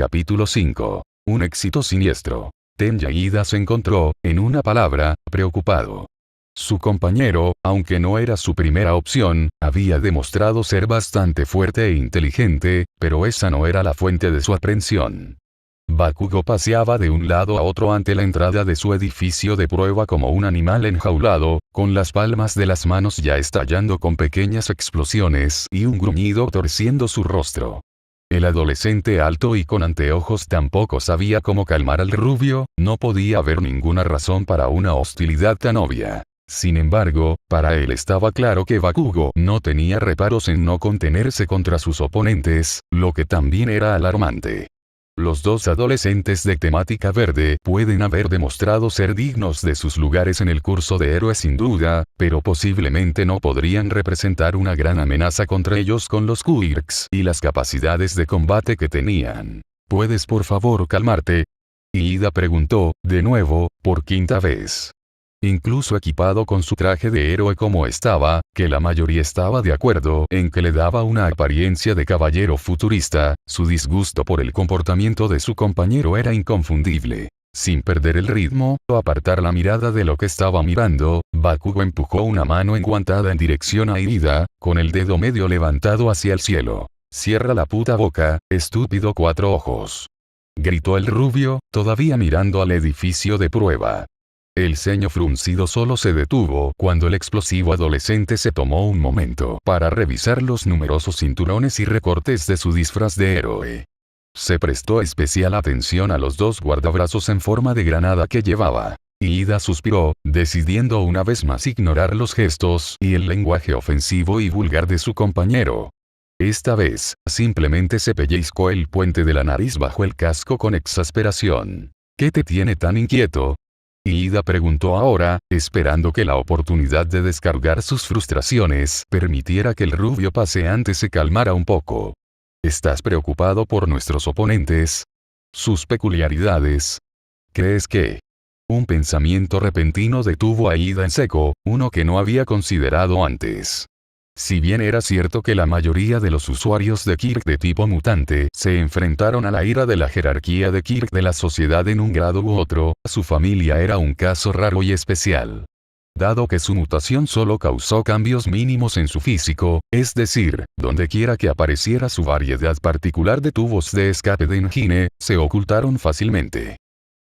Capítulo 5. Un éxito siniestro. Tenya Ida se encontró, en una palabra, preocupado. Su compañero, aunque no era su primera opción, había demostrado ser bastante fuerte e inteligente, pero esa no era la fuente de su aprensión. Bakugo paseaba de un lado a otro ante la entrada de su edificio de prueba como un animal enjaulado, con las palmas de las manos ya estallando con pequeñas explosiones y un gruñido torciendo su rostro. El adolescente alto y con anteojos tampoco sabía cómo calmar al rubio, no podía haber ninguna razón para una hostilidad tan obvia. Sin embargo, para él estaba claro que Bakugo no tenía reparos en no contenerse contra sus oponentes, lo que también era alarmante. Los dos adolescentes de temática verde pueden haber demostrado ser dignos de sus lugares en el curso de héroes sin duda, pero posiblemente no podrían representar una gran amenaza contra ellos con los quirks y las capacidades de combate que tenían. ¿Puedes por favor calmarte? Ida preguntó, de nuevo, por quinta vez. Incluso equipado con su traje de héroe como estaba, que la mayoría estaba de acuerdo en que le daba una apariencia de caballero futurista, su disgusto por el comportamiento de su compañero era inconfundible. Sin perder el ritmo, o apartar la mirada de lo que estaba mirando, Bakugo empujó una mano enguantada en dirección a Ida, con el dedo medio levantado hacia el cielo. «Cierra la puta boca, estúpido cuatro ojos», gritó el rubio, todavía mirando al edificio de prueba. El ceño fruncido solo se detuvo cuando el explosivo adolescente se tomó un momento para revisar los numerosos cinturones y recortes de su disfraz de héroe. Se prestó especial atención a los dos guardabrazos en forma de granada que llevaba. Ida suspiró, decidiendo una vez más ignorar los gestos y el lenguaje ofensivo y vulgar de su compañero. Esta vez, simplemente se pellizcó el puente de la nariz bajo el casco con exasperación. ¿Qué te tiene tan inquieto? Ida preguntó ahora, esperando que la oportunidad de descargar sus frustraciones permitiera que el rubio paseante se calmara un poco. ¿Estás preocupado por nuestros oponentes? ¿Sus peculiaridades? ¿Crees que...? Un pensamiento repentino detuvo a Ida en seco, uno que no había considerado antes. Si bien era cierto que la mayoría de los usuarios de Kirk de tipo mutante se enfrentaron a la ira de la jerarquía de Kirk de la sociedad en un grado u otro, su familia era un caso raro y especial. Dado que su mutación solo causó cambios mínimos en su físico, es decir, dondequiera que apareciera su variedad particular de tubos de escape de engine, se ocultaron fácilmente.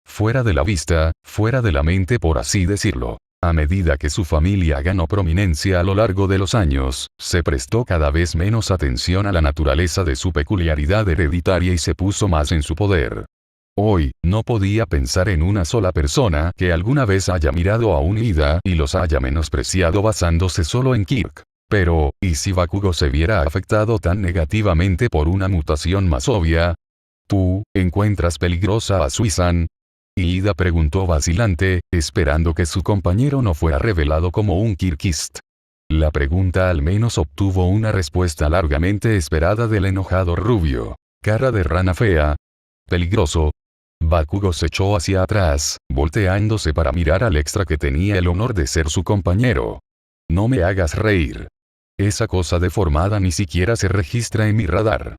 Fuera de la vista, fuera de la mente por así decirlo. A medida que su familia ganó prominencia a lo largo de los años, se prestó cada vez menos atención a la naturaleza de su peculiaridad hereditaria y se puso más en su poder. Hoy, no podía pensar en una sola persona que alguna vez haya mirado a un Ida y los haya menospreciado basándose solo en Kirk. Pero, ¿y si Bakugo se viera afectado tan negativamente por una mutación más obvia? ¿Tú, encuentras peligrosa a Suizan? Ida preguntó vacilante, esperando que su compañero no fuera revelado como un Kirkist. La pregunta al menos obtuvo una respuesta largamente esperada del enojado rubio. Cara de rana fea. Peligroso. Bakugo se echó hacia atrás, volteándose para mirar al extra que tenía el honor de ser su compañero. No me hagas reír. Esa cosa deformada ni siquiera se registra en mi radar.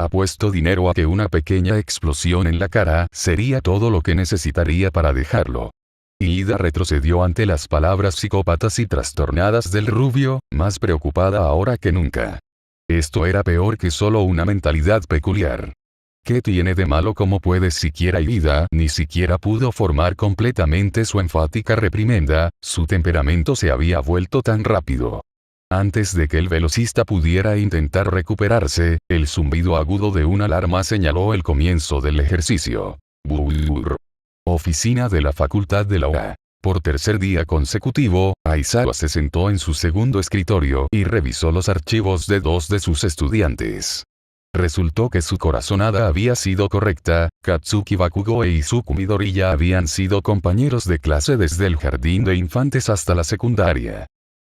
Apuesto dinero a que una pequeña explosión en la cara sería todo lo que necesitaría para dejarlo. Ida retrocedió ante las palabras psicópatas y trastornadas del rubio, más preocupada ahora que nunca. Esto era peor que solo una mentalidad peculiar. ¿Qué tiene de malo? ¿Cómo puedes siquiera? Ida ni siquiera pudo formar completamente su enfática reprimenda, su temperamento se había vuelto tan rápido. Antes de que el velocista pudiera intentar recuperarse, el zumbido agudo de una alarma señaló el comienzo del ejercicio. Brrr. Oficina de la Facultad de la UA. Por tercer día consecutivo, Aizawa se sentó en su segundo escritorio y revisó los archivos de dos de sus estudiantes. Resultó que su corazonada había sido correcta, Katsuki Bakugo e Izuku Midori ya habían sido compañeros de clase desde el jardín de infantes hasta la secundaria.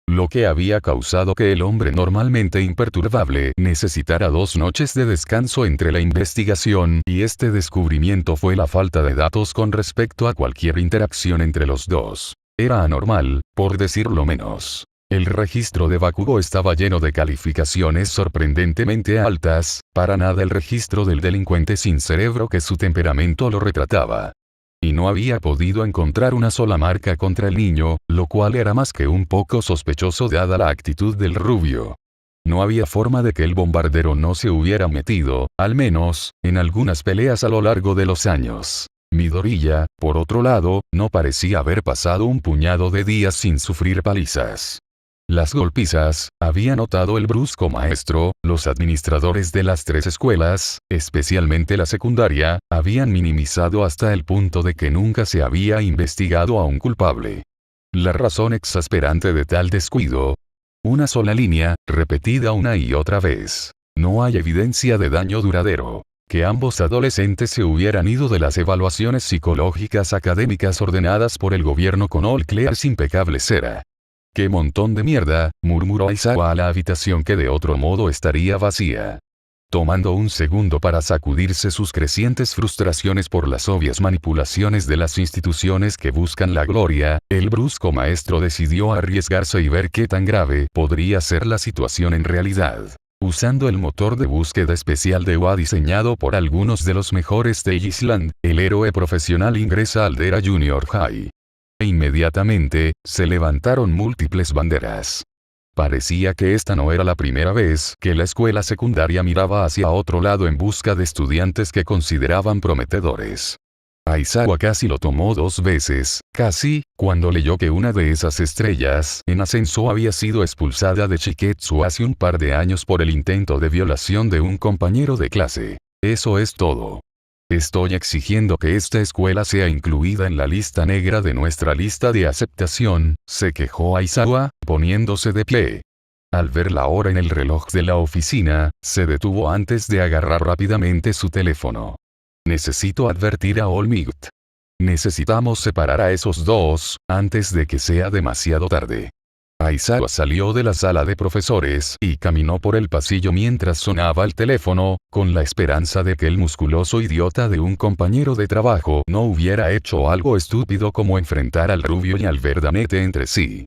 Lo que había causado que el hombre normalmente imperturbable necesitara 2 noches de descanso entre la investigación y este descubrimiento fue la falta de datos con respecto a cualquier interacción entre los dos. Era anormal, por decirlo menos. El registro de Bakugo estaba lleno de calificaciones sorprendentemente altas, para nada el registro del delincuente sin cerebro que su temperamento lo retrataba. Y no había podido encontrar una sola marca contra el niño, lo cual era más que un poco sospechoso dada la actitud del rubio. No había forma de que el bombardero no se hubiera metido, al menos, en algunas peleas a lo largo de los años. Midoriya, por otro lado, no parecía haber pasado un puñado de días sin sufrir palizas. Las golpizas, había notado el brusco maestro, los administradores de las 3 escuelas, especialmente la secundaria, habían minimizado hasta el punto de que nunca se había investigado a un culpable. La razón exasperante de tal descuido. Una sola línea, repetida una y otra vez. No hay evidencia de daño duradero. Que ambos adolescentes se hubieran ido de las evaluaciones psicológicas académicas ordenadas por el gobierno con All Clears impecables era. ¡Qué montón de mierda!, murmuró Aizawa a la habitación que de otro modo estaría vacía. Tomando un segundo para sacudirse sus crecientes frustraciones por las obvias manipulaciones de las instituciones que buscan la gloria, el brusco maestro decidió arriesgarse y ver qué tan grave podría ser la situación en realidad. Usando el motor de búsqueda especial de UA diseñado por algunos de los mejores de Island, el héroe profesional ingresa al Dera Junior High. E inmediatamente, se levantaron múltiples banderas. Parecía que esta no era la primera vez que la escuela secundaria miraba hacia otro lado en busca de estudiantes que consideraban prometedores. Aizawa casi lo tomó 2 veces, casi, cuando leyó que una de esas estrellas en ascenso había sido expulsada de Shiketsu hace un par de años por el intento de violación de un compañero de clase. Eso es todo. Estoy exigiendo que esta escuela sea incluida en la lista negra de nuestra lista de aceptación, se quejó Aizawa, poniéndose de pie. Al ver la hora en el reloj de la oficina, se detuvo antes de agarrar rápidamente su teléfono. Necesito advertir a All Might. Necesitamos separar a esos dos, antes de que sea demasiado tarde. Aizawa salió de la sala de profesores y caminó por el pasillo mientras sonaba el teléfono, con la esperanza de que el musculoso idiota de un compañero de trabajo no hubiera hecho algo estúpido como enfrentar al rubio y al verdanete entre sí.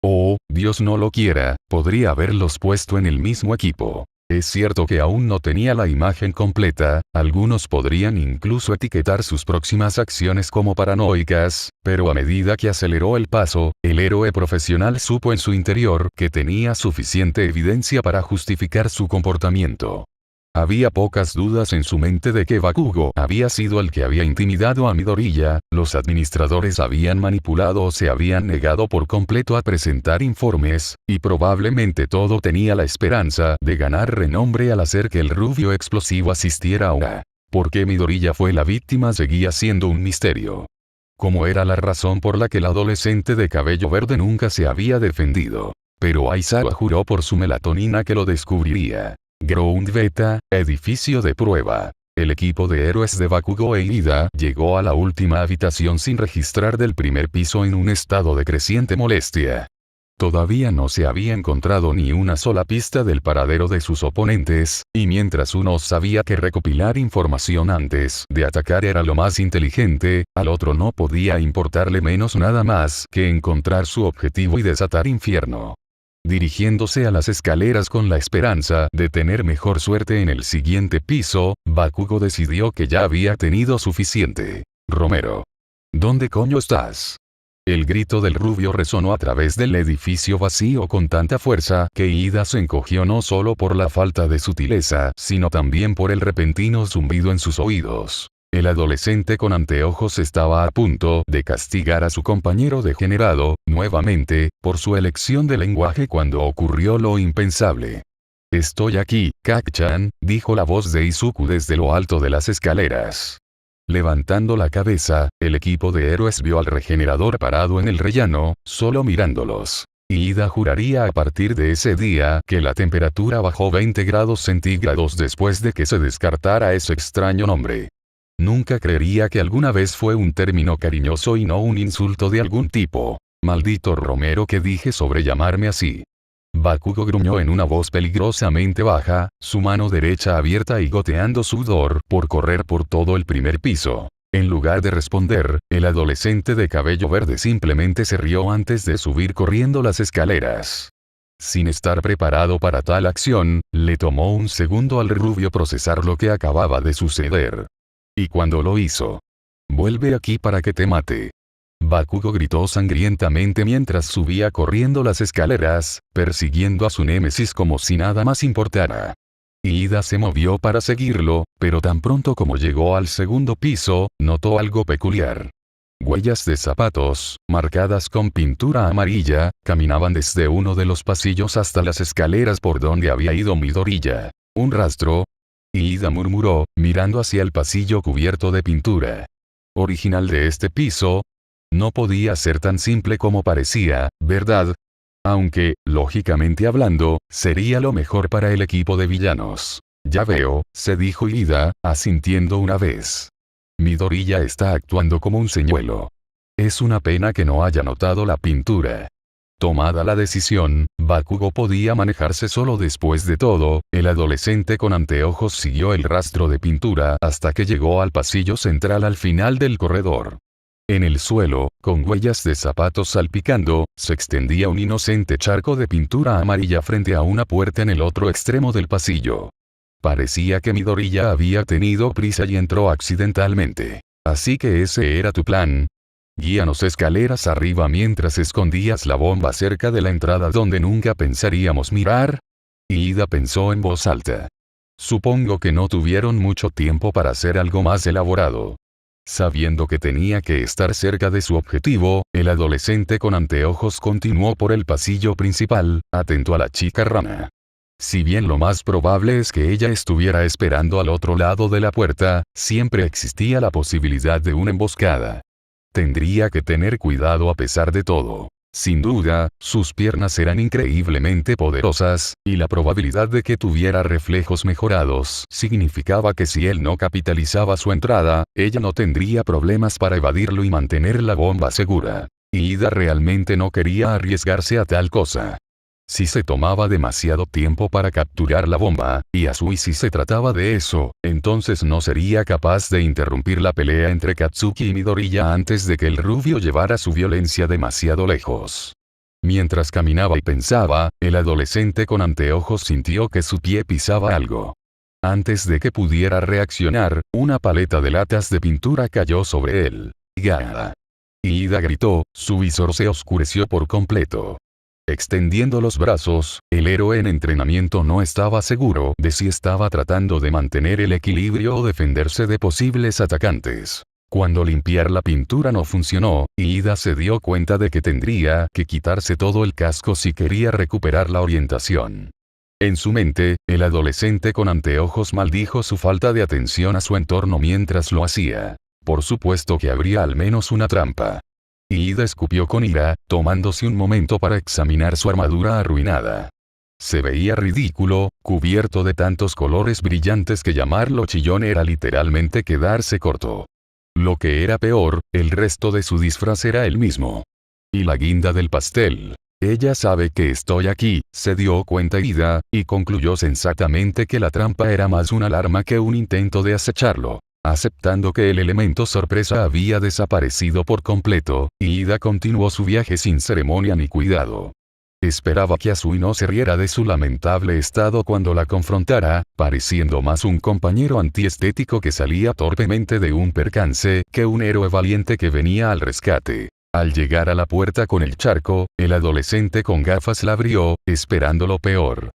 O, Dios no lo quiera, podría haberlos puesto en el mismo equipo. Es cierto que aún no tenía la imagen completa, algunos podrían incluso etiquetar sus próximas acciones como paranoicas, pero a medida que aceleró el paso, el héroe profesional supo en su interior que tenía suficiente evidencia para justificar su comportamiento. Había pocas dudas en su mente de que Bakugo había sido el que había intimidado a Midoriya, los administradores habían manipulado o se habían negado por completo a presentar informes, y probablemente todo tenía la esperanza de ganar renombre al hacer que el rubio explosivo asistiera a UA. ¿Por qué Midoriya fue la víctima seguía siendo un misterio? ¿Cómo era la razón por la que el adolescente de cabello verde nunca se había defendido? Pero Aizawa juró por su melatonina que lo descubriría. Ground Beta, edificio de prueba. El equipo de héroes de Bakugo e Ida llegó a la última habitación sin registrar del primer piso en un estado de creciente molestia. Todavía no se había encontrado ni una sola pista del paradero de sus oponentes, y mientras uno sabía que recopilar información antes de atacar era lo más inteligente, al otro no podía importarle menos nada más que encontrar su objetivo y desatar infierno. Dirigiéndose a las escaleras con la esperanza de tener mejor suerte en el siguiente piso, Bakugo decidió que ya había tenido suficiente. Romero. ¿Dónde coño estás? El grito del rubio resonó a través del edificio vacío con tanta fuerza que Ida se encogió no solo por la falta de sutileza, sino también por el repentino zumbido en sus oídos. El adolescente con anteojos estaba a punto de castigar a su compañero degenerado, nuevamente, por su elección de lenguaje cuando ocurrió lo impensable. Estoy aquí, Kak-chan, dijo la voz de Izuku desde lo alto de las escaleras. Levantando la cabeza, el equipo de héroes vio al regenerador parado en el rellano, solo mirándolos. Ida juraría a partir de ese día que la temperatura bajó 20 grados centígrados después de que se descartara ese extraño nombre. Nunca creería que alguna vez fue un término cariñoso y no un insulto de algún tipo. Maldito Romero que dije sobre llamarme así. Bakugo gruñó en una voz peligrosamente baja, su mano derecha abierta y goteando sudor por correr por todo el primer piso. En lugar de responder, el adolescente de cabello verde simplemente se rió antes de subir corriendo las escaleras. Sin estar preparado para tal acción, le tomó un segundo al rubio procesar lo que acababa de suceder. Y cuando lo hizo, «Vuelve aquí para que te mate». Bakugo gritó sangrientamente mientras subía corriendo las escaleras, persiguiendo a su némesis como si nada más importara. Iida se movió para seguirlo, pero tan pronto como llegó al segundo piso, notó algo peculiar. Huellas de zapatos, marcadas con pintura amarilla, caminaban desde uno de los pasillos hasta las escaleras por donde había ido Midoriya. ¿Un rastro? Iida murmuró, mirando hacia el pasillo cubierto de pintura. ¿Original de este piso? No podía ser tan simple como parecía, ¿verdad? Aunque, lógicamente hablando, sería lo mejor para el equipo de villanos. Ya veo, se dijo Iida, asintiendo una vez. Midoriya está actuando como un señuelo. Es una pena que no haya notado la pintura. Tomada la decisión, Bakugo podía manejarse solo. Después de todo, el adolescente con anteojos siguió el rastro de pintura hasta que llegó al pasillo central al final del corredor. En el suelo, con huellas de zapatos salpicando, se extendía un inocente charco de pintura amarilla frente a una puerta en el otro extremo del pasillo. Parecía que Midoriya había tenido prisa y entró accidentalmente. Así que ese era tu plan. Guíanos escaleras arriba mientras escondías la bomba cerca de la entrada donde nunca pensaríamos mirar. Iida pensó en voz alta. Supongo que no tuvieron mucho tiempo para hacer algo más elaborado. Sabiendo que tenía que estar cerca de su objetivo, el adolescente con anteojos continuó por el pasillo principal, atento a la chica rana. Si bien lo más probable es que ella estuviera esperando al otro lado de la puerta, siempre existía la posibilidad de una emboscada. Tendría que tener cuidado a pesar de todo. Sin duda, sus piernas eran increíblemente poderosas, y la probabilidad de que tuviera reflejos mejorados significaba que si él no capitalizaba su entrada, ella no tendría problemas para evadirlo y mantener la bomba segura. Iida realmente no quería arriesgarse a tal cosa. Si se tomaba demasiado tiempo para capturar la bomba, y Asui si se trataba de eso, entonces no sería capaz de interrumpir la pelea entre Katsuki y Midoriya antes de que el rubio llevara su violencia demasiado lejos. Mientras caminaba y pensaba, el adolescente con anteojos sintió que su pie pisaba algo. Antes de que pudiera reaccionar, una paleta de latas de pintura cayó sobre él. ¡Gah! Iida gritó, su visor se oscureció por completo. Extendiendo los brazos, el héroe en entrenamiento no estaba seguro de si estaba tratando de mantener el equilibrio o defenderse de posibles atacantes. Cuando limpiar la pintura no funcionó, Iida se dio cuenta de que tendría que quitarse todo el casco si quería recuperar la orientación. En su mente, el adolescente con anteojos maldijo su falta de atención a su entorno mientras lo hacía. Por supuesto que habría al menos una trampa. Iida escupió con ira, tomándose un momento para examinar su armadura arruinada. Se veía ridículo, cubierto de tantos colores brillantes que llamarlo chillón era literalmente quedarse corto. Lo que era peor, el resto de su disfraz era el mismo. Y la guinda del pastel. Ella sabe que estoy aquí, se dio cuenta Iida, y concluyó sensatamente que la trampa era más una alarma que un intento de acecharlo. Aceptando que el elemento sorpresa había desaparecido por completo, Iida continuó su viaje sin ceremonia ni cuidado. Esperaba que Asui no se riera de su lamentable estado cuando la confrontara, pareciendo más un compañero antiestético que salía torpemente de un percance que un héroe valiente que venía al rescate. Al llegar a la puerta con el charco, el adolescente con gafas la abrió, esperando lo peor.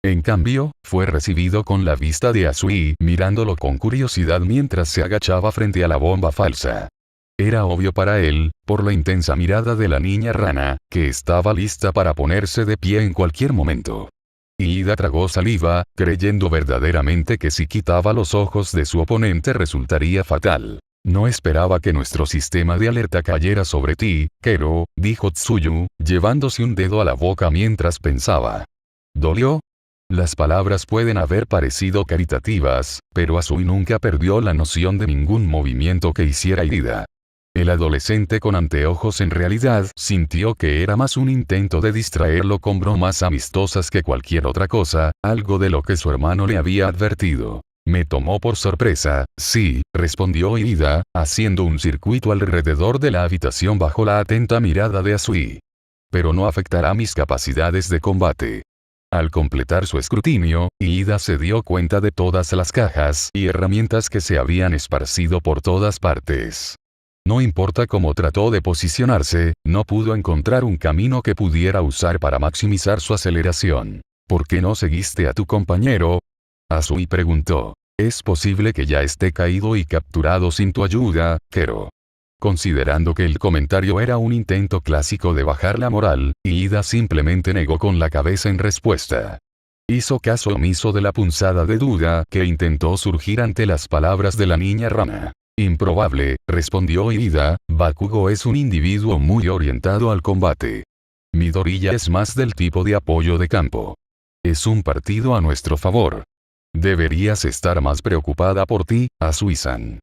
En cambio, fue recibido con la vista de Asui mirándolo con curiosidad mientras se agachaba frente a la bomba falsa. Era obvio para él, por la intensa mirada de la niña rana, que estaba lista para ponerse de pie en cualquier momento. Iida tragó saliva, creyendo verdaderamente que si quitaba los ojos de su oponente resultaría fatal. No esperaba que nuestro sistema de alerta cayera sobre ti, Kero, dijo Tsuyu, llevándose un dedo a la boca mientras pensaba. ¿Dolió? Las palabras pueden haber parecido caritativas, pero Asui nunca perdió la noción de ningún movimiento que hiciera Iida. El adolescente con anteojos en realidad sintió que era más un intento de distraerlo con bromas amistosas que cualquier otra cosa, algo de lo que su hermano le había advertido. Me tomó por sorpresa, sí, respondió Ida, haciendo un circuito alrededor de la habitación bajo la atenta mirada de Asui. Pero no afectará mis capacidades de combate. Al completar su escrutinio, Ida se dio cuenta de todas las cajas y herramientas que se habían esparcido por todas partes. No importa cómo trató de posicionarse, no pudo encontrar un camino que pudiera usar para maximizar su aceleración. ¿Por qué no seguiste a tu compañero? Asui preguntó. Es posible que ya esté caído y capturado sin tu ayuda, Kero. Considerando que el comentario era un intento clásico de bajar la moral, Ida simplemente negó con la cabeza en respuesta. Hizo caso omiso de la punzada de duda que intentó surgir ante las palabras de la niña rana. Improbable, respondió Ida, Bakugo es un individuo muy orientado al combate. Midoriya es más del tipo de apoyo de campo. Es un partido a nuestro favor. Deberías estar más preocupada por ti, Asui-san.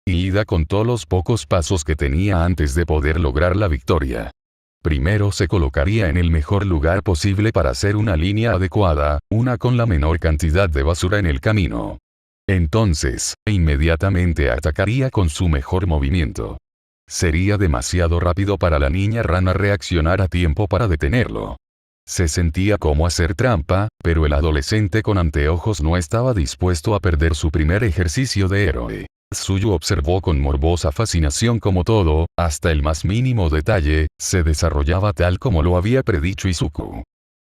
Ida contó los pocos pasos que tenía antes de poder lograr la victoria. Primero se colocaría en el mejor lugar posible para hacer una línea adecuada, una con la menor cantidad de basura en el camino. Entonces, inmediatamente atacaría con su mejor movimiento. Sería demasiado rápido para la niña rana reaccionar a tiempo para detenerlo. Se sentía como hacer trampa, pero el adolescente con anteojos no estaba dispuesto a perder su primer ejercicio de héroe. Tsuyu observó con morbosa fascinación cómo todo, hasta el más mínimo detalle, se desarrollaba tal como lo había predicho Izuku.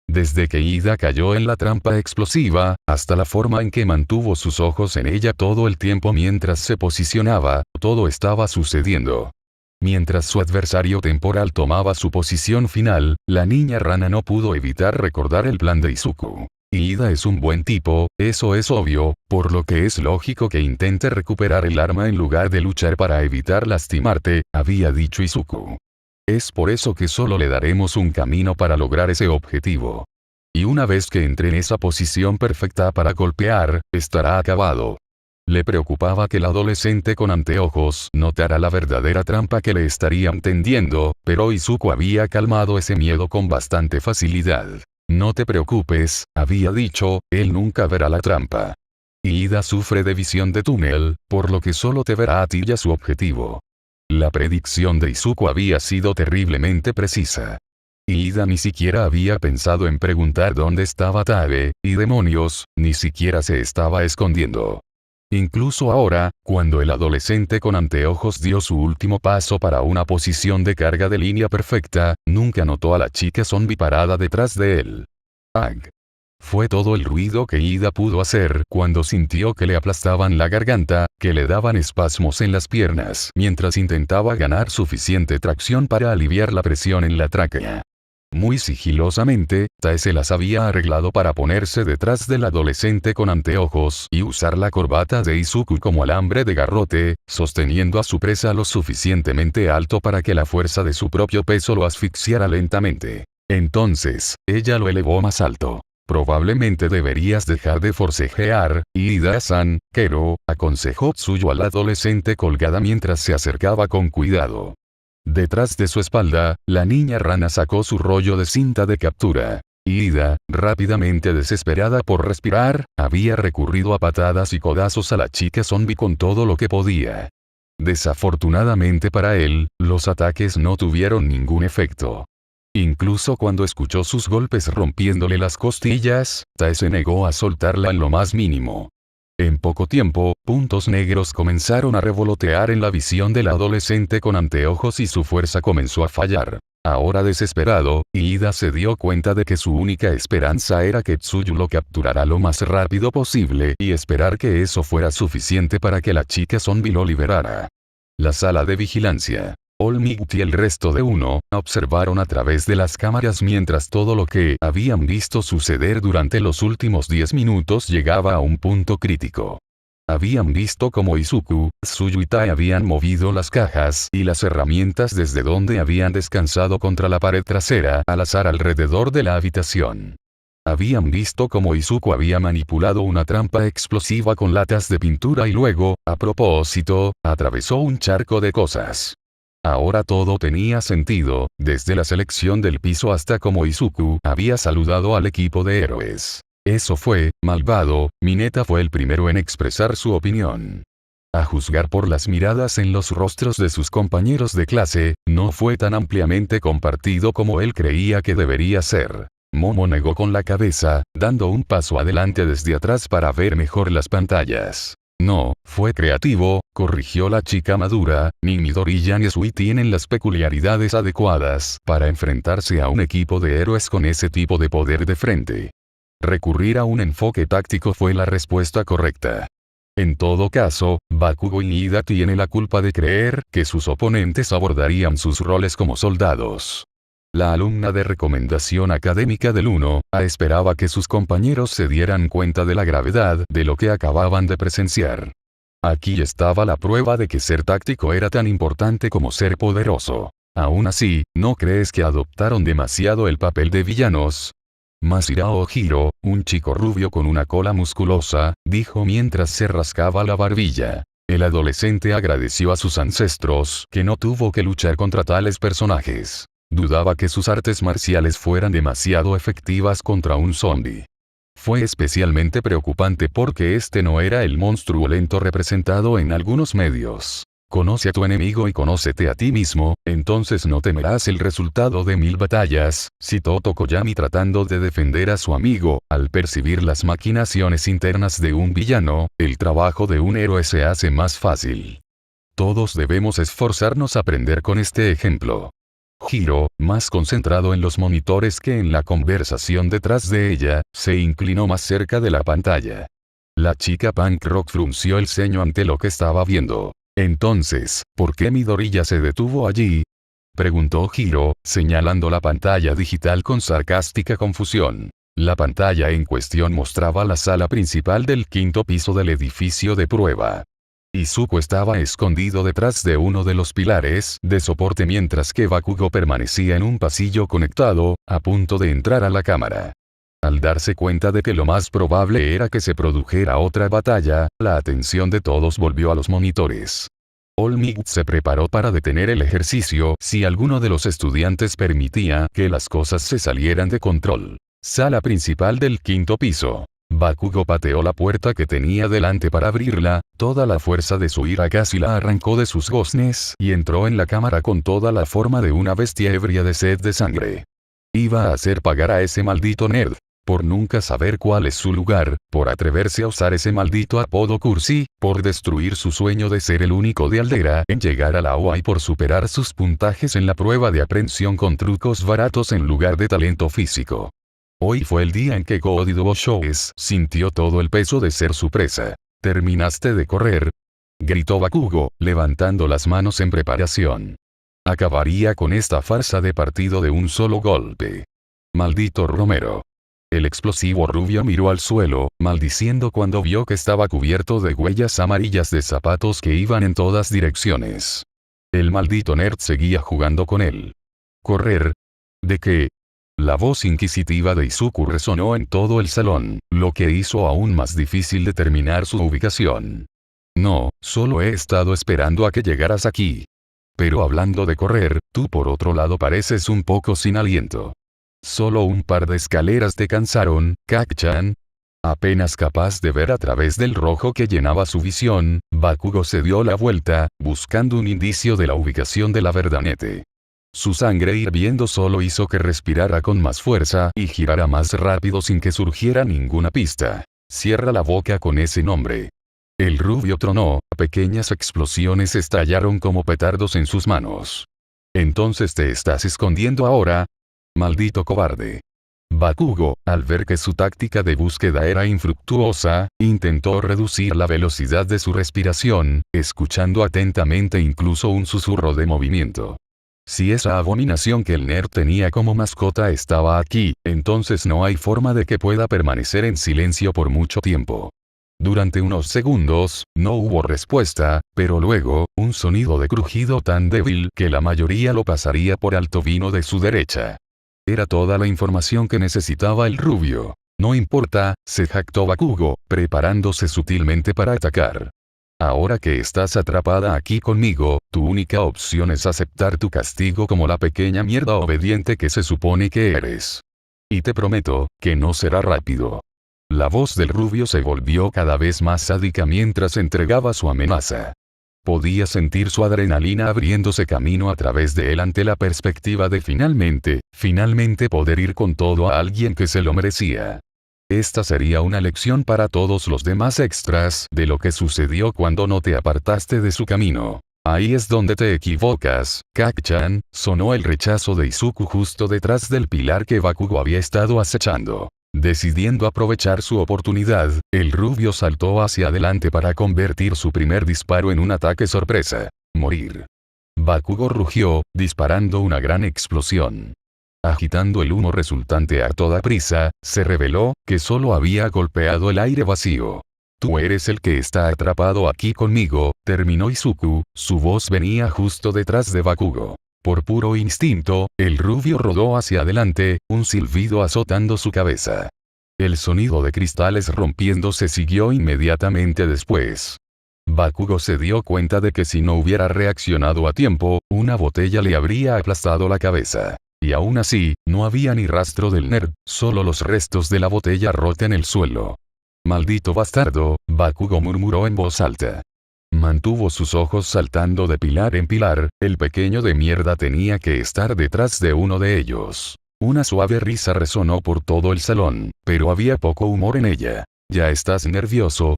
Desde que Ida cayó en la trampa explosiva, hasta la forma en que mantuvo sus ojos en ella todo el tiempo mientras se posicionaba, todo estaba sucediendo. Mientras su adversario temporal tomaba su posición final, la niña rana no pudo evitar recordar el plan de Izuku. Ida es un buen tipo, eso es obvio, por lo que es lógico que intente recuperar el arma en lugar de luchar para evitar lastimarte, había dicho Izuku. Es por eso que solo le daremos un camino para lograr ese objetivo. Y una vez que entre en esa posición perfecta para golpear, estará acabado. Le preocupaba que el adolescente con anteojos notara la verdadera trampa que le estarían tendiendo, pero Izuku había calmado ese miedo con bastante facilidad. No te preocupes, había dicho, él nunca verá la trampa. Ida sufre de visión de túnel, por lo que solo te verá a ti y a su objetivo. La predicción de Izuku había sido terriblemente precisa. Ida ni siquiera había pensado en preguntar dónde estaba Tabe, y demonios, ni siquiera se estaba escondiendo. Incluso ahora, cuando el adolescente con anteojos dio su último paso para una posición de carga de línea perfecta, nunca notó a la chica zombie parada detrás de él. ¡Ag! Fue todo el ruido que Ida pudo hacer cuando sintió que le aplastaban la garganta, que le daban espasmos en las piernas, mientras intentaba ganar suficiente tracción para aliviar la presión en la tráquea. Muy sigilosamente, Tae se las había arreglado para ponerse detrás del adolescente con anteojos y usar la corbata de Izuku como alambre de garrote, sosteniendo a su presa lo suficientemente alto para que la fuerza de su propio peso lo asfixiara lentamente. Entonces, ella lo elevó más alto. Probablemente deberías dejar de forcejear, Ida-san, Kero, aconsejó Tsuyu al adolescente colgada mientras se acercaba con cuidado. Detrás de su espalda, la niña rana sacó su rollo de cinta de captura. Ida, rápidamente desesperada por respirar, había recurrido a patadas y codazos a la chica zombie con todo lo que podía. Desafortunadamente para él, los ataques no tuvieron ningún efecto. Incluso cuando escuchó sus golpes rompiéndole las costillas, Tae se negó a soltarla en lo más mínimo. En poco tiempo, puntos negros comenzaron a revolotear en la visión del adolescente con anteojos y su fuerza comenzó a fallar. Ahora desesperado, Ida se dio cuenta de que su única esperanza era que Tsuyu lo capturara lo más rápido posible y esperar que eso fuera suficiente para que la chica zombie lo liberara. La sala de vigilancia. Olmigt y el resto de uno, observaron a través de las cámaras mientras todo lo que habían visto suceder durante los últimos 10 minutos llegaba a un punto crítico. Habían visto cómo Izuku, Tsuyu y Tae habían movido las cajas y las herramientas desde donde habían descansado contra la pared trasera al azar alrededor de la habitación. Habían visto cómo Izuku había manipulado una trampa explosiva con latas de pintura y luego, a propósito, atravesó un charco de cosas. Ahora todo tenía sentido, desde la selección del piso hasta cómo Izuku había saludado al equipo de héroes. Eso fue, malvado. Mineta fue el primero en expresar su opinión. A juzgar por las miradas en los rostros de sus compañeros de clase, no fue tan ampliamente compartido como él creía que debería ser. Momo negó con la cabeza, dando un paso adelante desde atrás para ver mejor las pantallas. No, fue creativo, corrigió la chica madura. Ni Midoriya ni Sui tienen las peculiaridades adecuadas para enfrentarse a un equipo de héroes con ese tipo de poder de frente. Recurrir a un enfoque táctico fue la respuesta correcta. En todo caso, Bakugo y Iida tiene la culpa de creer que sus oponentes abordarían sus roles como soldados. La alumna de recomendación académica del 1A esperaba que sus compañeros se dieran cuenta de la gravedad de lo que acababan de presenciar. Aquí estaba la prueba de que ser táctico era tan importante como ser poderoso. Aún así, ¿no crees que adoptaron demasiado el papel de villanos? Masahiro Hiro, un chico rubio con una cola musculosa, dijo mientras se rascaba la barbilla. El adolescente agradeció a sus ancestros que no tuvo que luchar contra tales personajes. Dudaba que sus artes marciales fueran demasiado efectivas contra un zombie. Fue especialmente preocupante porque este no era el monstruo lento representado en algunos medios. Conoce a tu enemigo y conócete a ti mismo, entonces no temerás el resultado de 1000 batallas, citó Tokoyami tratando de defender a su amigo. Al percibir las maquinaciones internas de un villano, el trabajo de un héroe se hace más fácil. Todos debemos esforzarnos a aprender con este ejemplo. Hiro, más concentrado en los monitores que en la conversación detrás de ella, se inclinó más cerca de la pantalla. La chica punk rock frunció el ceño ante lo que estaba viendo. Entonces, ¿por qué Midoriya se detuvo allí? Preguntó Hiro, señalando la pantalla digital con sarcástica confusión. La pantalla en cuestión mostraba la sala principal del 5º piso del edificio de prueba. Izuku estaba escondido detrás de uno de los pilares de soporte mientras que Bakugo permanecía en un pasillo conectado, a punto de entrar a la cámara. Al darse cuenta de que lo más probable era que se produjera otra batalla, la atención de todos volvió a los monitores. All Might se preparó para detener el ejercicio si alguno de los estudiantes permitía que las cosas se salieran de control. Sala principal del 5º piso. Bakugo pateó la puerta que tenía delante para abrirla, toda la fuerza de su ira casi la arrancó de sus goznes y entró en la cámara con toda la forma de una bestia ebria de sed de sangre. Iba a hacer pagar a ese maldito nerd. Por nunca saber cuál es su lugar, por atreverse a usar ese maldito apodo cursi, por destruir su sueño de ser el único de Aldera en llegar a la OA y por superar sus puntajes en la prueba de aprehensión con trucos baratos en lugar de talento físico. Hoy fue el día en que Godido Shoes sintió todo el peso de ser su presa. ¿Terminaste de correr?, gritó Bakugo, levantando las manos en preparación. Acabaría con esta farsa de partido de un solo golpe. Maldito Romero. El explosivo rubio miró al suelo, maldiciendo cuando vio que estaba cubierto de huellas amarillas de zapatos que iban en todas direcciones. El maldito nerd seguía jugando con él. ¿Correr? ¿De qué? La voz inquisitiva de Izuku resonó en todo el salón, lo que hizo aún más difícil determinar su ubicación. No, solo he estado esperando a que llegaras aquí. Pero hablando de correr, tú por otro lado pareces un poco sin aliento. Solo un par de escaleras te cansaron, Kak-chan. Apenas capaz de ver a través del rojo que llenaba su visión, Bakugo se dio la vuelta, buscando un indicio de la ubicación de la verdanete. Su sangre hirviendo solo hizo que respirara con más fuerza y girara más rápido sin que surgiera ninguna pista. Cierra la boca con ese nombre. El rubio tronó, pequeñas explosiones estallaron como petardos en sus manos. ¿Entonces te estás escondiendo ahora? Maldito cobarde. Bakugo, al ver que su táctica de búsqueda era infructuosa, intentó reducir la velocidad de su respiración, escuchando atentamente incluso un susurro de movimiento. Si esa abominación que el nerd tenía como mascota estaba aquí, entonces no hay forma de que pueda permanecer en silencio por mucho tiempo. Durante unos segundos, no hubo respuesta, pero luego, un sonido de crujido tan débil que la mayoría lo pasaría por alto vino de su derecha. Era toda la información que necesitaba el rubio. No importa, se jactó Bakugo, preparándose sutilmente para atacar. Ahora que estás atrapada aquí conmigo, tu única opción es aceptar tu castigo como la pequeña mierda obediente que se supone que eres. Y te prometo, que no será rápido. La voz del rubio se volvió cada vez más sádica mientras entregaba su amenaza. Podía sentir su adrenalina abriéndose camino a través de él ante la perspectiva de finalmente poder ir con todo a alguien que se lo merecía. Esta sería una lección para todos los demás extras de lo que sucedió cuando no te apartaste de su camino. Ahí es donde te equivocas, Kak-chan, sonó el rechazo de Izuku justo detrás del pilar que Bakugo había estado acechando. Decidiendo aprovechar su oportunidad, el rubio saltó hacia adelante para convertir su primer disparo en un ataque sorpresa. Morir. Bakugo rugió, disparando una gran explosión. Agitando el humo resultante a toda prisa, se reveló que solo había golpeado el aire vacío. Tú eres el que está atrapado aquí conmigo, terminó Izuku, su voz venía justo detrás de Bakugo. Por puro instinto, el rubio rodó hacia adelante, un silbido azotando su cabeza. El sonido de cristales rompiéndose siguió inmediatamente después. Bakugo se dio cuenta de que si no hubiera reaccionado a tiempo, una botella le habría aplastado la cabeza. Y aún así, no había ni rastro del nerd, solo los restos de la botella rota en el suelo. Maldito bastardo, Bakugo murmuró en voz alta. Mantuvo sus ojos saltando de pilar en pilar, el pequeño de mierda tenía que estar detrás de uno de ellos. Una suave risa resonó por todo el salón, pero había poco humor en ella. ¿Ya estás nervioso?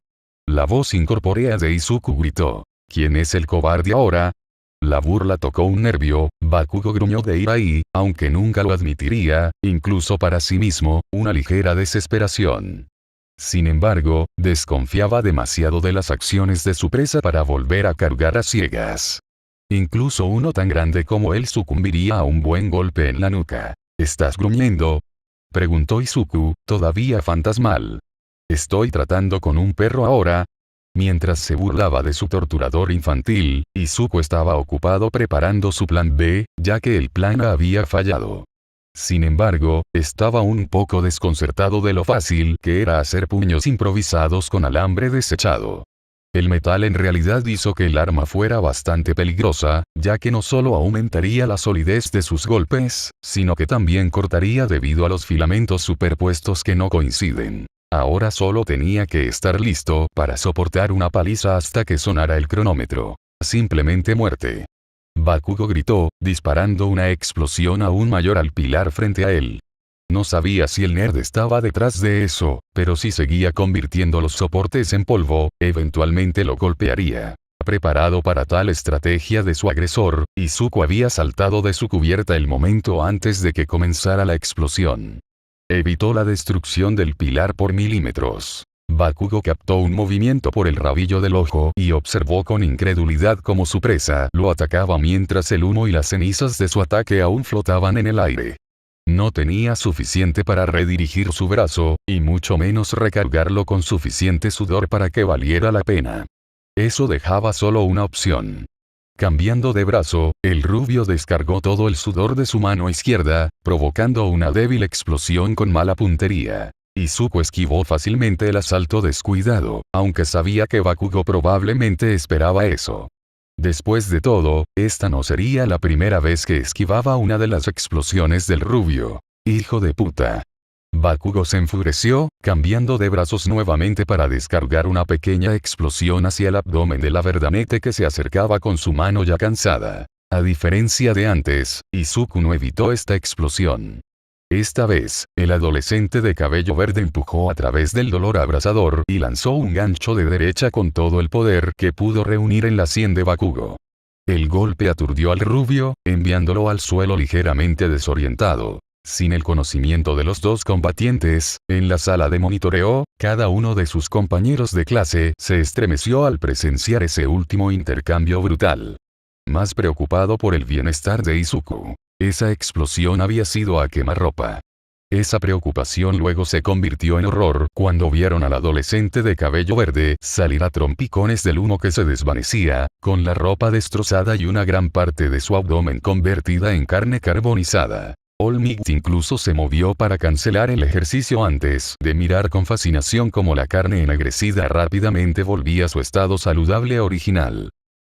La voz incorpórea de Izuku gritó. ¿Quién es el cobarde ahora? La burla tocó un nervio, Bakugo gruñó de ira y, aunque nunca lo admitiría, incluso para sí mismo, una ligera desesperación. Sin embargo, desconfiaba demasiado de las acciones de su presa para volver a cargar a ciegas. Incluso uno tan grande como él sucumbiría a un buen golpe en la nuca. ¿Estás gruñendo?, preguntó Izuku, todavía fantasmal. ¿Estoy tratando con un perro ahora? Mientras se burlaba de su torturador infantil, Izuku estaba ocupado preparando su plan B, ya que el plan A había fallado. Sin embargo, estaba un poco desconcertado de lo fácil que era hacer puños improvisados con alambre desechado. El metal en realidad hizo que el arma fuera bastante peligrosa, ya que no solo aumentaría la solidez de sus golpes, sino que también cortaría debido a los filamentos superpuestos que no coinciden. Ahora solo tenía que estar listo para soportar una paliza hasta que sonara el cronómetro. Simplemente muerte. Bakugo gritó, disparando una explosión aún mayor al pilar frente a él. No sabía si el nerd estaba detrás de eso, pero si seguía convirtiendo los soportes en polvo, eventualmente lo golpearía. Preparado para tal estrategia de su agresor, Izuku había saltado de su cubierta el momento antes de que comenzara la explosión. Evitó la destrucción del pilar por milímetros. Bakugo captó un movimiento por el rabillo del ojo y observó con incredulidad cómo su presa lo atacaba mientras el humo y las cenizas de su ataque aún flotaban en el aire. No tenía suficiente para redirigir su brazo, y mucho menos recargarlo con suficiente sudor para que valiera la pena. Eso dejaba solo una opción. Cambiando de brazo, el rubio descargó todo el sudor de su mano izquierda, provocando una débil explosión con mala puntería. Izuku esquivó fácilmente el asalto descuidado, aunque sabía que Bakugo probablemente esperaba eso. Después de todo, esta no sería la primera vez que esquivaba una de las explosiones del rubio. ¡Hijo de puta! Bakugo se enfureció, cambiando de brazos nuevamente para descargar una pequeña explosión hacia el abdomen de la verdanete que se acercaba con su mano ya cansada. A diferencia de antes, Izuku no evitó esta explosión. Esta vez, el adolescente de cabello verde empujó a través del dolor abrasador y lanzó un gancho de derecha con todo el poder que pudo reunir en la sien de Bakugo. El golpe aturdió al rubio, enviándolo al suelo ligeramente desorientado. Sin el conocimiento de los dos combatientes, en la sala de monitoreo, cada uno de sus compañeros de clase se estremeció al presenciar ese último intercambio brutal. Más preocupado por el bienestar de Izuku. Esa explosión había sido a quemarropa. Esa preocupación luego se convirtió en horror cuando vieron al adolescente de cabello verde salir a trompicones del humo que se desvanecía, con la ropa destrozada y una gran parte de su abdomen convertida en carne carbonizada. All Might incluso se movió para cancelar el ejercicio antes de mirar con fascinación cómo la carne ennegrecida rápidamente volvía a su estado saludable original.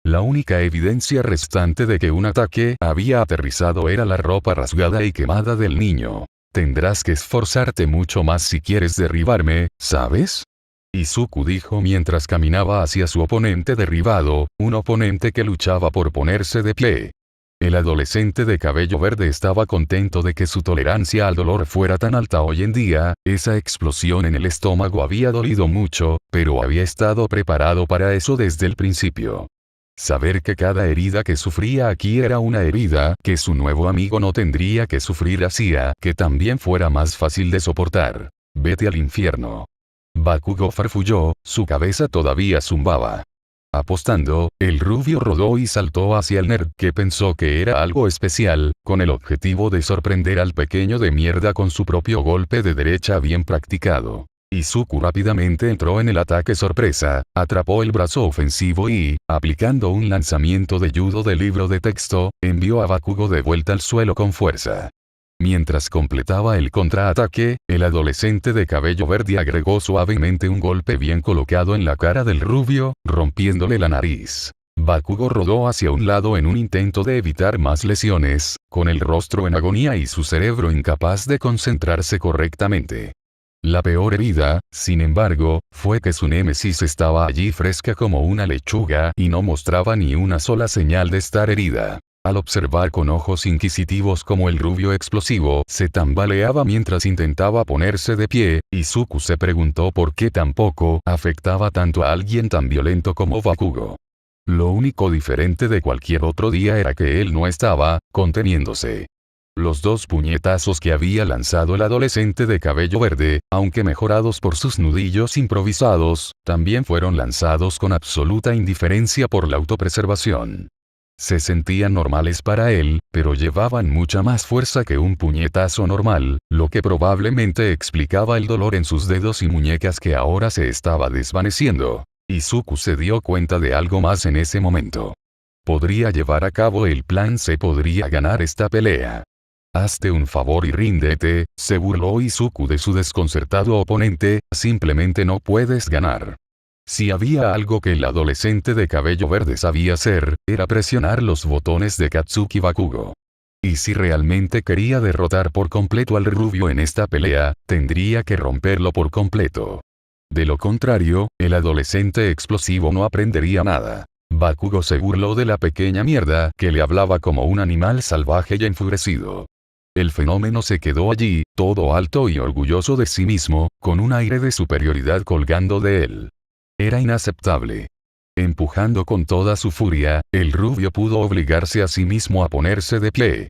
La única evidencia restante de que un ataque había aterrizado era la ropa rasgada y quemada del niño. tendrás que esforzarte mucho más si quieres derribarme, ¿sabes? Izuku dijo mientras caminaba hacia su oponente derribado, un oponente que luchaba por ponerse de pie. El adolescente de cabello verde estaba contento de que su tolerancia al dolor fuera tan alta hoy en día. Esa explosión en el estómago había dolido mucho, pero había estado preparado para eso desde el principio. Saber que cada herida que sufría aquí era una herida que su nuevo amigo no tendría que sufrir hacía que también fuera más fácil de soportar. Vete al infierno. Bakugo farfulló, su cabeza todavía zumbaba. Apostando, el rubio rodó y saltó hacia el nerd que pensó que era algo especial, con el objetivo de sorprender al pequeño de mierda con su propio golpe de derecha bien practicado. Izuku rápidamente entró en el ataque sorpresa, atrapó el brazo ofensivo y, aplicando un lanzamiento de judo de libro de texto, envió a Bakugo de vuelta al suelo con fuerza. Mientras completaba el contraataque, el adolescente de cabello verde agregó suavemente un golpe bien colocado en la cara del rubio, rompiéndole la nariz. Bakugo rodó hacia un lado en un intento de evitar más lesiones, con el rostro en agonía y su cerebro incapaz de concentrarse correctamente. La peor herida, sin embargo, fue que su némesis estaba allí fresca como una lechuga y no mostraba ni una sola señal de estar herida. Al observar con ojos inquisitivos como el rubio explosivo se tambaleaba mientras intentaba ponerse de pie, Izuku se preguntó por qué tampoco afectaba tanto a alguien tan violento como Bakugo. Lo único diferente de cualquier otro día era que él no estaba conteniéndose. Los dos puñetazos que había lanzado el adolescente de cabello verde, aunque mejorados por sus nudillos improvisados, también fueron lanzados con absoluta indiferencia por la autopreservación. Se sentían normales para él, pero llevaban mucha más fuerza que un puñetazo normal, lo que probablemente explicaba el dolor en sus dedos y muñecas que ahora se estaba desvaneciendo. Izuku se dio cuenta de algo más en ese momento. Podría llevar a cabo el plan C, podría ganar esta pelea. Hazte un favor y ríndete, se burló Izuku de su desconcertado oponente, simplemente no puedes ganar. Si había algo que el adolescente de cabello verde sabía hacer, era presionar los botones de Katsuki Bakugo. Y si realmente quería derrotar por completo al rubio en esta pelea, tendría que romperlo por completo. De lo contrario, el adolescente explosivo no aprendería nada. Bakugo se burló de la pequeña mierda que le hablaba como un animal salvaje y enfurecido. El fenómeno se quedó allí, todo alto y orgulloso de sí mismo, con un aire de superioridad colgando de él. Era inaceptable. Empujando con toda su furia, el rubio pudo obligarse a sí mismo a ponerse de pie.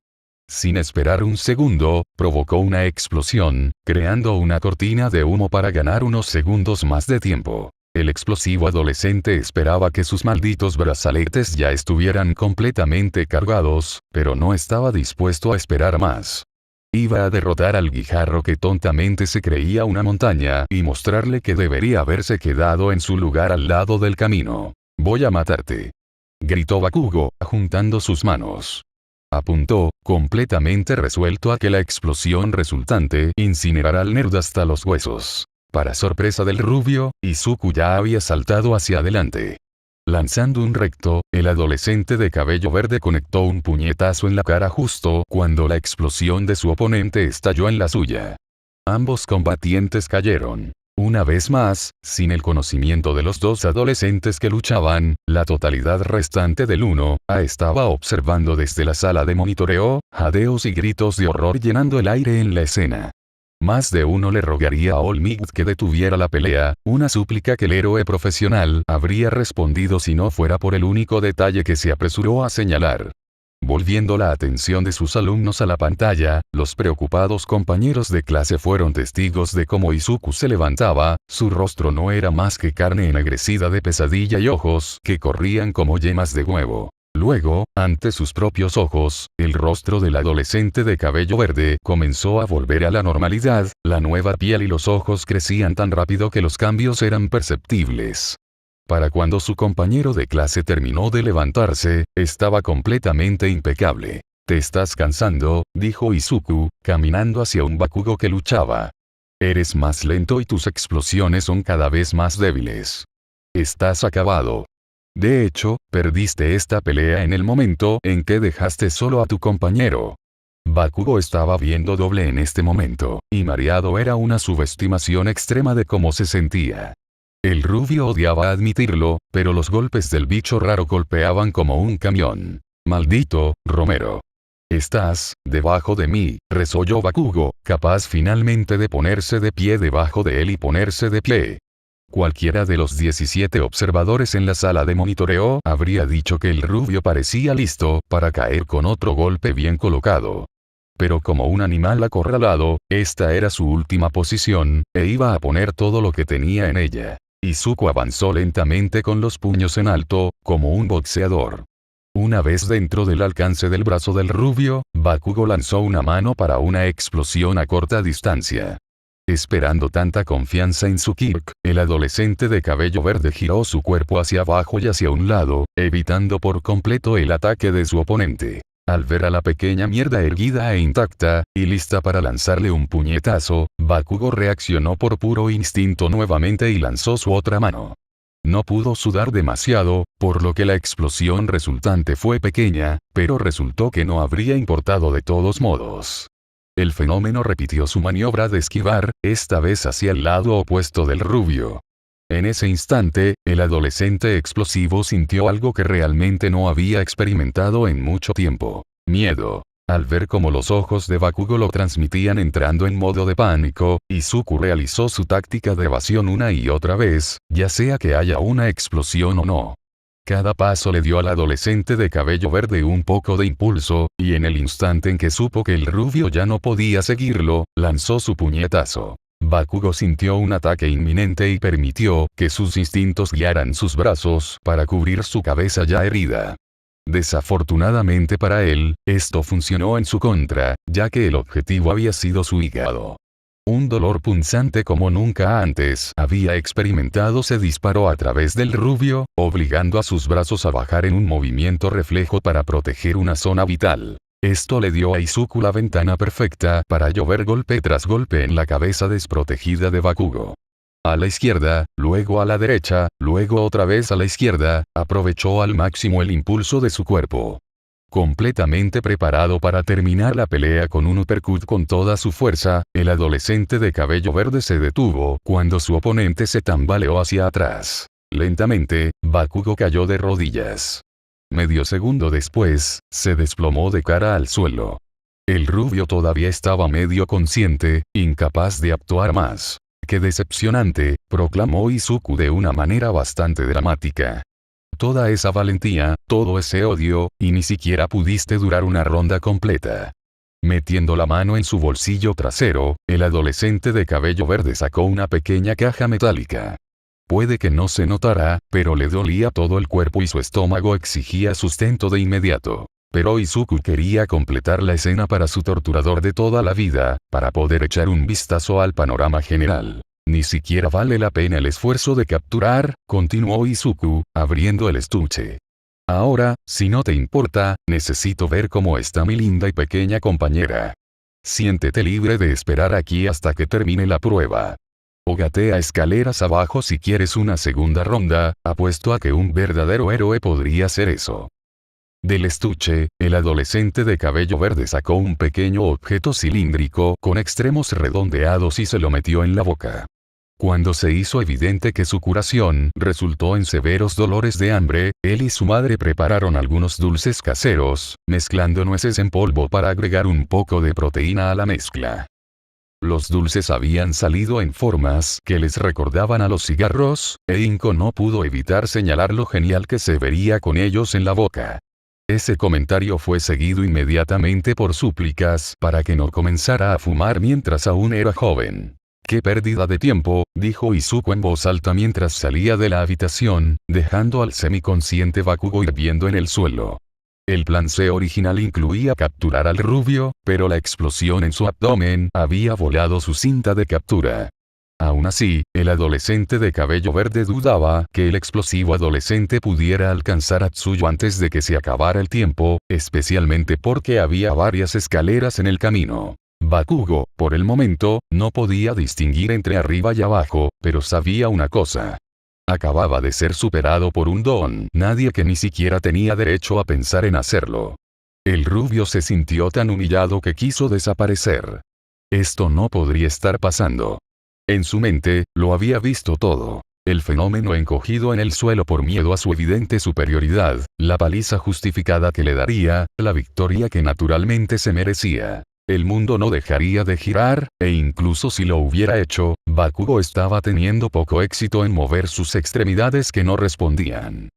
Sin esperar un segundo, provocó una explosión, creando una cortina de humo para ganar unos segundos más de tiempo. El explosivo adolescente esperaba que sus malditos brazaletes ya estuvieran completamente cargados, pero no estaba dispuesto a esperar más. Iba a derrotar al guijarro que tontamente se creía una montaña y mostrarle que debería haberse quedado en su lugar al lado del camino. Voy a matarte. Gritó Bakugo, juntando sus manos. Apuntó, completamente resuelto a que la explosión resultante incinerara al nerd hasta los huesos. Para sorpresa del rubio, Izuku ya había saltado hacia adelante. Lanzando un recto, el adolescente de cabello verde conectó un puñetazo en la cara justo cuando la explosión de su oponente estalló en la suya. Ambos combatientes cayeron. Una vez más, sin el conocimiento de los dos adolescentes que luchaban, la totalidad restante del 1A estaba observando desde la sala de monitoreo, jadeos y gritos de horror llenando el aire en la escena. Más de uno le rogaría a All Might que detuviera la pelea, una súplica que el héroe profesional habría respondido si no fuera por el único detalle que se apresuró a señalar. Volviendo la atención de sus alumnos a la pantalla, los preocupados compañeros de clase fueron testigos de cómo Izuku se levantaba, su rostro no era más que carne ennegrecida de pesadilla y ojos que corrían como yemas de huevo. Luego, ante sus propios ojos, el rostro del adolescente de cabello verde comenzó a volver a la normalidad, la nueva piel y los ojos crecían tan rápido que los cambios eran perceptibles. Para cuando su compañero de clase terminó de levantarse, estaba completamente impecable. «Te estás cansando», dijo Izuku, caminando hacia un Bakugo que luchaba. «Eres más lento y tus explosiones son cada vez más débiles. Estás acabado. De hecho, perdiste esta pelea en el momento en que dejaste solo a tu compañero». Bakugo estaba viendo doble en este momento, y mareado era una subestimación extrema de cómo se sentía. El rubio odiaba admitirlo, pero los golpes del bicho raro golpeaban como un camión. «Maldito, Romero. Estás, debajo de mí», resolló Bakugo, capaz finalmente de ponerse de pie debajo de él y ponerse de pie. Cualquiera de los 17 observadores en la sala de monitoreo habría dicho que el rubio parecía listo para caer con otro golpe bien colocado. Pero como un animal acorralado, esta era su última posición, e iba a poner todo lo que tenía en ella. Izuku avanzó lentamente con los puños en alto, como un boxeador. Una vez dentro del alcance del brazo del rubio, Bakugo lanzó una mano para una explosión a corta distancia. Esperando tanta confianza en su Kirk, el adolescente de cabello verde giró su cuerpo hacia abajo y hacia un lado, evitando por completo el ataque de su oponente. Al ver a la pequeña mierda erguida e intacta, y lista para lanzarle un puñetazo, Bakugo reaccionó por puro instinto nuevamente y lanzó su otra mano. No pudo sudar demasiado, por lo que la explosión resultante fue pequeña, pero resultó que no habría importado de todos modos. El fenómeno repitió su maniobra de esquivar, esta vez hacia el lado opuesto del rubio. En ese instante, el adolescente explosivo sintió algo que realmente no había experimentado en mucho tiempo: miedo. Al ver cómo los ojos de Bakugo lo transmitían entrando en modo de pánico, Izuku realizó su táctica de evasión una y otra vez, ya sea que haya una explosión o no. Cada paso le dio al adolescente de cabello verde un poco de impulso, y en el instante en que supo que el rubio ya no podía seguirlo, lanzó su puñetazo. Bakugo sintió un ataque inminente y permitió que sus instintos guiaran sus brazos para cubrir su cabeza ya herida. Desafortunadamente para él, esto funcionó en su contra, ya que el objetivo había sido su hígado. Un dolor punzante como nunca antes había experimentado se disparó a través del rubio, obligando a sus brazos a bajar en un movimiento reflejo para proteger una zona vital. Esto le dio a Izuku la ventana perfecta para llover golpe tras golpe en la cabeza desprotegida de Bakugo. A la izquierda, luego a la derecha, luego otra vez a la izquierda, aprovechó al máximo el impulso de su cuerpo. Completamente preparado para terminar la pelea con un uppercut con toda su fuerza, el adolescente de cabello verde se detuvo cuando su oponente se tambaleó hacia atrás. Lentamente, Bakugo cayó de rodillas. Medio segundo después, se desplomó de cara al suelo. El rubio todavía estaba medio consciente, incapaz de actuar más. «¡Qué decepcionante!», proclamó Izuku de una manera bastante dramática. «Toda esa valentía, todo ese odio, y ni siquiera pudiste durar una ronda completa». Metiendo la mano en su bolsillo trasero, el adolescente de cabello verde sacó una pequeña caja metálica. Puede que no se notara, pero le dolía todo el cuerpo y su estómago exigía sustento de inmediato. Pero Izuku quería completar la escena para su torturador de toda la vida, para poder echar un vistazo al panorama general. «Ni siquiera vale la pena el esfuerzo de capturar», continuó Izuku, abriendo el estuche. «Ahora, si no te importa, necesito ver cómo está mi linda y pequeña compañera. Siéntete libre de esperar aquí hasta que termine la prueba. O gatea escaleras abajo si quieres una segunda ronda, apuesto a que un verdadero héroe podría hacer eso». Del estuche, el adolescente de cabello verde sacó un pequeño objeto cilíndrico con extremos redondeados y se lo metió en la boca. Cuando se hizo evidente que su curación resultó en severos dolores de hambre, él y su madre prepararon algunos dulces caseros, mezclando nueces en polvo para agregar un poco de proteína a la mezcla. Los dulces habían salido en formas que les recordaban a los cigarros, e Inko no pudo evitar señalar lo genial que se vería con ellos en la boca. Ese comentario fue seguido inmediatamente por súplicas para que no comenzara a fumar mientras aún era joven. «¡Qué pérdida de tiempo!», dijo Izuku en voz alta mientras salía de la habitación, dejando al semiconsciente Bakugo hirviendo en el suelo. El plan C original incluía capturar al rubio, pero la explosión en su abdomen había volado su cinta de captura. Aún así, el adolescente de cabello verde dudaba que el explosivo adolescente pudiera alcanzar a Tsuyu antes de que se acabara el tiempo, especialmente porque había varias escaleras en el camino. Bakugo, por el momento, no podía distinguir entre arriba y abajo, pero sabía una cosa. Acababa de ser superado por un don nadie que ni siquiera tenía derecho a pensar en hacerlo. El rubio se sintió tan humillado que quiso desaparecer. Esto no podría estar pasando. En su mente, lo había visto todo. El fenómeno encogido en el suelo por miedo a su evidente superioridad, la paliza justificada que le daría, la victoria que naturalmente se merecía. El mundo no dejaría de girar, e incluso si lo hubiera hecho, Bakugo estaba teniendo poco éxito en mover sus extremidades que no respondían.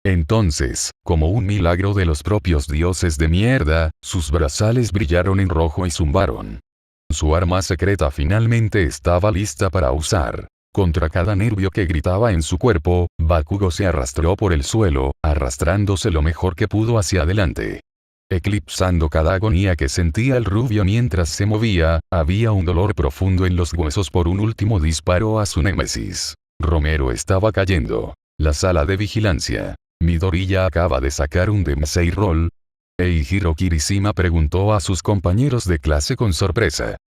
Entonces, como un milagro de los propios dioses de mierda, sus brazales brillaron en rojo y zumbaron. Su arma secreta finalmente estaba lista para usar. Contra cada nervio que gritaba en su cuerpo, Bakugo se arrastró por el suelo, arrastrándose lo mejor que pudo hacia adelante. Eclipsando cada agonía que sentía el rubio mientras se movía, había un dolor profundo en los huesos por un último disparo a su némesis. Romero estaba cayendo. La sala de vigilancia. Midoriya acaba de sacar un Densei Roll. Eihiro Kirishima preguntó a sus compañeros de clase con sorpresa.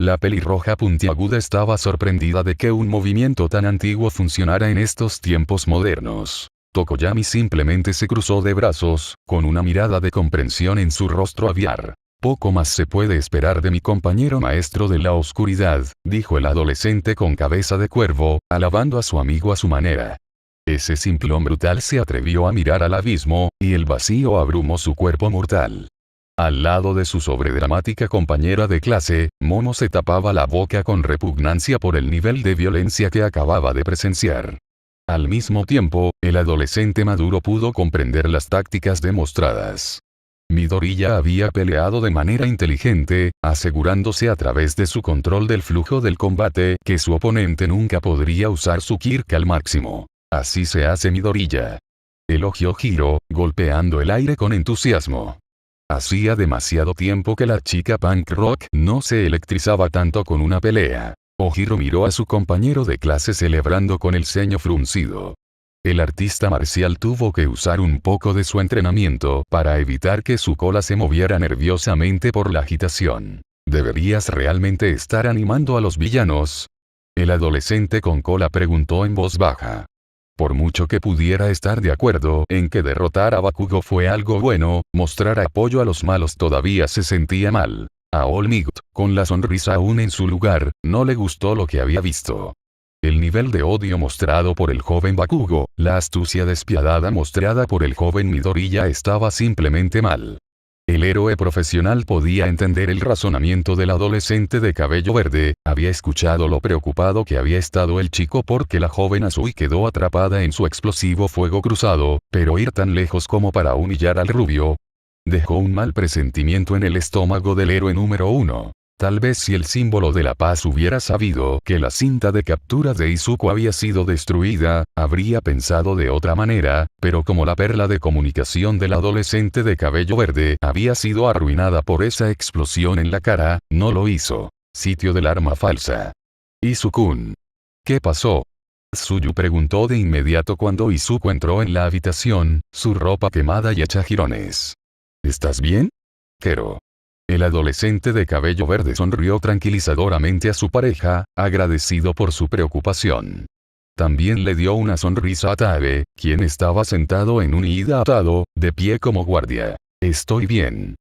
La pelirroja puntiaguda estaba sorprendida de que un movimiento tan antiguo funcionara en estos tiempos modernos. Tokoyami simplemente se cruzó de brazos, con una mirada de comprensión en su rostro aviar. Poco más se puede esperar de mi compañero maestro de la oscuridad, dijo el adolescente con cabeza de cuervo, alabando a su amigo a su manera. Ese simplón brutal se atrevió a mirar al abismo, y el vacío abrumó su cuerpo mortal. Al lado de su sobredramática compañera de clase, Momo se tapaba la boca con repugnancia por el nivel de violencia que acababa de presenciar. Al mismo tiempo, el adolescente maduro pudo comprender las tácticas demostradas. Midoriya había peleado de manera inteligente, asegurándose a través de su control del flujo del combate que su oponente nunca podría usar su Kirk al máximo. Así se hace Midoriya. Elogió Hiro, golpeando el aire con entusiasmo. Hacía demasiado tiempo que la chica punk rock no se electrizaba tanto con una pelea. Ojiro miró a su compañero de clase celebrando con el ceño fruncido. El artista marcial tuvo que usar un poco de su entrenamiento para evitar que su cola se moviera nerviosamente por la agitación. ¿Deberías realmente estar animando a los villanos? El adolescente con cola preguntó en voz baja. Por mucho que pudiera estar de acuerdo en que derrotar a Bakugo fue algo bueno, mostrar apoyo a los malos todavía se sentía mal. A All Might, con la sonrisa aún en su lugar, no le gustó lo que había visto. El nivel de odio mostrado por el joven Bakugo, la astucia despiadada mostrada por el joven Midoriya estaba simplemente mal. El héroe profesional podía entender el razonamiento del adolescente de cabello verde, había escuchado lo preocupado que había estado el chico porque la joven Azui quedó atrapada en su explosivo fuego cruzado, pero ir tan lejos como para humillar al rubio, dejó un mal presentimiento en el estómago del héroe número 1. Tal vez si el símbolo de la paz hubiera sabido que la cinta de captura de Izuku había sido destruida, habría pensado de otra manera, pero como la perla de comunicación del adolescente de cabello verde había sido arruinada por esa explosión en la cara, no lo hizo. Sitio del arma falsa. Izuku-kun. ¿Qué pasó? Tsuyu preguntó de inmediato cuando Izuku entró en la habitación, su ropa quemada y hecha jirones. ¿Estás bien? Kero. El adolescente de cabello verde sonrió tranquilizadoramente a su pareja, agradecido por su preocupación. También le dio una sonrisa a Tabe, quien estaba sentado en un ida atado, de pie como guardia. Estoy bien.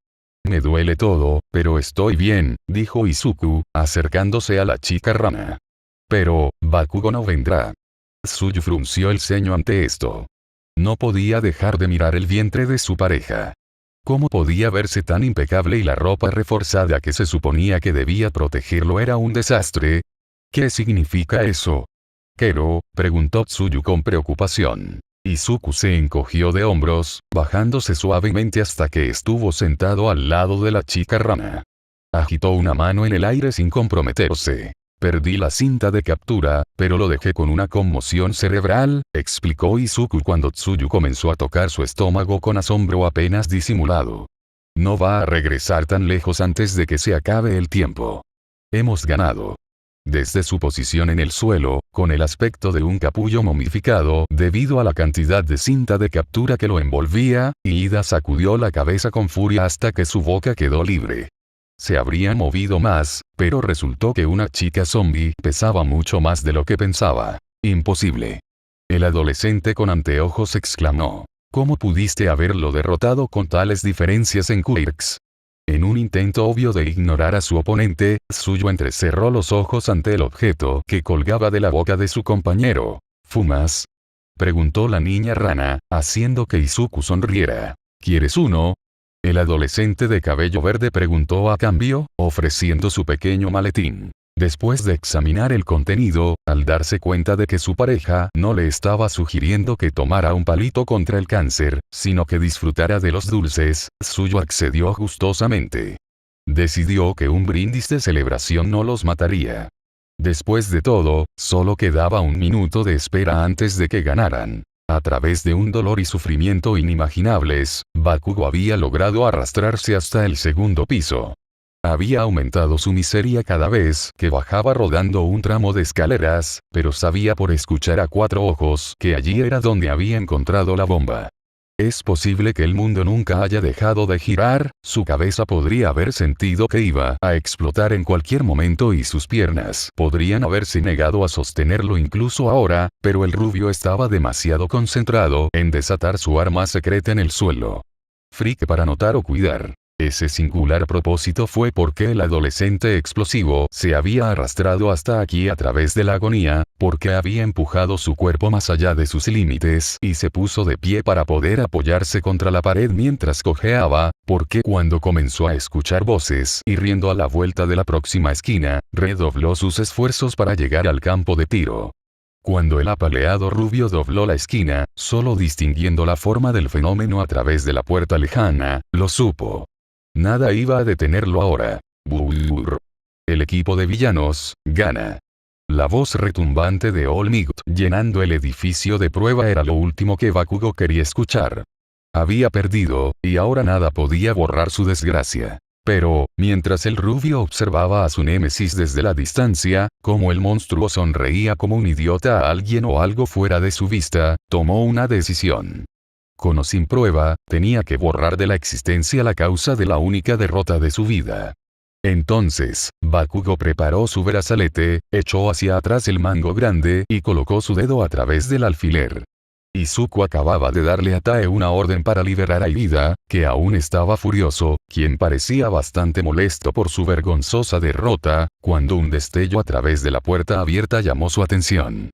Me duele todo, pero estoy bien, dijo Izuku, acercándose a la chica rana. Pero, Bakugo no vendrá. Tsuyu frunció el ceño ante esto. No podía dejar de mirar el vientre de su pareja. ¿Cómo podía verse tan impecable y la ropa reforzada que se suponía que debía protegerlo era un desastre? ¿Qué significa eso? Kero, preguntó Tsuyu con preocupación. Izuku se encogió de hombros, bajándose suavemente hasta que estuvo sentado al lado de la chica rana. Agitó una mano en el aire sin comprometerse. Perdí la cinta de captura, pero lo dejé con una conmoción cerebral, explicó Izuku cuando Tsuyu comenzó a tocar su estómago con asombro apenas disimulado. No va a regresar tan lejos antes de que se acabe el tiempo. Hemos ganado. Desde su posición en el suelo, con el aspecto de un capullo momificado debido a la cantidad de cinta de captura que lo envolvía, Ida sacudió la cabeza con furia hasta que su boca quedó libre. Se habría movido más, pero resultó que una chica zombie pesaba mucho más de lo que pensaba. Imposible. El adolescente con anteojos exclamó. ¿Cómo pudiste haberlo derrotado con tales diferencias en Quirks? En un intento obvio de ignorar a su oponente, Tsuyu entrecerró los ojos ante el objeto que colgaba de la boca de su compañero. ¿Fumas?, preguntó la niña rana, haciendo que Izuku sonriera. ¿Quieres uno? El adolescente de cabello verde preguntó a cambio, ofreciendo su pequeño maletín. Después de examinar el contenido, al darse cuenta de que su pareja no le estaba sugiriendo que tomara un palito contra el cáncer, sino que disfrutara de los dulces, Tsuyu accedió gustosamente. Decidió que un brindis de celebración no los mataría. Después de todo, solo quedaba un minuto de espera antes de que ganaran. A través de un dolor y sufrimiento inimaginables, Bakugo había logrado arrastrarse hasta el segundo piso. Había aumentado su miseria cada vez que bajaba rodando un tramo de escaleras, pero sabía por escuchar a Cuatro Ojos que allí era donde había encontrado la bomba. Es posible que el mundo nunca haya dejado de girar, su cabeza podría haber sentido que iba a explotar en cualquier momento y sus piernas podrían haberse negado a sostenerlo incluso ahora, pero el rubio estaba demasiado concentrado en desatar su arma secreta en el suelo. Freak para notar o cuidar. Ese singular propósito fue porque el adolescente explosivo se había arrastrado hasta aquí a través de la agonía, porque había empujado su cuerpo más allá de sus límites y se puso de pie para poder apoyarse contra la pared mientras cojeaba, porque cuando comenzó a escuchar voces y riendo a la vuelta de la próxima esquina, redobló sus esfuerzos para llegar al campo de tiro. Cuando el apaleado rubio dobló la esquina, solo distinguiendo la forma del fenómeno a través de la puerta lejana, lo supo. Nada iba a detenerlo ahora. Brrr. El equipo de villanos gana. La voz retumbante de All Might llenando el edificio de prueba era lo último que Bakugo quería escuchar. Había perdido, y ahora nada podía borrar su desgracia. Pero, mientras el rubio observaba a su némesis desde la distancia, como el monstruo sonreía como un idiota a alguien o algo fuera de su vista, tomó una decisión. Con o sin prueba, tenía que borrar de la existencia la causa de la única derrota de su vida. Entonces, Bakugo preparó su brazalete, echó hacia atrás el mango grande y colocó su dedo a través del alfiler. Izuku acababa de darle a Tae una orden para liberar a Iida, que aún estaba furioso, quien parecía bastante molesto por su vergonzosa derrota, cuando un destello a través de la puerta abierta llamó su atención.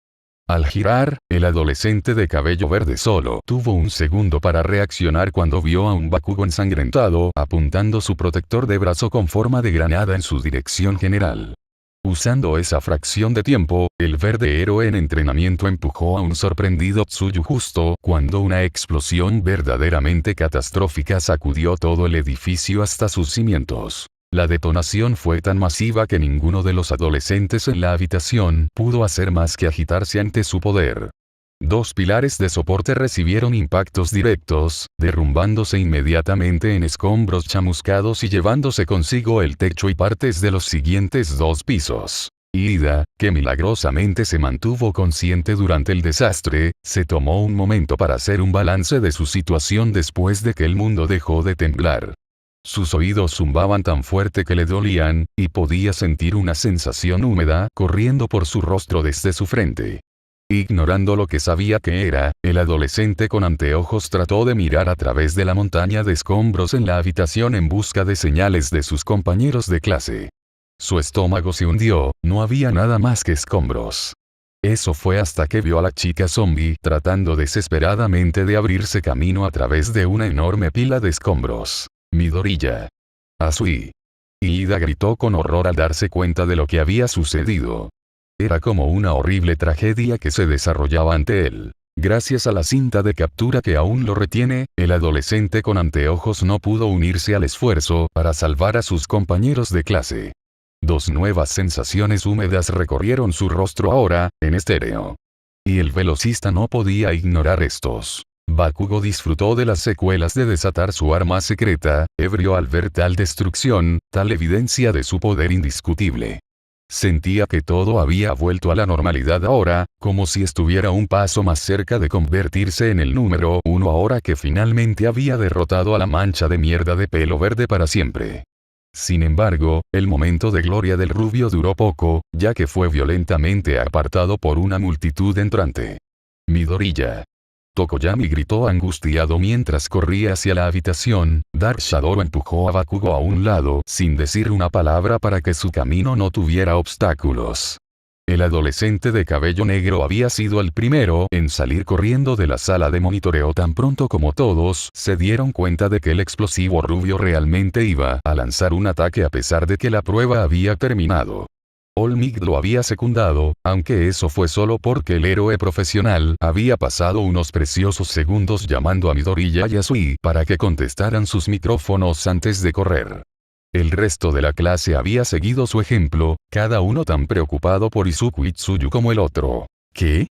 Al girar, el adolescente de cabello verde solo tuvo un segundo para reaccionar cuando vio a un Bakugo ensangrentado apuntando su protector de brazo con forma de granada en su dirección general. Usando esa fracción de tiempo, el verde héroe en entrenamiento empujó a un sorprendido Tsuyu justo cuando una explosión verdaderamente catastrófica sacudió todo el edificio hasta sus cimientos. La detonación fue tan masiva que ninguno de los adolescentes en la habitación pudo hacer más que agitarse ante su poder. Dos pilares de soporte recibieron impactos directos, derrumbándose inmediatamente en escombros chamuscados y llevándose consigo el techo y partes de los siguientes dos pisos. Iida, que milagrosamente se mantuvo consciente durante el desastre, se tomó un momento para hacer un balance de su situación después de que el mundo dejó de temblar. Sus oídos zumbaban tan fuerte que le dolían, y podía sentir una sensación húmeda corriendo por su rostro desde su frente. Ignorando lo que sabía que era, el adolescente con anteojos trató de mirar a través de la montaña de escombros en la habitación en busca de señales de sus compañeros de clase. Su estómago se hundió, no había nada más que escombros. Eso fue hasta que vio a la chica zombie tratando desesperadamente de abrirse camino a través de una enorme pila de escombros. Midoriya. Asui. Iida gritó con horror al darse cuenta de lo que había sucedido. Era como una horrible tragedia que se desarrollaba ante él. Gracias a la cinta de captura que aún lo retiene, el adolescente con anteojos no pudo unirse al esfuerzo para salvar a sus compañeros de clase. Dos nuevas sensaciones húmedas recorrieron su rostro ahora, en estéreo. Y el velocista no podía ignorar estos. Bakugo disfrutó de las secuelas de desatar su arma secreta, ebrio al ver tal destrucción, tal evidencia de su poder indiscutible. Sentía que todo había vuelto a la normalidad ahora, como si estuviera un paso más cerca de convertirse en el número uno ahora que finalmente había derrotado a la mancha de mierda de pelo verde para siempre. Sin embargo, el momento de gloria del rubio duró poco, ya que fue violentamente apartado por una multitud entrante. Midoriya. Tokoyami gritó angustiado mientras corría hacia la habitación. Dark Shadow empujó a Bakugo a un lado sin decir una palabra para que su camino no tuviera obstáculos. El adolescente de cabello negro había sido el primero en salir corriendo de la sala de monitoreo tan pronto como todos se dieron cuenta de que el explosivo rubio realmente iba a lanzar un ataque a pesar de que la prueba había terminado. All Might lo había secundado, aunque eso fue solo porque el héroe profesional había pasado unos preciosos segundos llamando a Midori y a Yasui para que contestaran sus micrófonos antes de correr. El resto de la clase había seguido su ejemplo, cada uno tan preocupado por Izuku y Tsuyu como el otro. ¿Qué?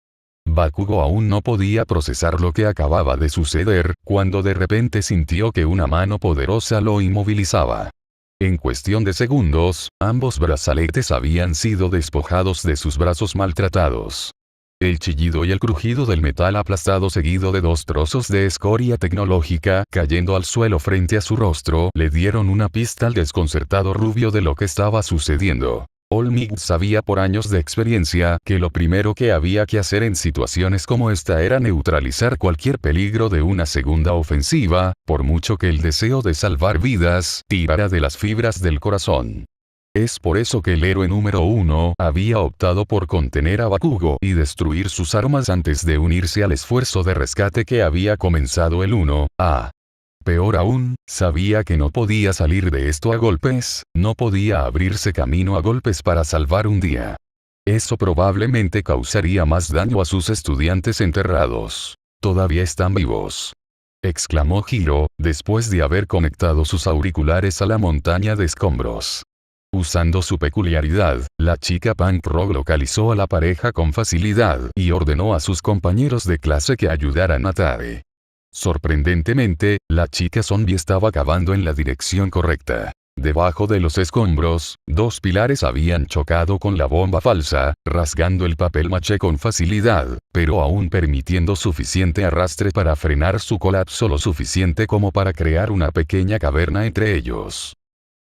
Bakugo aún no podía procesar lo que acababa de suceder, cuando de repente sintió que una mano poderosa lo inmovilizaba. En cuestión de segundos, ambos brazaletes habían sido despojados de sus brazos maltratados. El chillido y el crujido del metal aplastado seguido de 2 trozos de escoria tecnológica cayendo al suelo frente a su rostro le dieron una pista al desconcertado rubio de lo que estaba sucediendo. All Might sabía por años de experiencia que lo primero que había que hacer en situaciones como esta era neutralizar cualquier peligro de una segunda ofensiva, por mucho que el deseo de salvar vidas tirara de las fibras del corazón. Es por eso que el héroe número 1 había optado por contener a Bakugo y destruir sus armas antes de unirse al esfuerzo de rescate que había comenzado el 1A. Peor aún, sabía que no podía salir de esto a golpes, no podía abrirse camino a golpes para salvar un día. Eso probablemente causaría más daño a sus estudiantes enterrados. Todavía están vivos, exclamó Hiro, después de haber conectado sus auriculares a la montaña de escombros. Usando su peculiaridad, la chica punk rock localizó a la pareja con facilidad y ordenó a sus compañeros de clase que ayudaran a Tade. Sorprendentemente, la chica zombie estaba cavando en la dirección correcta. Debajo de los escombros, 2 pilares habían chocado con la bomba falsa, rasgando el papel maché con facilidad, pero aún permitiendo suficiente arrastre para frenar su colapso lo suficiente como para crear una pequeña caverna entre ellos.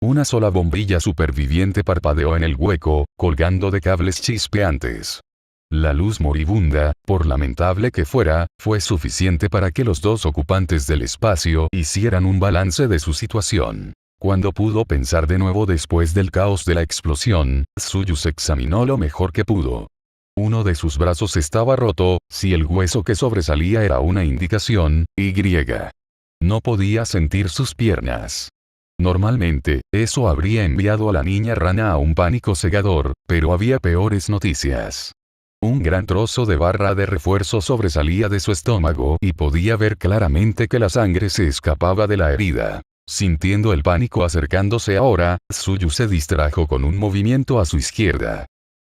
Una sola bombilla superviviente parpadeó en el hueco, colgando de cables chispeantes. La luz moribunda, por lamentable que fuera, fue suficiente para que los 2 ocupantes del espacio hicieran un balance de su situación. Cuando pudo pensar de nuevo después del caos de la explosión, Tsuyu se examinó lo mejor que pudo. Uno de sus brazos estaba roto, si el hueso que sobresalía era una indicación, Y. No podía sentir sus piernas. Normalmente, eso habría enviado a la niña rana a un pánico cegador, pero había peores noticias. Un gran trozo de barra de refuerzo sobresalía de su estómago y podía ver claramente que la sangre se escapaba de la herida. Sintiendo el pánico acercándose ahora, Tsuyu se distrajo con un movimiento a su izquierda.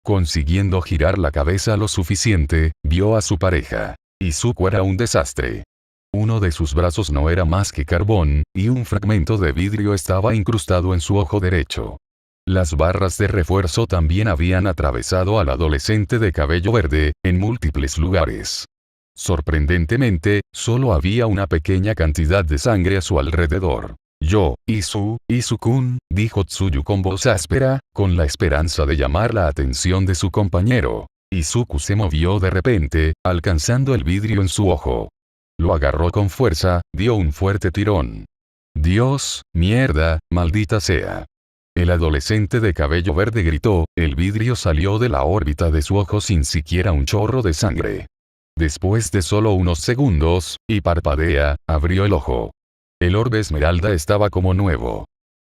Consiguiendo girar la cabeza lo suficiente, vio a su pareja. Izuku era un desastre. Uno de sus brazos no era más que carbón, y un fragmento de vidrio estaba incrustado en su ojo derecho. Las barras de refuerzo también habían atravesado al adolescente de cabello verde, en múltiples lugares. Sorprendentemente, solo había una pequeña cantidad de sangre a su alrededor. Izu-kun, dijo Tsuyu con voz áspera, con la esperanza de llamar la atención de su compañero. Izuku se movió de repente, alcanzando el vidrio en su ojo. Lo agarró con fuerza, dio un fuerte tirón. Dios, mierda, maldita sea. El adolescente de cabello verde gritó, el vidrio salió de la órbita de su ojo sin siquiera un chorro de sangre. Después de solo unos segundos, y parpadea, abrió el ojo. El orbe esmeralda estaba como nuevo.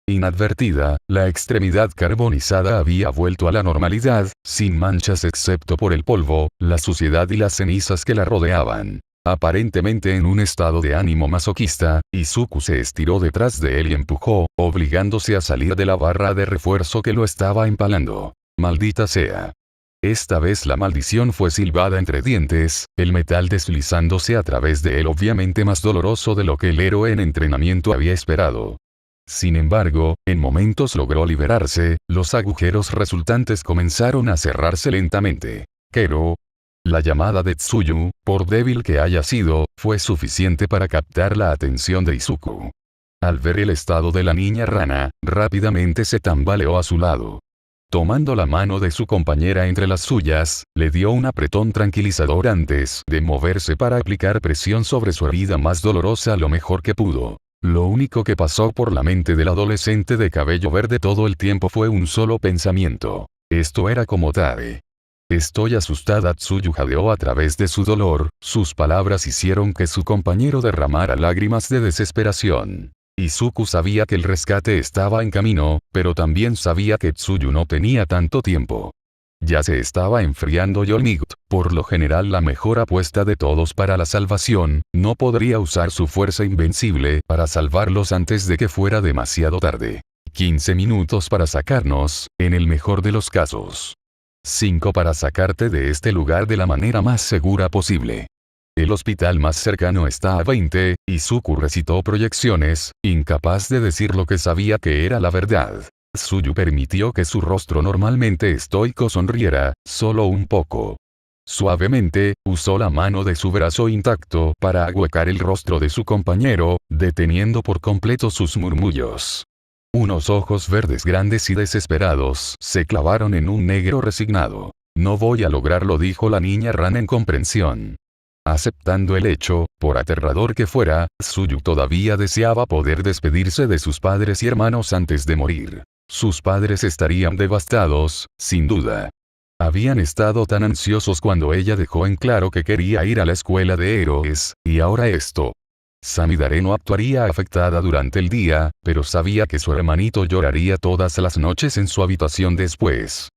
Inadvertida, la extremidad carbonizada había vuelto a la normalidad, sin manchas excepto por el polvo, la suciedad y las cenizas que la rodeaban. Aparentemente en un estado de ánimo masoquista, Izuku se estiró detrás de él y empujó, obligándose a salir de la barra de refuerzo que lo estaba empalando. Maldita sea. Esta vez la maldición fue silbada entre dientes, el metal deslizándose a través de él obviamente más doloroso de lo que el héroe en entrenamiento había esperado. Sin embargo, en momentos logró liberarse, los agujeros resultantes comenzaron a cerrarse lentamente. Kero. La llamada de Tsuyu, por débil que haya sido, fue suficiente para captar la atención de Izuku. Al ver el estado de la niña rana, rápidamente se tambaleó a su lado. Tomando la mano de su compañera entre las suyas, le dio un apretón tranquilizador antes de moverse para aplicar presión sobre su herida más dolorosa lo mejor que pudo. Lo único que pasó por la mente del adolescente de cabello verde todo el tiempo fue un solo pensamiento. Esto era como Tade. Estoy asustada. Tsuyu jadeó a través de su dolor, sus palabras hicieron que su compañero derramara lágrimas de desesperación. Izuku sabía que el rescate estaba en camino, pero también sabía que Tsuyu no tenía tanto tiempo. Ya se estaba enfriando Yolmigut, por lo general la mejor apuesta de todos para la salvación, no podría usar su fuerza invencible para salvarlos antes de que fuera demasiado tarde. 15 minutos para sacarnos, en el mejor de los casos. 5 para sacarte de este lugar de la manera más segura posible. El hospital más cercano está a 20, Izuku recitó proyecciones, incapaz de decir lo que sabía que era la verdad. Tsuyu permitió que su rostro normalmente estoico sonriera, solo un poco. Suavemente, usó la mano de su brazo intacto para ahuecar el rostro de su compañero, deteniendo por completo sus murmullos. Unos ojos verdes grandes y desesperados se clavaron en un negro resignado. No voy a lograrlo, dijo la niña rana en comprensión. Aceptando el hecho, por aterrador que fuera, Tsuyu todavía deseaba poder despedirse de sus padres y hermanos antes de morir. Sus padres estarían devastados, sin duda. Habían estado tan ansiosos cuando ella dejó en claro que quería ir a la escuela de héroes, y ahora esto. Samidare no actuaría afectada durante el día, pero sabía que su hermanito lloraría todas las noches en su habitación después.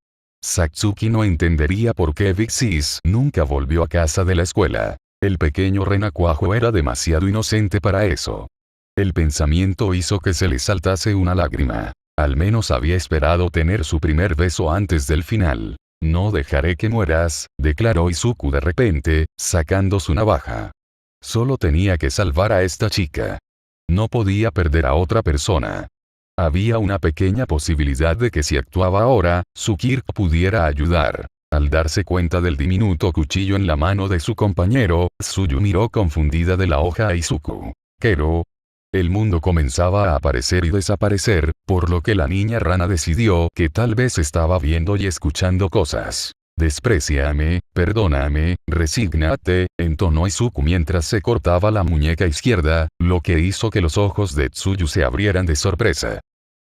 Satsuki no entendería por qué Big Sis nunca volvió a casa de la escuela. El pequeño renacuajo era demasiado inocente para eso. El pensamiento hizo que se le saltase una lágrima. Al menos había esperado tener su primer beso antes del final. No dejaré que mueras, declaró Izuku de repente, sacando su navaja. Solo tenía que salvar a esta chica. No podía perder a otra persona. Había una pequeña posibilidad de que si actuaba ahora, su Kirk pudiera ayudar. Al darse cuenta del diminuto cuchillo en la mano de su compañero, Tsuyu miró confundida de la hoja a Izuku. Pero... el mundo comenzaba a aparecer y desaparecer, por lo que la niña rana decidió que tal vez estaba viendo y escuchando cosas. Despréciame, perdóname, resígnate, entonó Izuku mientras se cortaba la muñeca izquierda, lo que hizo que los ojos de Tsuyu se abrieran de sorpresa.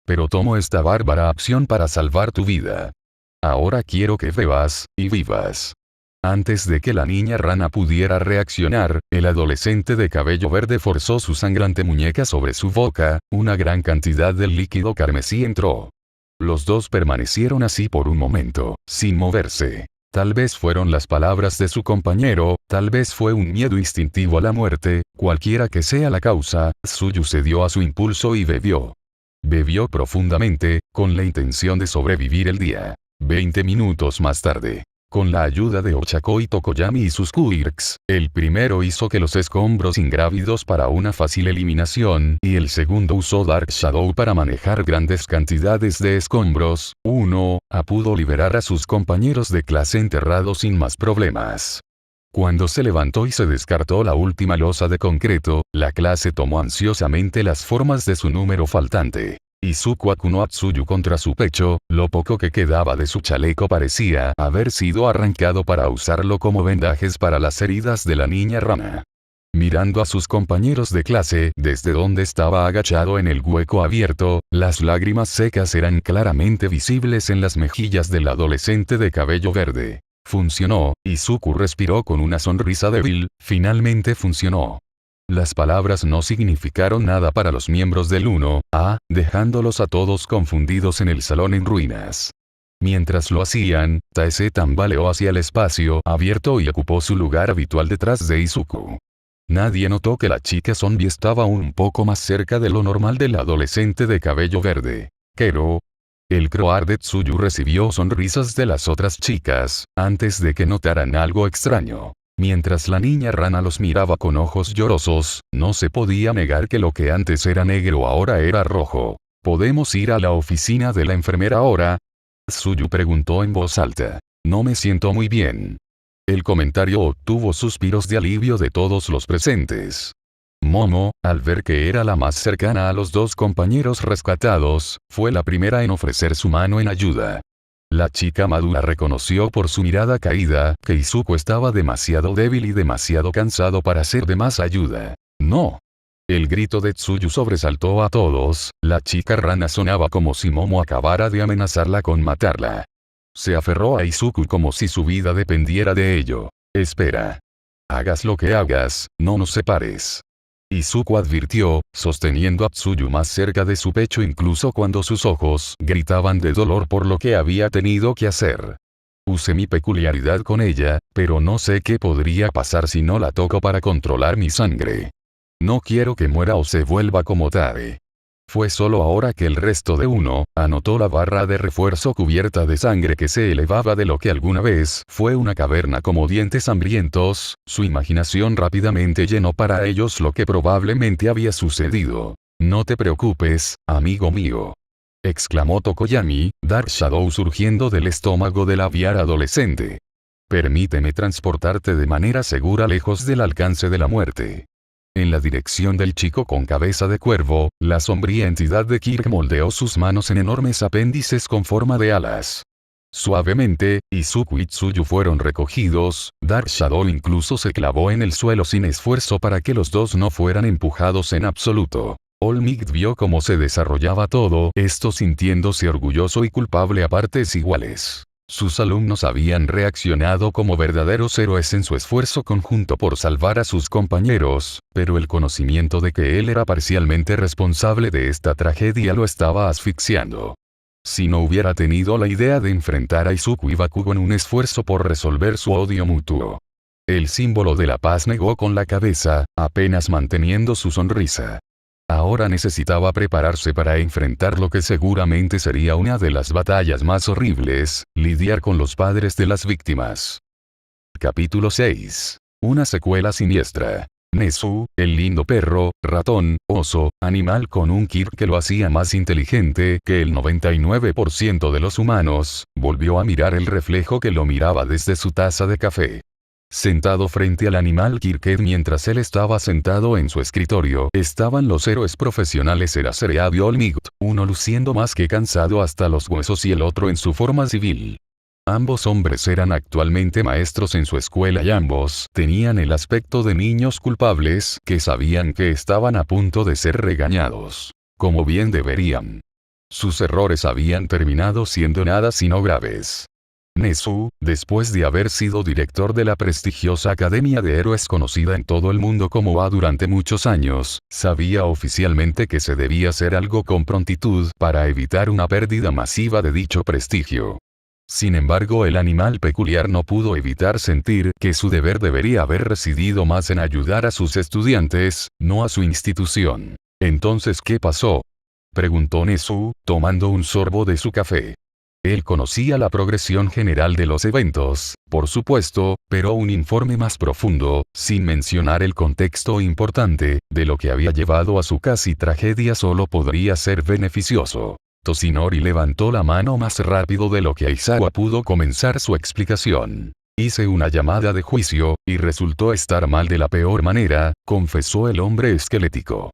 Pero tomo esta bárbara acción para salvar tu vida. Ahora quiero que bebas, y vivas. Antes de que la niña rana pudiera reaccionar, el adolescente de cabello verde forzó su sangrante muñeca sobre su boca, una gran cantidad del líquido carmesí entró. Los dos permanecieron así por un momento, sin moverse. Tal vez fueron las palabras de su compañero, tal vez fue un miedo instintivo a la muerte, cualquiera que sea la causa, Tsuyu cedió a su impulso y bebió. Bebió profundamente, con la intención de sobrevivir el día. 20 minutos más tarde. Con la ayuda de Ochako y Tokoyami y sus Quirks, el primero hizo que los escombros ingrávidos para una fácil eliminación y el segundo usó Dark Shadow para manejar grandes cantidades de escombros. Uno, pudo liberar a sus compañeros de clase enterrados sin más problemas. Cuando se levantó y se descartó la última losa de concreto, la clase tomó ansiosamente las formas de su número faltante. Izuku acunó a Tsuyu contra su pecho, lo poco que quedaba de su chaleco parecía haber sido arrancado para usarlo como vendajes para las heridas de la niña rana. Mirando a sus compañeros de clase desde donde estaba agachado en el hueco abierto, las lágrimas secas eran claramente visibles en las mejillas del adolescente de cabello verde. Funcionó, Izuku respiró con una sonrisa débil, finalmente funcionó. Las palabras no significaron nada para los miembros del 1A, dejándolos a todos confundidos en el salón en ruinas. Mientras lo hacían, Tae tambaleó hacia el espacio abierto y ocupó su lugar habitual detrás de Izuku. Nadie notó que la chica zombie estaba un poco más cerca de lo normal del adolescente de cabello verde. Pero... el croar de Tsuyu recibió sonrisas de las otras chicas, antes de que notaran algo extraño. Mientras la niña rana los miraba con ojos llorosos, no se podía negar que lo que antes era negro ahora era rojo. ¿Podemos ir a la oficina de la enfermera ahora? Tsuyu preguntó en voz alta. No me siento muy bien. El comentario obtuvo suspiros de alivio de todos los presentes. Momo, al ver que era la más cercana a los dos compañeros rescatados, fue la primera en ofrecer su mano en ayuda. La chica madura reconoció por su mirada caída que Izuku estaba demasiado débil y demasiado cansado para ser de más ayuda. ¡No! El grito de Tsuyu sobresaltó a todos, la chica rana sonaba como si Momo acabara de amenazarla con matarla. Se aferró a Izuku como si su vida dependiera de ello. Espera. Hagas lo que hagas, no nos separes. Izuku advirtió, sosteniendo a Tsuyu más cerca de su pecho incluso cuando sus ojos gritaban de dolor por lo que había tenido que hacer. Usé mi peculiaridad con ella, pero no sé qué podría pasar si no la toco para controlar mi sangre. No quiero que muera o se vuelva como Tade. Fue solo ahora que el resto de uno, anotó la barra de refuerzo cubierta de sangre que se elevaba de lo que alguna vez fue una caverna como dientes hambrientos, su imaginación rápidamente llenó para ellos lo que probablemente había sucedido. No te preocupes, amigo mío. Exclamó Tokoyami, Dark Shadow surgiendo del estómago del aviar adolescente. Permíteme transportarte de manera segura lejos del alcance de la muerte. En la dirección del chico con cabeza de cuervo, la sombría entidad de Kirk moldeó sus manos en enormes apéndices con forma de alas. Suavemente, Izuku y Tsuyu fueron recogidos, Dark Shadow incluso se clavó en el suelo sin esfuerzo para que los dos no fueran empujados en absoluto. All Might vio cómo se desarrollaba todo esto sintiéndose orgulloso y culpable a partes iguales. Sus alumnos habían reaccionado como verdaderos héroes en su esfuerzo conjunto por salvar a sus compañeros, pero el conocimiento de que él era parcialmente responsable de esta tragedia lo estaba asfixiando. Si no hubiera tenido la idea de enfrentar a Izuku y Bakugo en un esfuerzo por resolver su odio mutuo. El símbolo de la paz negó con la cabeza, apenas manteniendo su sonrisa. Ahora necesitaba prepararse para enfrentar lo que seguramente sería una de las batallas más horribles, lidiar con los padres de las víctimas. Capítulo 6. Una secuela siniestra. Nezu, el lindo perro, ratón, oso, animal con un Kirk que lo hacía más inteligente que el 99% de los humanos, volvió a mirar el reflejo que lo miraba desde su taza de café. Sentado frente al animal Kirket mientras él estaba sentado en su escritorio, estaban los héroes profesionales Eraserhead y All Might, uno luciendo más que cansado hasta los huesos y el otro en su forma civil. Ambos hombres eran actualmente maestros en su escuela y ambos tenían el aspecto de niños culpables que sabían que estaban a punto de ser regañados. Como bien deberían. Sus errores habían terminado siendo nada sino graves. Nezu, después de haber sido director de la prestigiosa Academia de Héroes conocida en todo el mundo como A durante muchos años, sabía oficialmente que se debía hacer algo con prontitud para evitar una pérdida masiva de dicho prestigio. Sin embargo, el animal peculiar no pudo evitar sentir que su deber debería haber residido más en ayudar a sus estudiantes, no a su institución. Entonces, ¿qué pasó?, preguntó Nezu, tomando un sorbo de su café. Él conocía la progresión general de los eventos, por supuesto, pero un informe más profundo, sin mencionar el contexto importante, de lo que había llevado a su casi tragedia solo podría ser beneficioso. Toshinori levantó la mano más rápido de lo que Aizawa pudo comenzar su explicación. Hice una llamada de juicio, y resultó estar mal de la peor manera, confesó el hombre esquelético.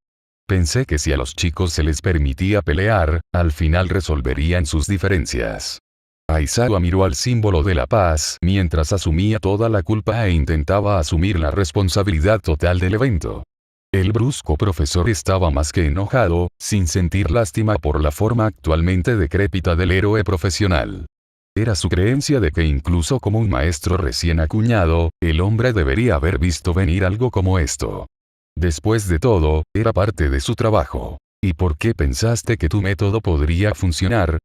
Pensé que si a los chicos se les permitía pelear, al final resolverían sus diferencias. Aizawa miró al símbolo de la paz mientras asumía toda la culpa e intentaba asumir la responsabilidad total del evento. El brusco profesor estaba más que enojado, sin sentir lástima por la forma actualmente decrépita del héroe profesional. Era su creencia de que incluso como un maestro recién acuñado, el hombre debería haber visto venir algo como esto. Después de todo, era parte de su trabajo. ¿Y por qué pensaste que tu método podría funcionar?,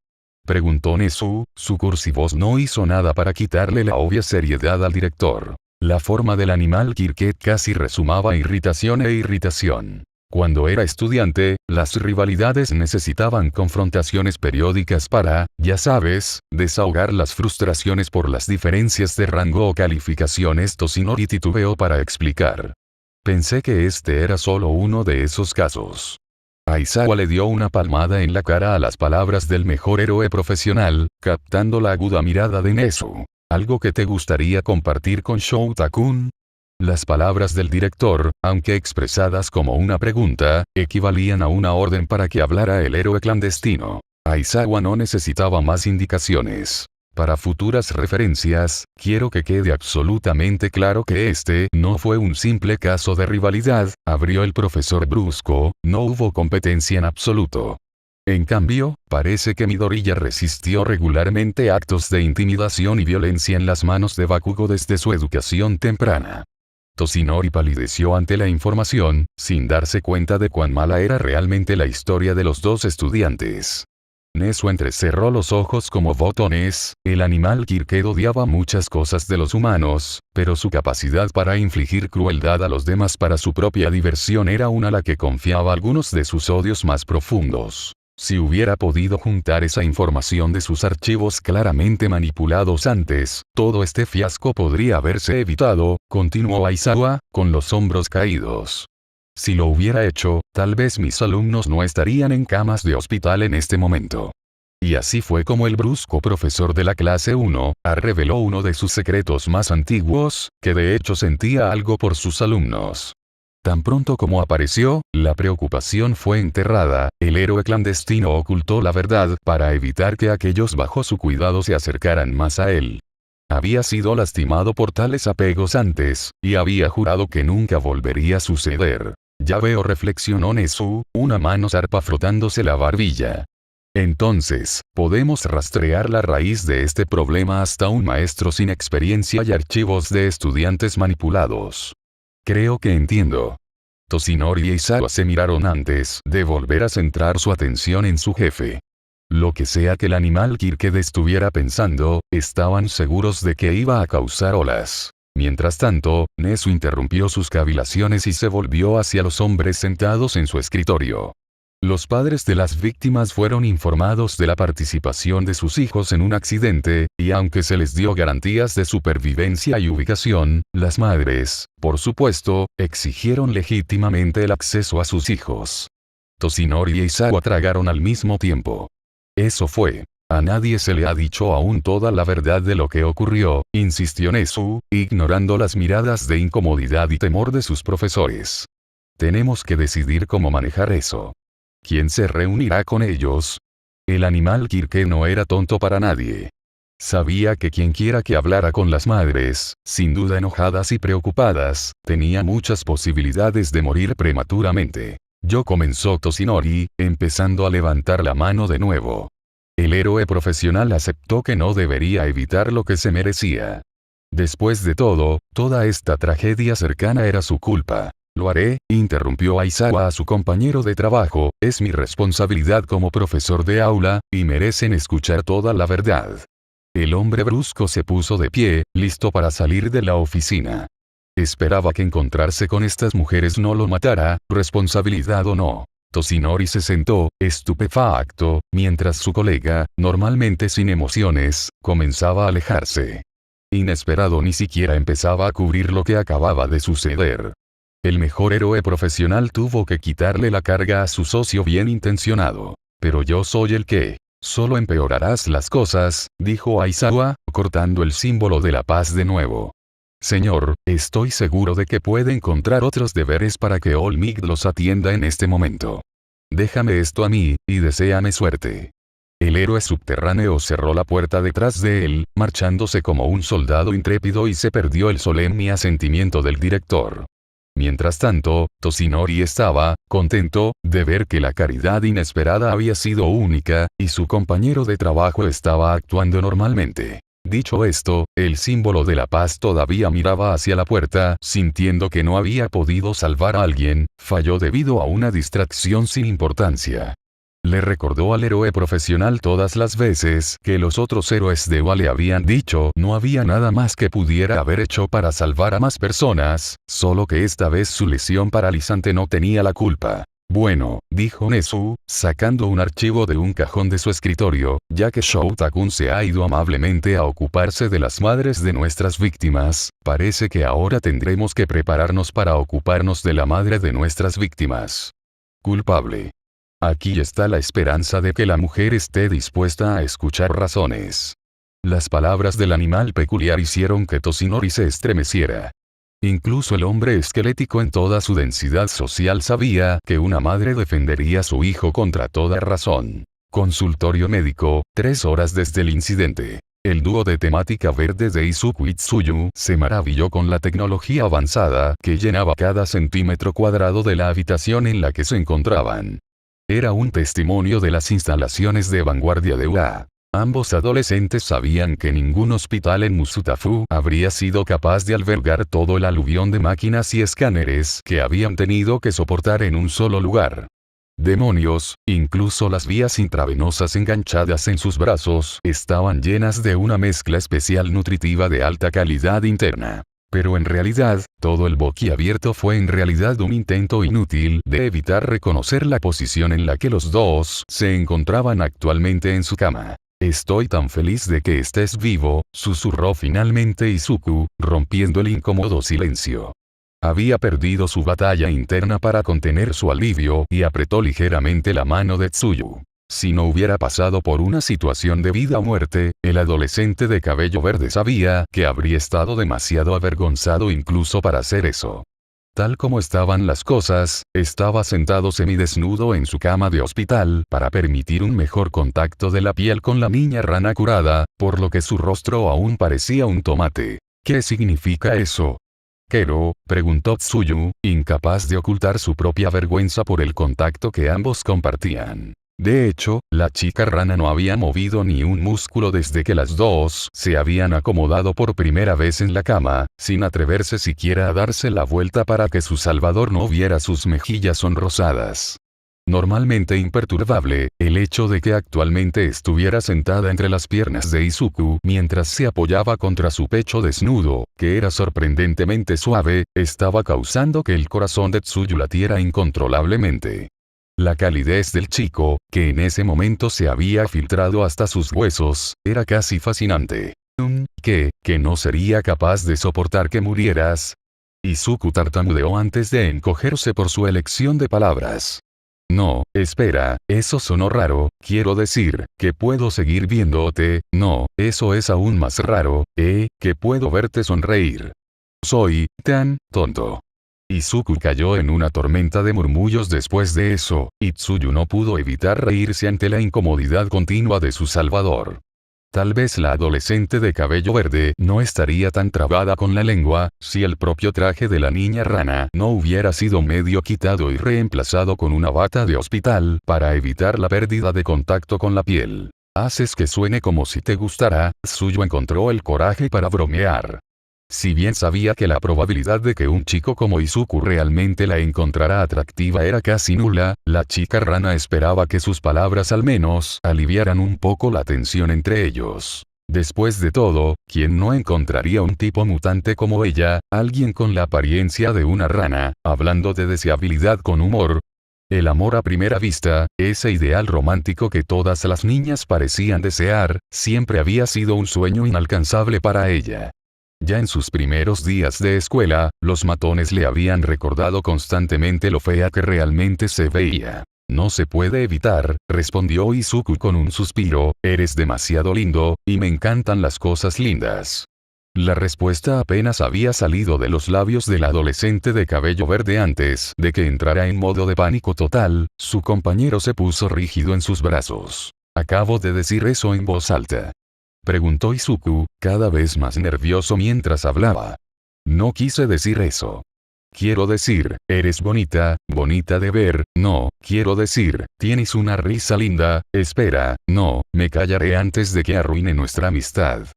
preguntó Nezu, su cursi voz no hizo nada para quitarle la obvia seriedad al director. La forma del animal Kirket casi resumaba irritación e irritación. Cuando era estudiante, las rivalidades necesitaban confrontaciones periódicas para, ya sabes, desahogar las frustraciones por las diferencias de rango o calificaciones. Toshinori titubeó para explicar. Pensé que este era solo uno de esos casos. Aizawa le dio una palmada en la cara a las palabras del mejor héroe profesional, captando la aguda mirada de Nezu. ¿Algo que te gustaría compartir con Shouta-kun? Las palabras del director, aunque expresadas como una pregunta, equivalían a una orden para que hablara el héroe clandestino. Aizawa no necesitaba más indicaciones. Para futuras referencias, quiero que quede absolutamente claro que este no fue un simple caso de rivalidad, abrió el profesor brusco, no hubo competencia en absoluto. En cambio, parece que Midoriya resistió regularmente actos de intimidación y violencia en las manos de Bakugo desde su educación temprana. Toshinori palideció ante la información, sin darse cuenta de cuán mala era realmente la historia de los dos estudiantes. Nezu entrecerró los ojos como botones, el animal Kirked odiaba muchas cosas de los humanos, pero su capacidad para infligir crueldad a los demás para su propia diversión era una a la que confiaba algunos de sus odios más profundos. Si hubiera podido juntar esa información de sus archivos claramente manipulados antes, todo este fiasco podría haberse evitado, continuó Aizawa, con los hombros caídos. Si lo hubiera hecho, tal vez mis alumnos no estarían en camas de hospital en este momento. Y así fue como el brusco profesor de la clase 1, reveló uno de sus secretos más antiguos, que de hecho sentía algo por sus alumnos. Tan pronto como apareció, la preocupación fue enterrada, el héroe clandestino ocultó la verdad para evitar que aquellos bajo su cuidado se acercaran más a él. Había sido lastimado por tales apegos antes, y había jurado que nunca volvería a suceder. Ya veo, reflexionó Nezu, una mano zarpa frotándose la barbilla. Entonces, podemos rastrear la raíz de este problema hasta un maestro sin experiencia y archivos de estudiantes manipulados. Creo que entiendo. Toshinori y Aizawa se miraron antes de volver a centrar su atención en su jefe. Lo que sea que el animal Kirked estuviera pensando, estaban seguros de que iba a causar olas. Mientras tanto, Nezu interrumpió sus cavilaciones y se volvió hacia los hombres sentados en su escritorio. Los padres de las víctimas fueron informados de la participación de sus hijos en un accidente, y aunque se les dio garantías de supervivencia y ubicación, las madres, por supuesto, exigieron legítimamente el acceso a sus hijos. Toshinori y Aizawa tragaron al mismo tiempo. Eso fue. A nadie se le ha dicho aún toda la verdad de lo que ocurrió, insistió Nezu, ignorando las miradas de incomodidad y temor de sus profesores. Tenemos que decidir cómo manejar eso. ¿Quién se reunirá con ellos? El animal Kirked no era tonto para nadie. Sabía que quienquiera que hablara con las madres, sin duda enojadas y preocupadas, tenía muchas posibilidades de morir prematuramente. Yo, comenzó Toshinori, empezando a levantar la mano de nuevo. El héroe profesional aceptó que no debería evitar lo que se merecía. Después de todo, toda esta tragedia cercana era su culpa. Lo haré, interrumpió Aizawa a su compañero de trabajo, es mi responsabilidad como profesor de aula, y merecen escuchar toda la verdad. El hombre brusco se puso de pie, listo para salir de la oficina. Esperaba que encontrarse con estas mujeres no lo matara, responsabilidad o no. Toshinori se sentó, estupefacto, mientras su colega, normalmente sin emociones, comenzaba a alejarse. Inesperado, ni siquiera empezaba a cubrir lo que acababa de suceder. El mejor héroe profesional tuvo que quitarle la carga a su socio bien intencionado. Pero yo soy el que. Solo empeorarás las cosas, dijo Aizawa, cortando el símbolo de la paz de nuevo. Señor, estoy seguro de que puede encontrar otros deberes para que All Might los atienda en este momento. Déjame esto a mí, y deséame suerte. El héroe subterráneo cerró la puerta detrás de él, marchándose como un soldado intrépido, y se perdió el solemne asentimiento del director. Mientras tanto, Toshinori estaba contento de ver que la caridad inesperada había sido única, y su compañero de trabajo estaba actuando normalmente. Dicho esto, el símbolo de la paz todavía miraba hacia la puerta, sintiendo que no había podido salvar a alguien, falló debido a una distracción sin importancia. Le recordó al héroe profesional todas las veces que los otros héroes de OA le habían dicho no había nada más que pudiera haber hecho para salvar a más personas, solo que esta vez su lesión paralizante no tenía la culpa. Bueno, dijo Nezu, sacando un archivo de un cajón de su escritorio, ya que Shouta-kun se ha ido amablemente a ocuparse de las madres de nuestras víctimas, parece que ahora tendremos que prepararnos para ocuparnos de la madre de nuestras víctimas. Culpable. Aquí está la esperanza de que la mujer esté dispuesta a escuchar razones. Las palabras del animal peculiar hicieron que Toshinori se estremeciera. Incluso el hombre esquelético en toda su densidad social sabía que una madre defendería a su hijo contra toda razón. Consultorio médico, 3 horas desde el incidente. El dúo de temática verde de Izuku y Tsuyu se maravilló con la tecnología avanzada que llenaba cada centímetro cuadrado de la habitación en la que se encontraban. Era un testimonio de las instalaciones de vanguardia de UA. Ambos adolescentes sabían que ningún hospital en Musutafu habría sido capaz de albergar todo el aluvión de máquinas y escáneres que habían tenido que soportar en un solo lugar. Demonios, incluso las vías intravenosas enganchadas en sus brazos estaban llenas de una mezcla especial nutritiva de alta calidad interna. Pero en realidad, todo el boquiabierto fue en realidad un intento inútil de evitar reconocer la posición en la que los dos se encontraban actualmente en su cama. Estoy tan feliz de que estés vivo, susurró finalmente Izuku, rompiendo el incómodo silencio. Había perdido su batalla interna para contener su alivio y apretó ligeramente la mano de Tsuyu. Si no hubiera pasado por una situación de vida o muerte, el adolescente de cabello verde sabía que habría estado demasiado avergonzado incluso para hacer eso. Tal como estaban las cosas, estaba sentado semidesnudo en su cama de hospital para permitir un mejor contacto de la piel con la niña rana curada, por lo que su rostro aún parecía un tomate. ¿Qué significa eso? ¿Quero?, preguntó Tsuyu, incapaz de ocultar su propia vergüenza por el contacto que ambos compartían. De hecho, la chica rana no había movido ni un músculo desde que las dos se habían acomodado por primera vez en la cama, sin atreverse siquiera a darse la vuelta para que su salvador no viera sus mejillas sonrosadas. Normalmente imperturbable, el hecho de que actualmente estuviera sentada entre las piernas de Izuku mientras se apoyaba contra su pecho desnudo, que era sorprendentemente suave, estaba causando que el corazón de Tsuyu latiera incontrolablemente. La calidez del chico, que en ese momento se había filtrado hasta sus huesos, era casi fascinante. ¿Que no sería capaz de soportar que murieras? Izuku tartamudeó antes de encogerse por su elección de palabras. No, espera, eso sonó raro, quiero decir, que puedo seguir viéndote, no, eso es aún más raro, que puedo verte sonreír. Soy tan tonto. Izuku cayó en una tormenta de murmullos después de eso, y Tsuyu no pudo evitar reírse ante la incomodidad continua de su salvador. Tal vez la adolescente de cabello verde no estaría tan trabada con la lengua, si el propio traje de la niña rana no hubiera sido medio quitado y reemplazado con una bata de hospital para evitar la pérdida de contacto con la piel. Haces que suene como si te gustara, Tsuyu encontró el coraje para bromear. Si bien sabía que la probabilidad de que un chico como Izuku realmente la encontrara atractiva era casi nula, la chica rana esperaba que sus palabras al menos aliviaran un poco la tensión entre ellos. Después de todo, ¿quién no encontraría un tipo mutante como ella, alguien con la apariencia de una rana, hablando de deseabilidad con humor? El amor a primera vista, ese ideal romántico que todas las niñas parecían desear, siempre había sido un sueño inalcanzable para ella. Ya en sus primeros días de escuela, los matones le habían recordado constantemente lo fea que realmente se veía. No se puede evitar, respondió Izuku con un suspiro, eres demasiado lindo, y me encantan las cosas lindas. La respuesta apenas había salido de los labios del adolescente de cabello verde antes de que entrara en modo de pánico total, su compañero se puso rígido en sus brazos. Acabo de decir eso en voz alta. Preguntó Izuku, cada vez más nervioso mientras hablaba. No quise decir eso. Quiero decir, eres bonita, bonita de ver, no, quiero decir, tienes una risa linda, espera, no, me callaré antes de que arruine nuestra amistad.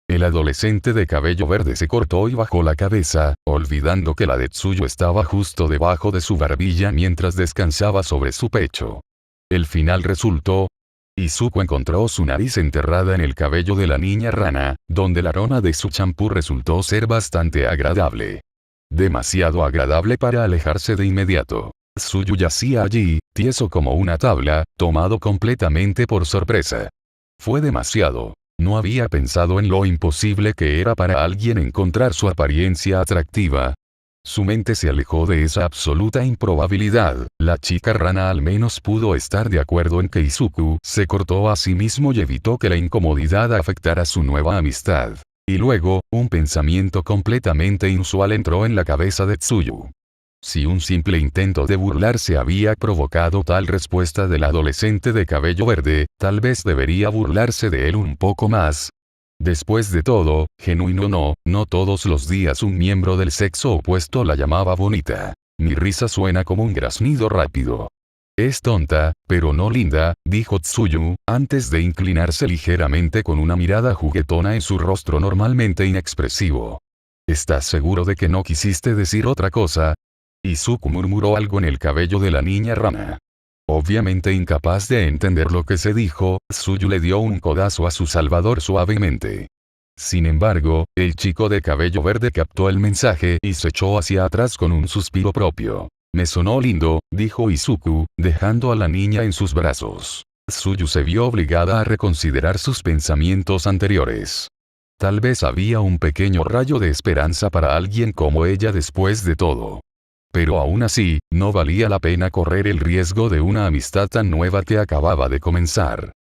El adolescente de cabello verde se cortó y bajó la cabeza, olvidando que la de Tsuyu estaba justo debajo de su barbilla mientras descansaba sobre su pecho. El final resultó. Izuku encontró su nariz enterrada en el cabello de la niña rana, donde el aroma de su champú resultó ser bastante agradable. Demasiado agradable para alejarse de inmediato. Tsuyu yacía allí, tieso como una tabla, tomado completamente por sorpresa. Fue demasiado. No había pensado en lo imposible que era para alguien encontrar su apariencia atractiva. Su mente se alejó de esa absoluta improbabilidad. La chica rana al menos pudo estar de acuerdo en que Izuku se cortó a sí mismo y evitó que la incomodidad afectara su nueva amistad. Y luego, un pensamiento completamente inusual entró en la cabeza de Tsuyu. Si un simple intento de burlarse había provocado tal respuesta del adolescente de cabello verde, tal vez debería burlarse de él un poco más. Después de todo, genuino no todos los días un miembro del sexo opuesto la llamaba bonita. Mi risa suena como un graznido rápido. Es tonta, pero no linda, dijo Tsuyu, antes de inclinarse ligeramente con una mirada juguetona en su rostro normalmente inexpresivo. ¿Estás seguro de que no quisiste decir otra cosa? Izuku murmuró algo en el cabello de la niña rana. Obviamente incapaz de entender lo que se dijo, Tsuyu le dio un codazo a su salvador suavemente. Sin embargo, el chico de cabello verde captó el mensaje y se echó hacia atrás con un suspiro propio. Me sonó lindo, dijo Izuku, dejando a la niña en sus brazos. Tsuyu se vio obligada a reconsiderar sus pensamientos anteriores. Tal vez había un pequeño rayo de esperanza para alguien como ella después de todo. Pero aún así, no valía la pena correr el riesgo de una amistad tan nueva que acababa de comenzar.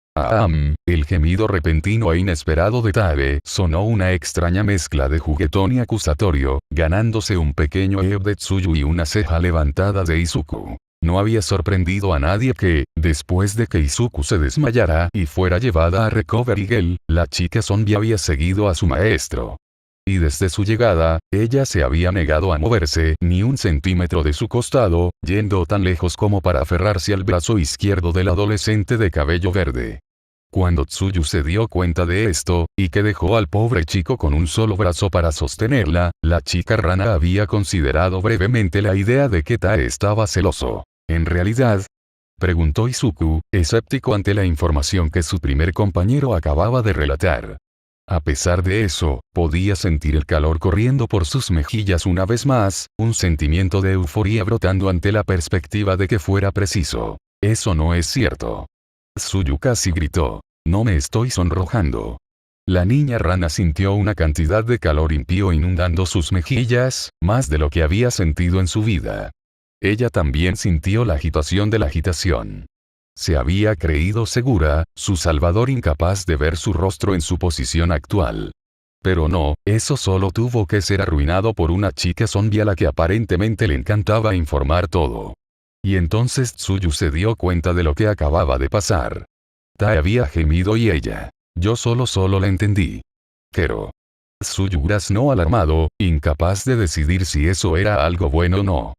El gemido repentino e inesperado de Tae sonó una extraña mezcla de juguetón y acusatorio, ganándose un pequeño de Tsuyu y una ceja levantada de Izuku. No había sorprendido a nadie que, después de que Izuku se desmayara y fuera llevada a Recovery Girl, la chica zombie había seguido a su maestro. Y desde su llegada, ella se había negado a moverse ni un centímetro de su costado, yendo tan lejos como para aferrarse al brazo izquierdo del adolescente de cabello verde. Cuando Tsuyu se dio cuenta de esto, y que dejó al pobre chico con un solo brazo para sostenerla, la chica rana había considerado brevemente la idea de que Tae estaba celoso. ¿En realidad? Preguntó Izuku, escéptico ante la información que su primer compañero acababa de relatar. A pesar de eso, podía sentir el calor corriendo por sus mejillas una vez más, un sentimiento de euforia brotando ante la perspectiva de que fuera preciso. Eso no es cierto. Tsuyu casi gritó. No me estoy sonrojando. La niña rana sintió una cantidad de calor impío inundando sus mejillas, más de lo que había sentido en su vida. Ella también sintió la agitación de la agitación. Se había creído segura, su salvador incapaz de ver su rostro en su posición actual. Pero no, eso solo tuvo que ser arruinado por una chica zombie a la que aparentemente le encantaba informar todo. Y entonces Tsuyu se dio cuenta de lo que acababa de pasar. Tae había gemido y ella. Yo solo la entendí. Kero. Tsuyu graznó alarmado, incapaz de decidir si eso era algo bueno o no.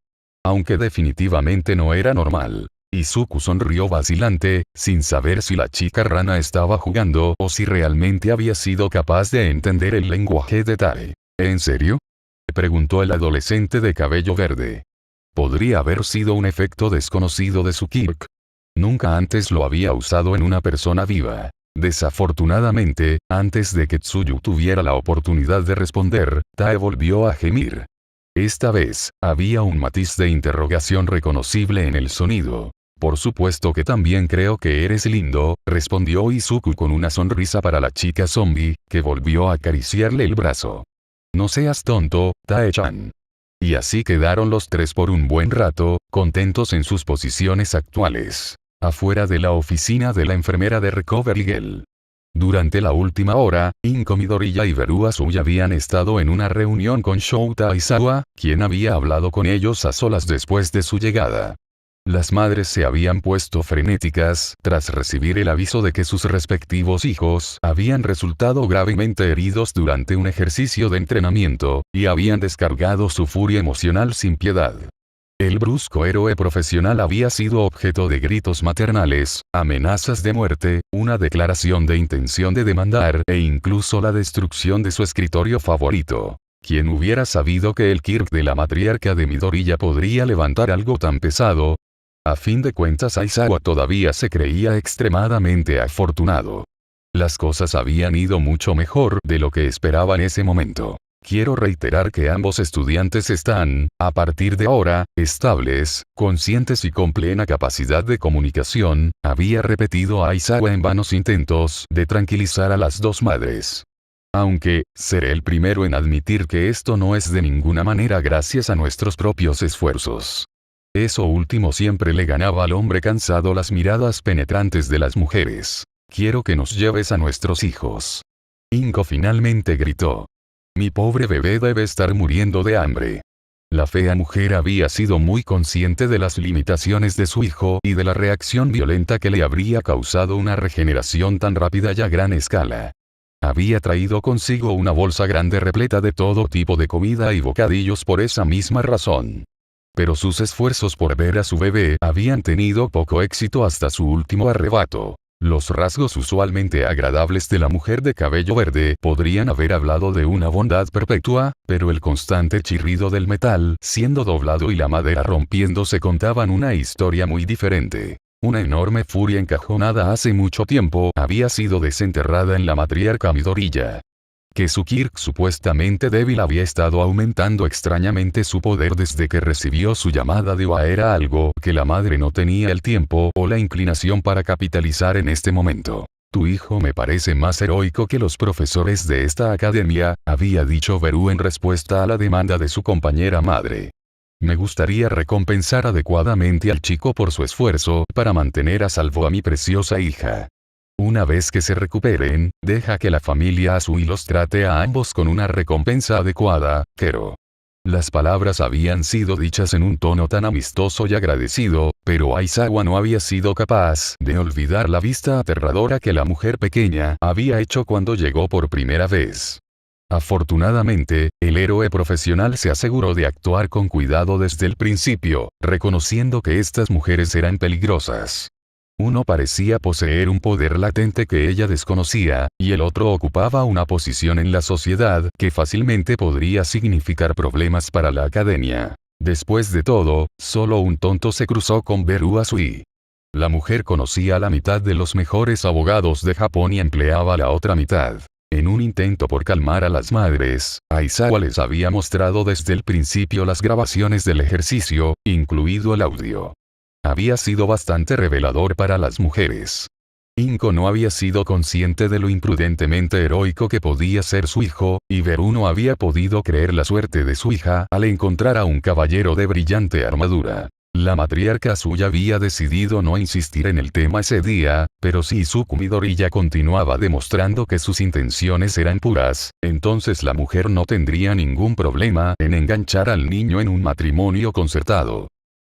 Aunque definitivamente no era normal. Izuku sonrió vacilante, sin saber si la chica rana estaba jugando o si realmente había sido capaz de entender el lenguaje de Tae. ¿En serio? Preguntó el adolescente de cabello verde. ¿Podría haber sido un efecto desconocido de su Kirk? Nunca antes lo había usado en una persona viva. Desafortunadamente, antes de que Tsuyu tuviera la oportunidad de responder, Tae volvió a gemir. Esta vez, había un matiz de interrogación reconocible en el sonido. Por supuesto que también creo que eres lindo, respondió Izuku con una sonrisa para la chica zombie, que volvió a acariciarle el brazo. No seas tonto, Tae-chan. Y así quedaron los tres por un buen rato, contentos en sus posiciones actuales. Afuera de la oficina de la enfermera de Recovery Girl. Durante la última hora, Inko Midoriya y Beru Azuya habían estado en una reunión con Shouta Aizawa, quien había hablado con ellos a solas después de su llegada. Las madres se habían puesto frenéticas tras recibir el aviso de que sus respectivos hijos habían resultado gravemente heridos durante un ejercicio de entrenamiento, y habían descargado su furia emocional sin piedad. El brusco héroe profesional había sido objeto de gritos maternales, amenazas de muerte, una declaración de intención de demandar e incluso la destrucción de su escritorio favorito. ¿Quién hubiera sabido que el Kirk de la matriarca de Midoriya podría levantar algo tan pesado? A fin de cuentas Aizawa todavía se creía extremadamente afortunado. Las cosas habían ido mucho mejor de lo que esperaba en ese momento. Quiero reiterar que ambos estudiantes están, a partir de ahora, estables, conscientes y con plena capacidad de comunicación, había repetido Aizawa en vanos intentos de tranquilizar a las dos madres. Aunque, seré el primero en admitir que esto no es de ninguna manera gracias a nuestros propios esfuerzos. Eso último siempre le ganaba al hombre cansado las miradas penetrantes de las mujeres. Quiero que nos lleves a nuestros hijos. Inko finalmente gritó. Mi pobre bebé debe estar muriendo de hambre. La fea mujer había sido muy consciente de las limitaciones de su hijo y de la reacción violenta que le habría causado una regeneración tan rápida y a gran escala. Había traído consigo una bolsa grande repleta de todo tipo de comida y bocadillos por esa misma razón. Pero sus esfuerzos por ver a su bebé habían tenido poco éxito hasta su último arrebato. Los rasgos usualmente agradables de la mujer de cabello verde podrían haber hablado de una bondad perpetua, pero el constante chirrido del metal siendo doblado y la madera rompiéndose contaban una historia muy diferente. Una enorme furia encajonada hace mucho tiempo había sido desenterrada en la matriarca Midoriya. Que su Kirk supuestamente débil había estado aumentando extrañamente su poder desde que recibió su llamada de Oa era algo que la madre no tenía el tiempo o la inclinación para capitalizar en este momento. Tu hijo me parece más heroico que los profesores de esta academia, había dicho Beru en respuesta a la demanda de su compañera madre. Me gustaría recompensar adecuadamente al chico por su esfuerzo para mantener a salvo a mi preciosa hija. Una vez que se recuperen, deja que la familia Asui los trate a ambos con una recompensa adecuada, Kero. Las palabras habían sido dichas en un tono tan amistoso y agradecido, pero Aizawa no había sido capaz de olvidar la vista aterradora que la mujer pequeña había hecho cuando llegó por primera vez. Afortunadamente, el héroe profesional se aseguró de actuar con cuidado desde el principio, reconociendo que estas mujeres eran peligrosas. Uno parecía poseer un poder latente que ella desconocía, y el otro ocupaba una posición en la sociedad que fácilmente podría significar problemas para la academia. Después de todo, solo un tonto se cruzó con Beru Asui. La mujer conocía a la mitad de los mejores abogados de Japón y empleaba la otra mitad. En un intento por calmar a las madres, Aizawa les había mostrado desde el principio las grabaciones del ejercicio, incluido el audio. Había sido bastante revelador para las mujeres. Inko no había sido consciente de lo imprudentemente heroico que podía ser su hijo, y Beru no había podido creer la suerte de su hija al encontrar a un caballero de brillante armadura. La matriarca suya había decidido no insistir en el tema ese día, pero si Izuku Midoriya continuaba demostrando que sus intenciones eran puras, entonces la mujer no tendría ningún problema en enganchar al niño en un matrimonio concertado.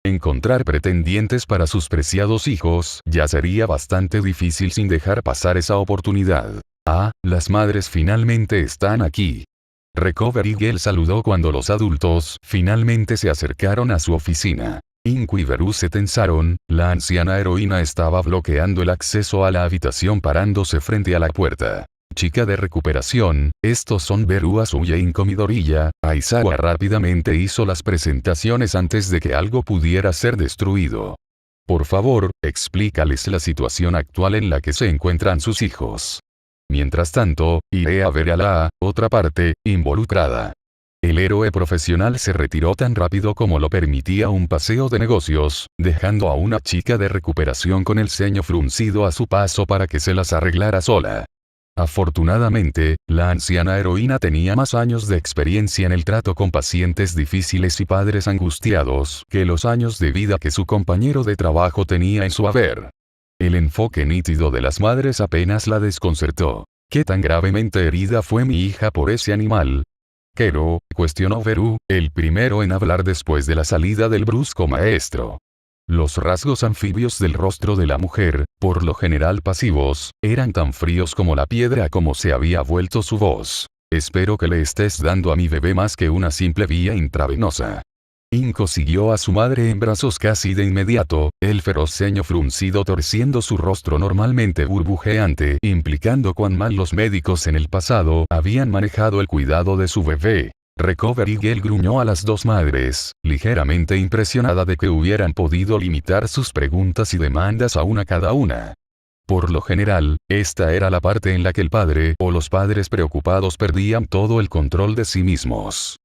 Encontrar pretendientes para sus preciados hijos ya sería bastante difícil sin dejar pasar esa oportunidad. Ah, las madres finalmente están aquí. Recovery Girl saludó cuando los adultos finalmente se acercaron a su oficina. Inko y Beru se tensaron, la anciana heroína estaba bloqueando el acceso a la habitación parándose frente a la puerta. Chica de recuperación, estos son Beru Asui e Inko Midoriya. Aizawa rápidamente hizo las presentaciones antes de que algo pudiera ser destruido. Por favor, explícales la situación actual en la que se encuentran sus hijos. Mientras tanto, iré a ver a la otra parte involucrada. El héroe profesional se retiró tan rápido como lo permitía un paseo de negocios, dejando a una chica de recuperación con el ceño fruncido a su paso para que se las arreglara sola. Afortunadamente, la anciana heroína tenía más años de experiencia en el trato con pacientes difíciles y padres angustiados que los años de vida que su compañero de trabajo tenía en su haber. El enfoque nítido de las madres apenas la desconcertó. ¿Qué tan gravemente herida fue mi hija por ese animal? Kero, cuestionó Beru, el primero en hablar después de la salida del brusco maestro. Los rasgos anfibios del rostro de la mujer, por lo general pasivos, eran tan fríos como la piedra como se había vuelto su voz. Espero que le estés dando a mi bebé más que una simple vía intravenosa. Inko siguió a su madre en brazos casi de inmediato, el feroz ceño fruncido torciendo su rostro normalmente burbujeante, implicando cuán mal los médicos en el pasado habían manejado el cuidado de su bebé. Recovery Girl gruñó a las dos madres, ligeramente impresionada de que hubieran podido limitar sus preguntas y demandas a una cada una. Por lo general, esta era la parte en la que el padre o los padres preocupados perdían todo el control de sí mismos.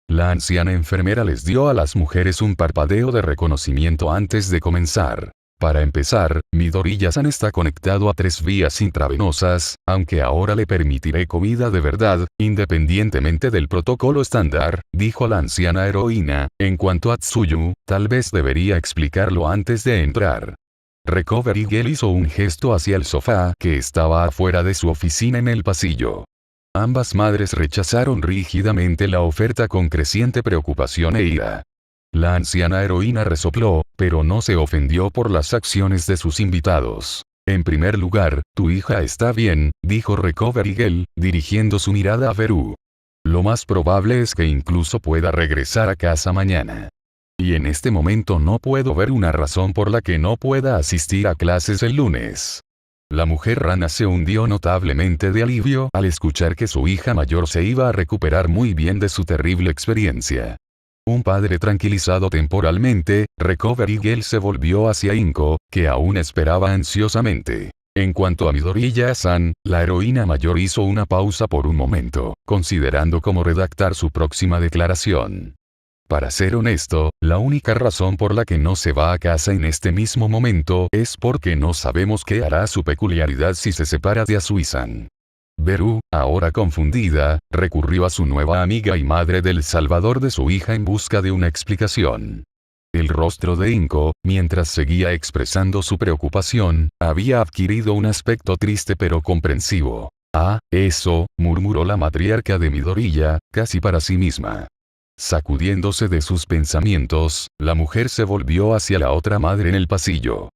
La anciana enfermera les dio a las mujeres un parpadeo de reconocimiento antes de comenzar. Para empezar, Midoriya-san está conectado a 3 vías intravenosas, aunque ahora le permitiré comida de verdad, independientemente del protocolo estándar, dijo la anciana heroína. En cuanto a Tsuyu, tal vez debería explicarlo antes de entrar. Recovery Girl hizo un gesto hacia el sofá que estaba afuera de su oficina en el pasillo. Ambas madres rechazaron rígidamente la oferta con creciente preocupación e ira. La anciana heroína resopló, pero no se ofendió por las acciones de sus invitados. En primer lugar, tu hija está bien, dijo Recovery Girl, dirigiendo su mirada a Beru. Lo más probable es que incluso pueda regresar a casa mañana. Y en este momento no puedo ver una razón por la que no pueda asistir a clases el lunes. La mujer rana se hundió notablemente de alivio al escuchar que su hija mayor se iba a recuperar muy bien de su terrible experiencia. Un padre tranquilizado temporalmente, Recovery Girl se volvió hacia Inko, que aún esperaba ansiosamente. En cuanto a Midoriya-san, la heroína mayor hizo una pausa por un momento, considerando cómo redactar su próxima declaración. Para ser honesto, la única razón por la que no se va a casa en este mismo momento es porque no sabemos qué hará su peculiaridad si se separa de Asui-san. Beru, ahora confundida, recurrió a su nueva amiga y madre del salvador de su hija en busca de una explicación. El rostro de Inko, mientras seguía expresando su preocupación, había adquirido un aspecto triste pero comprensivo. Ah, eso, murmuró la matriarca de Midoriya, casi para sí misma. Sacudiéndose de sus pensamientos, la mujer se volvió hacia la otra madre en el pasillo.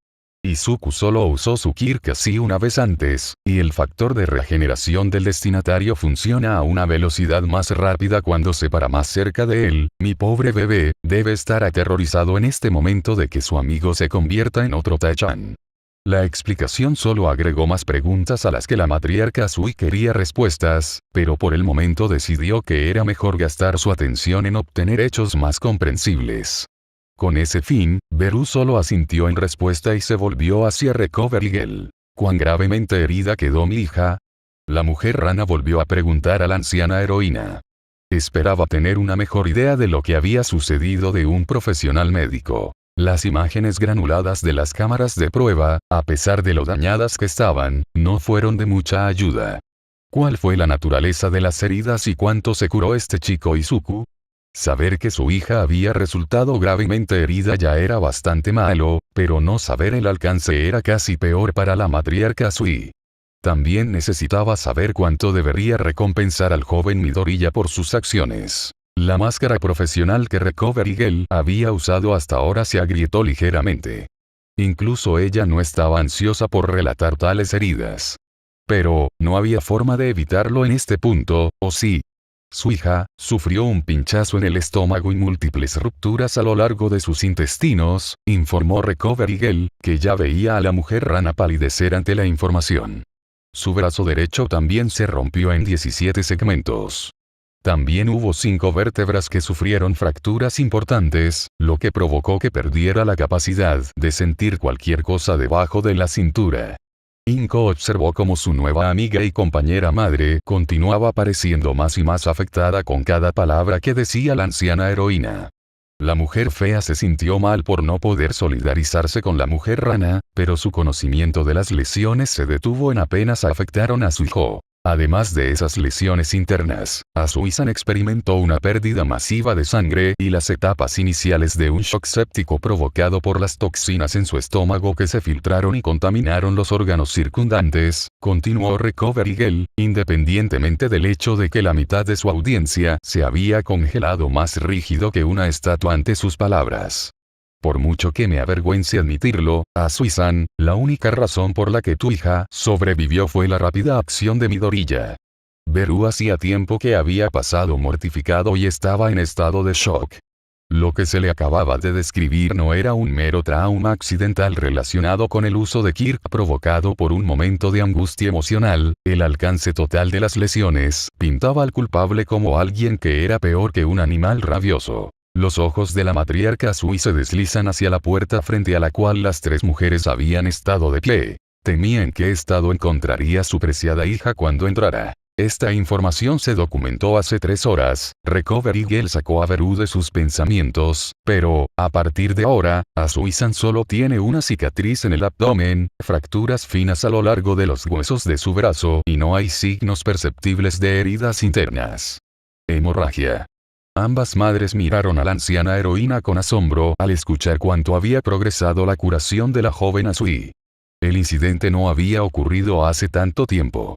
Izuku solo usó su Kir casi una vez antes, y el factor de regeneración del destinatario funciona a una velocidad más rápida cuando se para más cerca de él. Mi pobre bebé, debe estar aterrorizado en este momento de que su amigo se convierta en otro Tachan. La explicación solo agregó más preguntas a las que la matriarca Sui quería respuestas, pero por el momento decidió que era mejor gastar su atención en obtener hechos más comprensibles. Con ese fin, Beru solo asintió en respuesta y se volvió hacia Recovery Girl. ¿Cuán gravemente herida quedó mi hija? La mujer rana volvió a preguntar a la anciana heroína. Esperaba tener una mejor idea de lo que había sucedido de un profesional médico. Las imágenes granuladas de las cámaras de prueba, a pesar de lo dañadas que estaban, no fueron de mucha ayuda. ¿Cuál fue la naturaleza de las heridas y cuánto se curó este chico Izuku? Saber que su hija había resultado gravemente herida ya era bastante malo, pero no saber el alcance era casi peor para la matriarca Sui. También necesitaba saber cuánto debería recompensar al joven Midoriya por sus acciones. La máscara profesional que Recovery Girl había usado hasta ahora se agrietó ligeramente. Incluso ella no estaba ansiosa por relatar tales heridas. Pero, no había forma de evitarlo en este punto, ¿o sí? Su hija, sufrió un pinchazo en el estómago y múltiples rupturas a lo largo de sus intestinos, informó Recovery Girl, que ya veía a la mujer rana palidecer ante la información. Su brazo derecho también se rompió en 17 segmentos. También hubo 5 vértebras que sufrieron fracturas importantes, lo que provocó que perdiera la capacidad de sentir cualquier cosa debajo de la cintura. Inko observó cómo su nueva amiga y compañera madre continuaba pareciendo más y más afectada con cada palabra que decía la anciana heroína. La mujer fea se sintió mal por no poder solidarizarse con la mujer rana, pero su conocimiento de las lesiones se detuvo en apenas afectaron a su hijo. Además de esas lesiones internas, Asui-san experimentó una pérdida masiva de sangre y las etapas iniciales de un shock séptico provocado por las toxinas en su estómago que se filtraron y contaminaron los órganos circundantes, continuó Recovery Girl, independientemente del hecho de que la mitad de su audiencia se había congelado más rígido que una estatua ante sus palabras. Por mucho que me avergüence admitirlo, Asui-san, la única razón por la que tu hija sobrevivió fue la rápida acción de Midoriya. Beru hacía tiempo que había pasado mortificado y estaba en estado de shock. Lo que se le acababa de describir no era un mero trauma accidental relacionado con el uso de Kirk provocado por un momento de angustia emocional, el alcance total de las lesiones pintaba al culpable como alguien que era peor que un animal rabioso. Los ojos de la matriarca Sui se deslizan hacia la puerta frente a la cual las 3 mujeres habían estado de pie. Temía en qué estado encontraría su preciada hija cuando entrara. Esta información se documentó hace 3 horas. Recovery Girl sacó a Beru de sus pensamientos, pero, a partir de ahora, Asui-san solo tiene una cicatriz en el abdomen, fracturas finas a lo largo de los huesos de su brazo y no hay signos perceptibles de heridas internas. Hemorragia. Ambas madres miraron a la anciana heroína con asombro al escuchar cuánto había progresado la curación de la joven Asui. El incidente no había ocurrido hace tanto tiempo.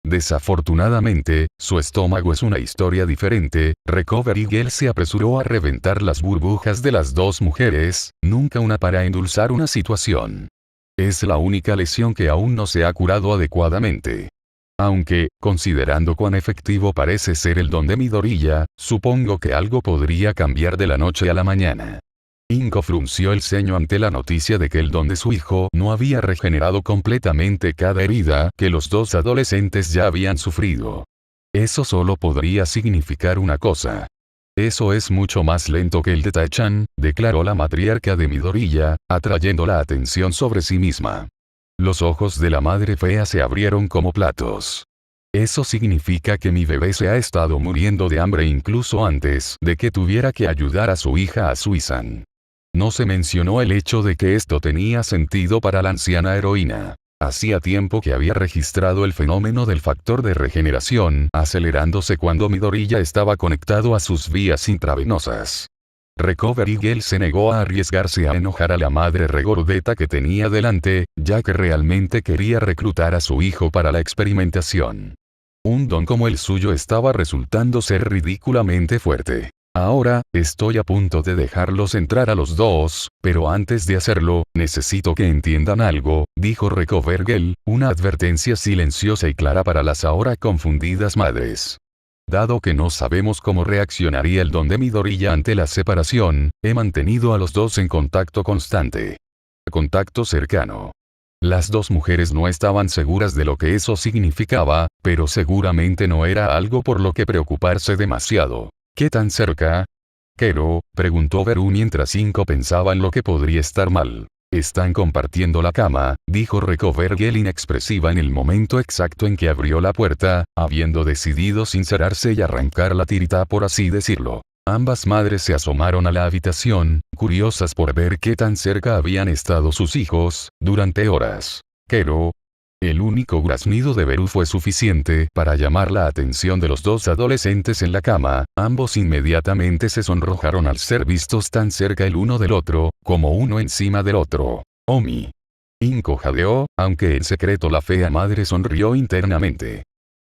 Desafortunadamente, su estómago es una historia diferente. Recovery Girl se apresuró a reventar las burbujas de las 2 mujeres, nunca una para endulzar una situación. Es la única lesión que aún no se ha curado adecuadamente. Aunque, considerando cuán efectivo parece ser el don de Midoriya, supongo que algo podría cambiar de la noche a la mañana. Inko frunció el ceño ante la noticia de que el don de su hijo no había regenerado completamente cada herida que los dos adolescentes ya habían sufrido. Eso solo podría significar una cosa. Eso es mucho más lento que el de Taichan, declaró la matriarca de Midoriya, atrayendo la atención sobre sí misma. Los ojos de la madre fea se abrieron como platos. Eso significa que mi bebé se ha estado muriendo de hambre incluso antes de que tuviera que ayudar a su hija Azui-san. No se mencionó el hecho de que esto tenía sentido para la anciana heroína. Hacía tiempo que había registrado el fenómeno del factor de regeneración acelerándose cuando Midoriya estaba conectado a sus vías intravenosas. Recovery Girl se negó a arriesgarse a enojar a la madre regordeta que tenía delante, ya que realmente quería reclutar a su hijo para la experimentación. Un don como el suyo estaba resultando ser ridículamente fuerte. Ahora, estoy a punto de dejarlos entrar a los dos, pero antes de hacerlo, necesito que entiendan algo, dijo Recovery Girl, una advertencia silenciosa y clara para las ahora confundidas madres. Dado que no sabemos cómo reaccionaría el don de Midoriya ante la separación, he mantenido a los dos en contacto constante. Contacto cercano. Las dos mujeres no estaban seguras de lo que eso significaba, pero seguramente no era algo por lo que preocuparse demasiado. ¿Qué tan cerca? Kero, preguntó Beru mientras Inko pensaba en lo que podría estar mal. Están compartiendo la cama, dijo Recovery Girl inexpresiva en el momento exacto en que abrió la puerta, habiendo decidido sincerarse y arrancar la tirita por así decirlo. Ambas madres se asomaron a la habitación, curiosas por ver qué tan cerca habían estado sus hijos, durante horas. Kero. El único graznido de Beru fue suficiente para llamar la atención de los dos adolescentes en la cama, ambos inmediatamente se sonrojaron al ser vistos tan cerca el uno del otro, como uno encima del otro. Omi. Inko jadeó, aunque en secreto la fea madre sonrió internamente.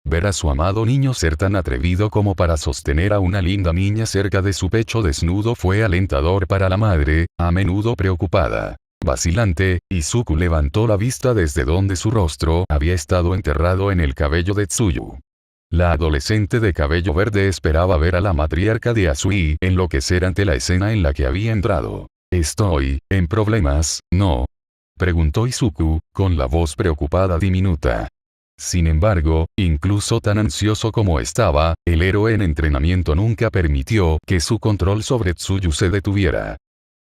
Ver a su amado niño ser tan atrevido como para sostener a una linda niña cerca de su pecho desnudo fue alentador para la madre, a menudo preocupada. Vacilante, Izuku levantó la vista desde donde su rostro había estado enterrado en el cabello de Tsuyu. La adolescente de cabello verde esperaba ver a la matriarca de Azui enloquecer ante la escena en la que había entrado. ¿Estoy en problemas, no? Preguntó Izuku, con la voz preocupada diminuta. Sin embargo, incluso tan ansioso como estaba, el héroe en entrenamiento nunca permitió que su control sobre Tsuyu se detuviera.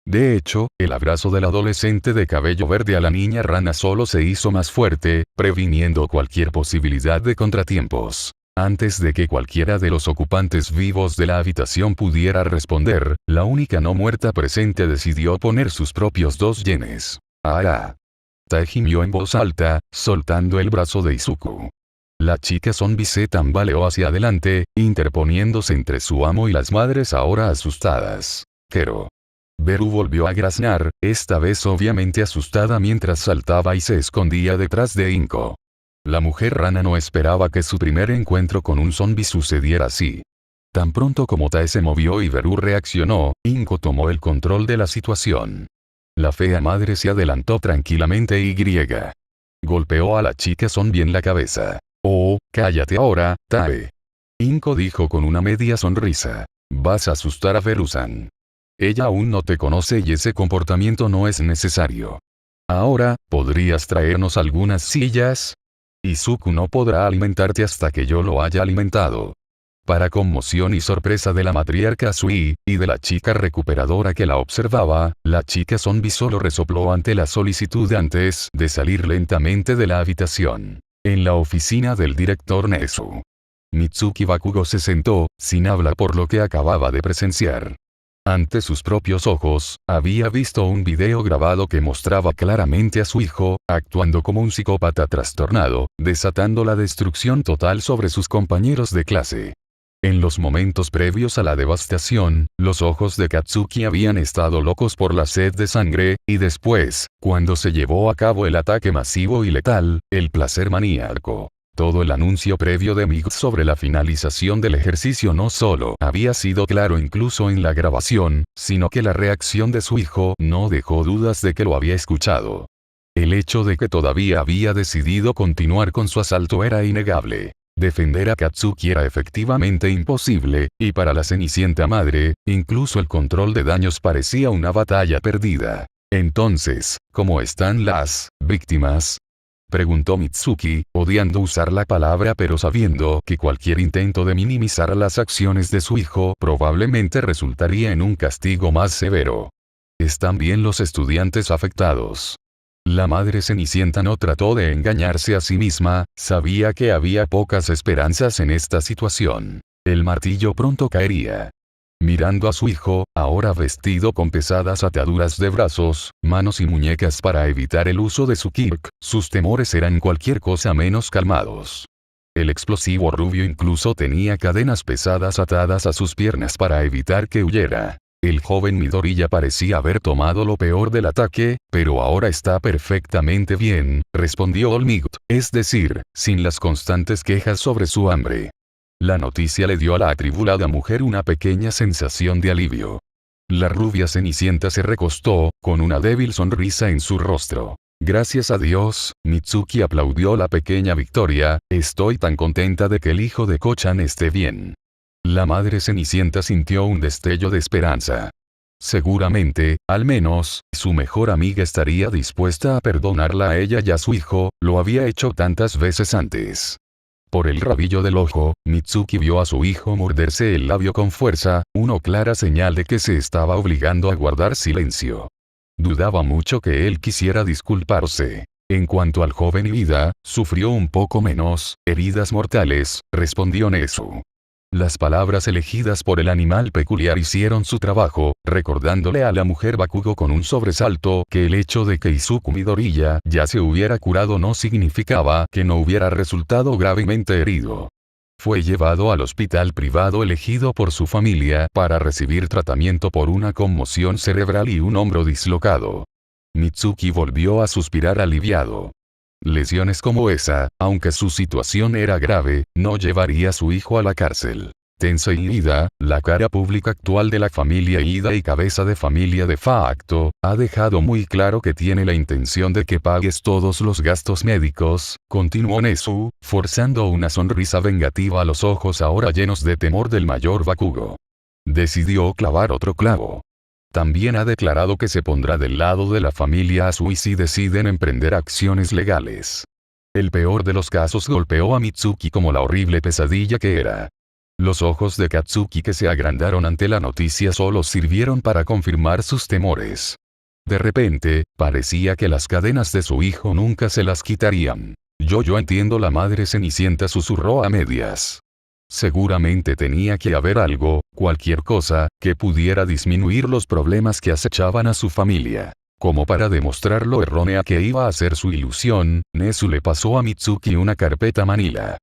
De hecho, el abrazo del adolescente de cabello verde a la niña rana solo se hizo más fuerte, previniendo cualquier posibilidad de contratiempos. Antes de que cualquiera de los ocupantes vivos de la habitación pudiera responder, la única no muerta presente decidió poner sus propios 2 yenes. ¡Ah! Tae gimió en voz alta, soltando el brazo de Izuku. La chica zombie se tambaleó hacia adelante, interponiéndose entre su amo y las madres ahora asustadas. Kero. Beru volvió a graznar, esta vez obviamente asustada mientras saltaba y se escondía detrás de Inko. La mujer rana no esperaba que su primer encuentro con un zombie sucediera así. Tan pronto como Tae se movió y Beru reaccionó, Inko tomó el control de la situación. La fea madre se adelantó tranquilamente y golpeó a la chica zombie en la cabeza. «Oh, cállate ahora, Tae». Inko dijo con una media sonrisa. «Vas a asustar a Beru-san. Ella aún no te conoce y ese comportamiento no es necesario. Ahora, ¿podrías traernos algunas sillas? Izuku no podrá alimentarte hasta que yo lo haya alimentado». Para conmoción y sorpresa de la matriarca Azui, y de la chica recuperadora que la observaba, la chica zombie solo resopló ante la solicitud antes de salir lentamente de la habitación. En la oficina del director Nezu. Mitsuki Bakugo se sentó, sin habla por lo que acababa de presenciar. Ante sus propios ojos, había visto un video grabado que mostraba claramente a su hijo, actuando como un psicópata trastornado, desatando la destrucción total sobre sus compañeros de clase. En los momentos previos a la devastación, los ojos de Katsuki habían estado locos por la sed de sangre, y después, cuando se llevó a cabo el ataque masivo y letal, el placer maníaco. Todo el anuncio previo de Mig sobre la finalización del ejercicio no solo había sido claro incluso en la grabación, sino que la reacción de su hijo no dejó dudas de que lo había escuchado. El hecho de que todavía había decidido continuar con su asalto era innegable. Defender a Katsuki era efectivamente imposible, y para la Cenicienta madre, incluso el control de daños parecía una batalla perdida. Entonces, ¿cómo están las víctimas?, preguntó Mitsuki, odiando usar la palabra pero sabiendo que cualquier intento de minimizar las acciones de su hijo probablemente resultaría en un castigo más severo. ¿Están bien los estudiantes afectados? La madre Cenicienta no trató de engañarse a sí misma, sabía que había pocas esperanzas en esta situación. El martillo pronto caería. Mirando a su hijo, ahora vestido con pesadas ataduras de brazos, manos y muñecas para evitar el uso de su kirk, sus temores eran cualquier cosa menos calmados. El explosivo rubio incluso tenía cadenas pesadas atadas a sus piernas para evitar que huyera. El joven Midoriya parecía haber tomado lo peor del ataque, pero ahora está perfectamente bien, respondió Olmigt, es decir, sin las constantes quejas sobre su hambre. La noticia le dio a la atribulada mujer una pequeña sensación de alivio. La rubia Cenicienta se recostó, con una débil sonrisa en su rostro. Gracias a Dios, Mitsuki aplaudió la pequeña victoria, estoy tan contenta de que el hijo de Ko-chan esté bien. La madre Cenicienta sintió un destello de esperanza. Seguramente, al menos, su mejor amiga estaría dispuesta a perdonarla a ella y a su hijo, lo había hecho tantas veces antes. Por el rabillo del ojo, Mitsuki vio a su hijo morderse el labio con fuerza, una clara señal de que se estaba obligando a guardar silencio. Dudaba mucho que él quisiera disculparse. En cuanto al joven Ida, sufrió un poco menos, heridas mortales, respondió Nezu. Las palabras elegidas por el animal peculiar hicieron su trabajo, recordándole a la mujer Bakugo con un sobresalto que el hecho de que Izuku Midoriya ya se hubiera curado no significaba que no hubiera resultado gravemente herido. Fue llevado al hospital privado elegido por su familia para recibir tratamiento por una conmoción cerebral y un hombro dislocado. Mitsuki volvió a suspirar aliviado. Lesiones como esa, aunque su situación era grave, no llevaría a su hijo a la cárcel. Tensei Ida, la cara pública actual de la familia Ida y cabeza de familia de facto, ha dejado muy claro que tiene la intención de que pagues todos los gastos médicos, continuó Nezu, forzando una sonrisa vengativa a los ojos ahora llenos de temor del mayor Bakugo. Decidió clavar otro clavo. También ha declarado que se pondrá del lado de la familia Asui si deciden emprender acciones legales. El peor de los casos golpeó a Mitsuki como la horrible pesadilla que era. Los ojos de Katsuki que se agrandaron ante la noticia solo sirvieron para confirmar sus temores. De repente, parecía que las cadenas de su hijo nunca se las quitarían. Yo entiendo, la madre Cenicienta susurró a medias. Seguramente tenía que haber algo, cualquier cosa, que pudiera disminuir los problemas que acechaban a su familia. Como para demostrar lo errónea que iba a ser su ilusión, Nezu le pasó a Mitsuki una carpeta manila.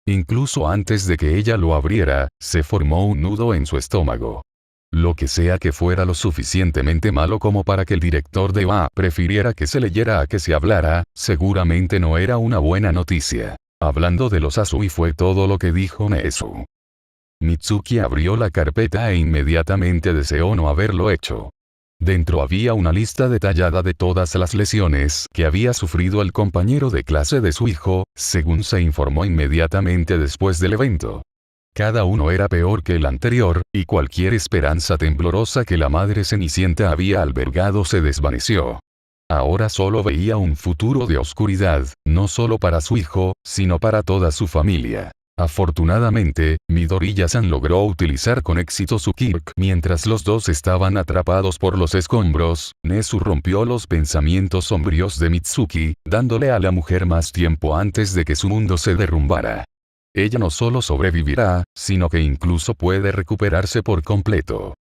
Incluso antes de que ella lo abriera, se formó un nudo en su estómago. Lo que sea que fuera lo suficientemente malo como para que el director de OA prefiriera que se leyera a que se hablara, seguramente no era una buena noticia. Hablando de los Asui fue todo lo que dijo Nezu. Mitsuki abrió la carpeta e inmediatamente deseó no haberlo hecho. Dentro había una lista detallada de todas las lesiones que había sufrido el compañero de clase de su hijo, según se informó inmediatamente después del evento. Cada uno era peor que el anterior, y cualquier esperanza temblorosa que la madre Cenicienta había albergado se desvaneció. Ahora solo veía un futuro de oscuridad, no solo para su hijo, sino para toda su familia. Afortunadamente, Midoriya-san logró utilizar con éxito su kirk mientras los dos estaban atrapados por los escombros. Nezu rompió los pensamientos sombríos de Mitsuki, dándole a la mujer más tiempo antes de que su mundo se derrumbara. Ella no solo sobrevivirá, sino que incluso puede recuperarse por completo.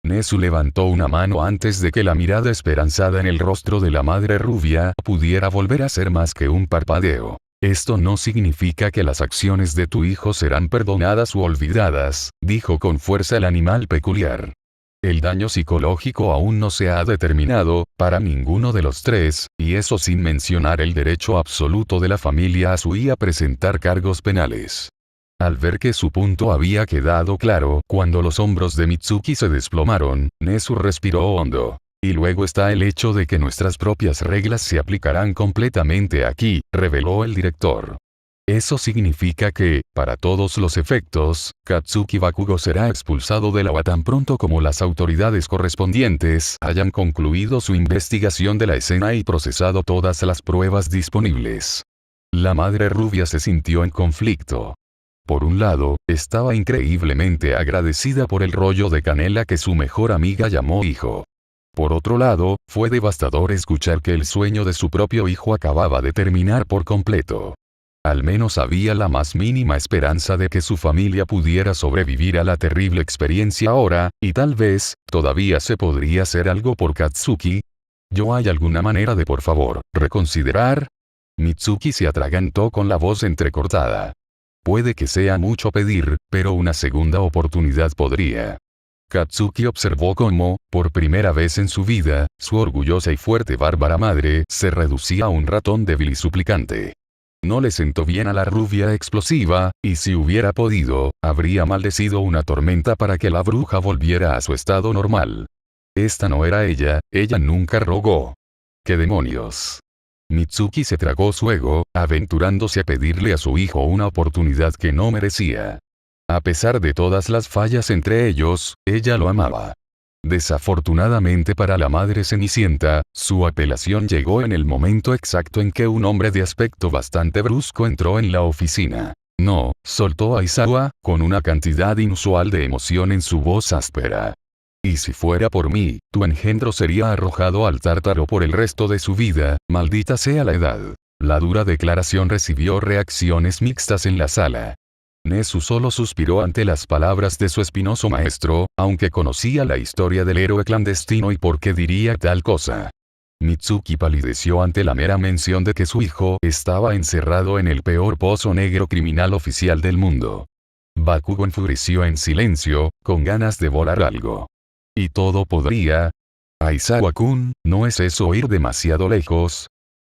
Nezu levantó una mano antes de que la mirada esperanzada en el rostro de la madre rubia pudiera volver a ser más que un parpadeo. Esto no significa que las acciones de tu hijo serán perdonadas u olvidadas, dijo con fuerza el animal peculiar. El daño psicológico aún no se ha determinado, para ninguno de los tres, y eso sin mencionar el derecho absoluto de la familia Asui a presentar cargos penales. Al ver que su punto había quedado claro, cuando los hombros de Mitsuki se desplomaron, Nezu respiró hondo. Y luego está el hecho de que nuestras propias reglas se aplicarán completamente aquí, reveló el director. Eso significa que, para todos los efectos, Katsuki Bakugo será expulsado del agua tan pronto como las autoridades correspondientes hayan concluido su investigación de la escena y procesado todas las pruebas disponibles. La madre rubia se sintió en conflicto. Por un lado, estaba increíblemente agradecida por el rollo de canela que su mejor amiga llamó hijo. Por otro lado, fue devastador escuchar que el sueño de su propio hijo acababa de terminar por completo. Al menos había la más mínima esperanza de que su familia pudiera sobrevivir a la terrible experiencia ahora, y tal vez, todavía se podría hacer algo por Katsuki. ¿Yo hay alguna manera de por favor, reconsiderar? Mitsuki se atragantó con la voz entrecortada. Puede que sea mucho pedir, pero una segunda oportunidad podría. Katsuki observó cómo, por primera vez en su vida, su orgullosa y fuerte bárbara madre se reducía a un ratón débil y suplicante. No le sentó bien a la rubia explosiva, y si hubiera podido, habría maldecido una tormenta para que la bruja volviera a su estado normal. Esta no era ella nunca rogó. ¡Qué demonios! Mitsuki se tragó su ego, aventurándose a pedirle a su hijo una oportunidad que no merecía. A pesar de todas las fallas entre ellos, ella lo amaba. Desafortunadamente para la madre Cenicienta, su apelación llegó en el momento exacto en que un hombre de aspecto bastante brusco entró en la oficina. No, soltó Aizawa, con una cantidad inusual de emoción en su voz áspera. Y si fuera por mí, tu engendro sería arrojado al tártaro por el resto de su vida, maldita sea la edad. La dura declaración recibió reacciones mixtas en la sala. Nezu solo suspiró ante las palabras de su espinoso maestro, aunque conocía la historia del héroe clandestino y por qué diría tal cosa. Mitsuki palideció ante la mera mención de que su hijo estaba encerrado en el peor pozo negro criminal oficial del mundo. Bakugo enfureció en silencio, con ganas de volar algo. ¿Y todo podría? Aizawa-kun, ¿no es eso ir demasiado lejos?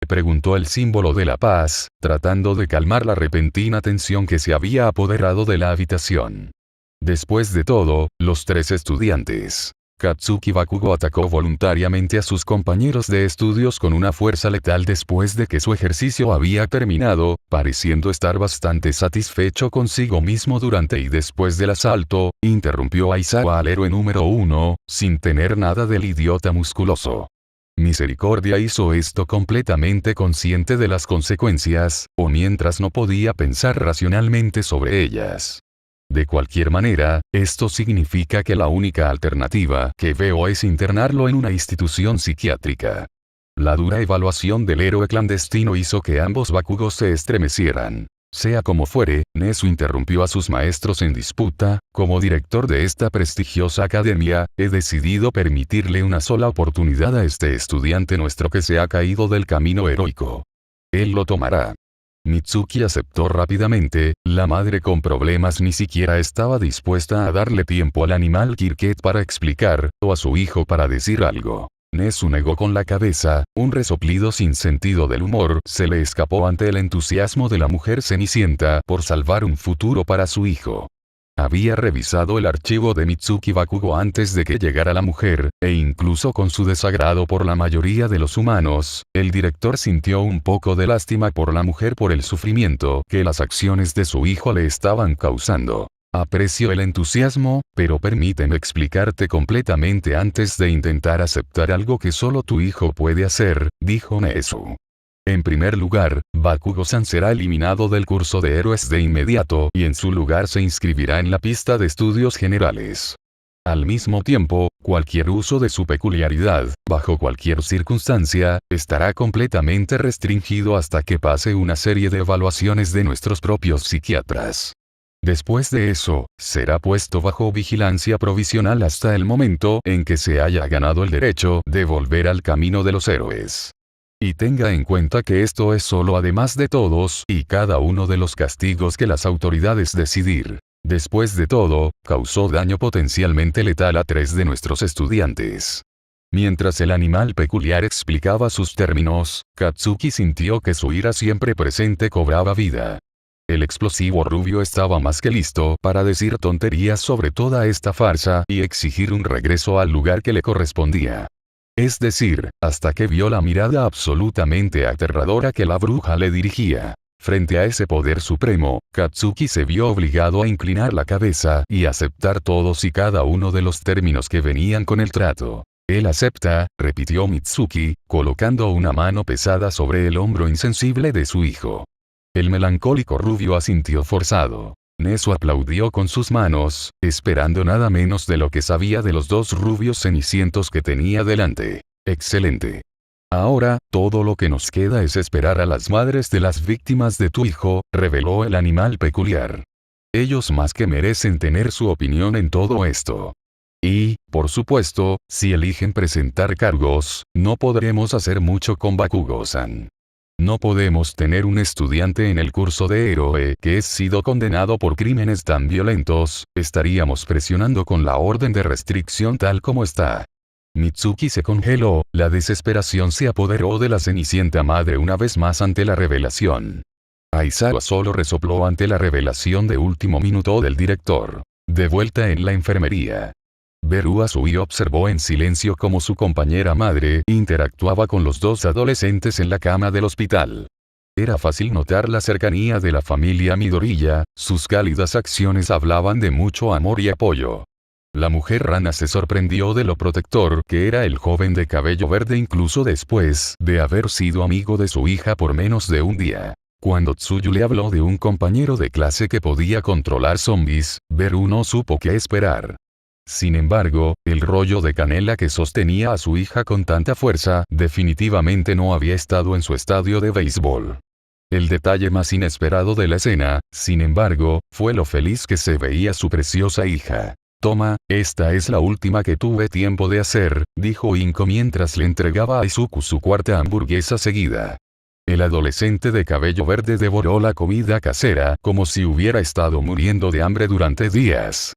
Preguntó el símbolo de la paz, tratando de calmar la repentina tensión que se había apoderado de la habitación. Después de todo, los tres estudiantes. Katsuki Bakugo atacó voluntariamente a sus compañeros de estudios con una fuerza letal después de que su ejercicio había terminado, pareciendo estar bastante satisfecho consigo mismo durante y después del asalto, interrumpió Aizawa al héroe número 1, sin tener nada del idiota musculoso. Misericordia hizo esto completamente consciente de las consecuencias, o mientras no podía pensar racionalmente sobre ellas. De cualquier manera, esto significa que la única alternativa que veo es internarlo en una institución psiquiátrica. La dura evaluación del héroe clandestino hizo que ambos Bakugos se estremecieran. Sea como fuere, Nezu interrumpió a sus maestros en disputa. Como director de esta prestigiosa academia, he decidido permitirle una sola oportunidad a este estudiante nuestro que se ha caído del camino heroico. Él lo tomará. Mitsuki aceptó rápidamente. La madre con problemas ni siquiera estaba dispuesta a darle tiempo al animal Kirket para explicar, o a su hijo para decir algo. Nezu negó con la cabeza. Un resoplido sin sentido del humor se le escapó ante el entusiasmo de la mujer Cenicienta por salvar un futuro para su hijo. Había revisado el archivo de Mitsuki Bakugo antes de que llegara la mujer, e incluso con su desagrado por la mayoría de los humanos, el director sintió un poco de lástima por la mujer por el sufrimiento que las acciones de su hijo le estaban causando. Aprecio el entusiasmo, pero permíteme explicarte completamente antes de intentar aceptar algo que solo tu hijo puede hacer, dijo Nezu. En primer lugar, Bakugo-san será eliminado del curso de héroes de inmediato y en su lugar se inscribirá en la pista de estudios generales. Al mismo tiempo, cualquier uso de su peculiaridad, bajo cualquier circunstancia, estará completamente restringido hasta que pase una serie de evaluaciones de nuestros propios psiquiatras. Después de eso, será puesto bajo vigilancia provisional hasta el momento en que se haya ganado el derecho de volver al camino de los héroes. Y tenga en cuenta que esto es solo además de todos y cada uno de los castigos que las autoridades decidir. Después de todo, causó daño potencialmente letal a 3 de nuestros estudiantes. Mientras el animal peculiar explicaba sus términos, Katsuki sintió que su ira siempre presente cobraba vida. El explosivo rubio estaba más que listo para decir tonterías sobre toda esta farsa y exigir un regreso al lugar que le correspondía. Es decir, hasta que vio la mirada absolutamente aterradora que la bruja le dirigía. Frente a ese poder supremo, Katsuki se vio obligado a inclinar la cabeza y aceptar todos y cada uno de los términos que venían con el trato. Él acepta, repitió Mitsuki, colocando una mano pesada sobre el hombro insensible de su hijo. El melancólico rubio asintió forzado. Nezu aplaudió con sus manos, esperando nada menos de lo que sabía de los dos rubios cenicientos que tenía delante. Excelente. Ahora, todo lo que nos queda es esperar a las madres de las víctimas de tu hijo, reveló el animal peculiar. Ellos más que merecen tener su opinión en todo esto. Y, por supuesto, si eligen presentar cargos, no podremos hacer mucho con Bakugo-san. No podemos tener un estudiante en el curso de héroe que ha sido condenado por crímenes tan violentos, estaríamos presionando con la orden de restricción tal como está. Mitsuki se congeló, la desesperación se apoderó de la cenicienta madre una vez más ante la revelación. Aizawa solo resopló ante la revelación de último minuto del director. De vuelta en la enfermería. Beru Azui observó en silencio cómo su compañera madre interactuaba con los dos adolescentes en la cama del hospital. Era fácil notar la cercanía de la familia Midoriya, sus cálidas acciones hablaban de mucho amor y apoyo. La mujer rana se sorprendió de lo protector que era el joven de cabello verde incluso después de haber sido amigo de su hija por menos de un día. Cuando Tsuyu le habló de un compañero de clase que podía controlar zombies, Beru no supo qué esperar. Sin embargo, el rollo de canela que sostenía a su hija con tanta fuerza definitivamente no había estado en su estadio de béisbol. El detalle más inesperado de la escena, sin embargo, fue lo feliz que se veía su preciosa hija. Toma, esta es la última que tuve tiempo de hacer, dijo Inko mientras le entregaba a Izuku su cuarta hamburguesa seguida. El adolescente de cabello verde devoró la comida casera como si hubiera estado muriendo de hambre durante días.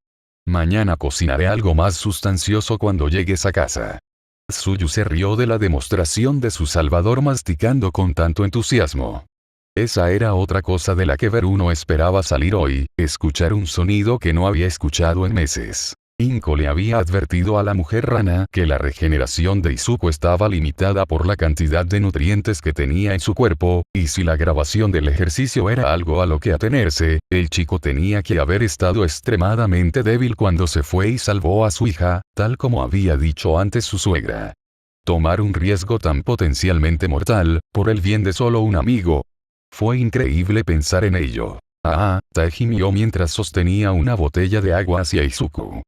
Mañana cocinaré algo más sustancioso cuando llegues a casa. Tsuyu se rió de la demostración de su salvador masticando con tanto entusiasmo. Esa era otra cosa de la que Beru no esperaba salir hoy, escuchar un sonido que no había escuchado en meses. Inko le había advertido a la mujer rana que la regeneración de Izuku estaba limitada por la cantidad de nutrientes que tenía en su cuerpo, y si la grabación del ejercicio era algo a lo que atenerse, el chico tenía que haber estado extremadamente débil cuando se fue y salvó a su hija, tal como había dicho antes su suegra. Tomar un riesgo tan potencialmente mortal, por el bien de solo un amigo. Fue increíble pensar en ello. Tai gimió mientras sostenía una botella de agua hacia Izuku.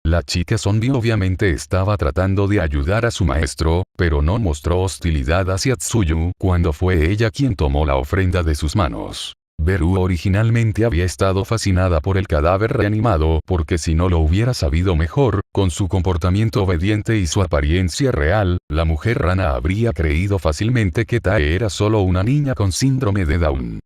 La chica zombie obviamente estaba tratando de ayudar a su maestro, pero no mostró hostilidad hacia Tsuyu cuando fue ella quien tomó la ofrenda de sus manos. Beru originalmente había estado fascinada por el cadáver reanimado porque si no lo hubiera sabido mejor, con su comportamiento obediente y su apariencia real, la mujer rana habría creído fácilmente que Tae era solo una niña con síndrome de Down.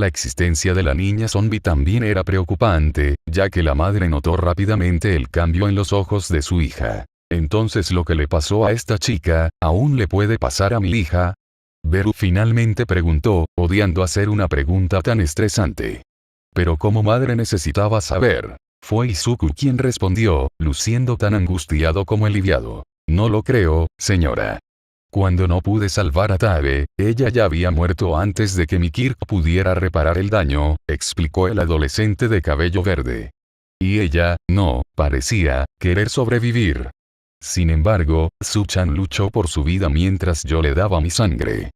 La existencia de la niña zombie también era preocupante, ya que la madre notó rápidamente el cambio en los ojos de su hija. Entonces lo que le pasó a esta chica, ¿aún le puede pasar a mi hija? Beru finalmente preguntó, odiando hacer una pregunta tan estresante. Pero como madre necesitaba saber. Fue Izuku quien respondió, luciendo tan angustiado como aliviado. No lo creo, señora. Cuando no pude salvar a Tabe, ella ya había muerto antes de que mi Kirk pudiera reparar el daño, explicó el adolescente de cabello verde. Y ella, no, parecía, querer sobrevivir. Sin embargo, Su-chan luchó por su vida mientras yo le daba mi sangre.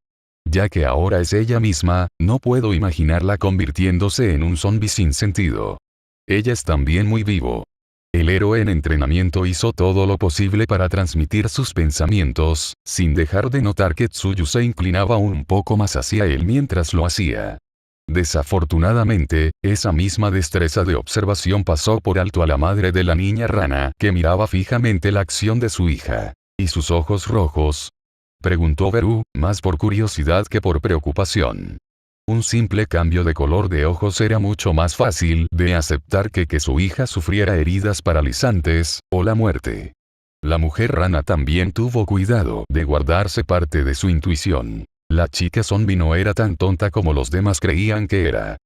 Ya que ahora es ella misma, no puedo imaginarla convirtiéndose en un zombie sin sentido. Ella es también muy vivo. El héroe en entrenamiento hizo todo lo posible para transmitir sus pensamientos, sin dejar de notar que Tsuyu se inclinaba un poco más hacia él mientras lo hacía. Desafortunadamente, esa misma destreza de observación pasó por alto a la madre de la niña rana, que miraba fijamente la acción de su hija. ¿Y sus ojos rojos? Preguntó Beru, más por curiosidad que por preocupación. Un simple cambio de color de ojos era mucho más fácil de aceptar que su hija sufriera heridas paralizantes, o la muerte. La mujer rana también tuvo cuidado de guardarse parte de su intuición. La chica zombie no era tan tonta como los demás creían que era.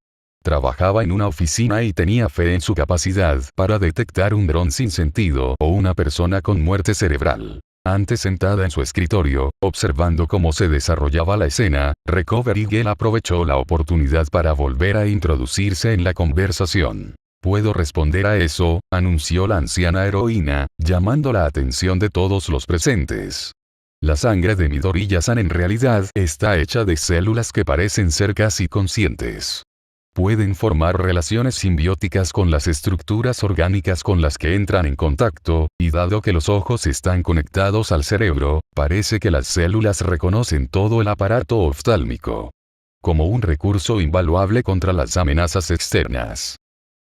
Trabajaba en una oficina y tenía fe en su capacidad para detectar un dron sin sentido o una persona con muerte cerebral. Antes sentada en su escritorio, observando cómo se desarrollaba la escena, Recovery Girl aprovechó la oportunidad para volver a introducirse en la conversación. «Puedo responder a eso», anunció la anciana heroína, llamando la atención de todos los presentes. La sangre de Midoriya-san en realidad está hecha de células que parecen ser casi conscientes. Pueden formar relaciones simbióticas con las estructuras orgánicas con las que entran en contacto, y dado que los ojos están conectados al cerebro, parece que las células reconocen todo el aparato oftálmico como un recurso invaluable contra las amenazas externas.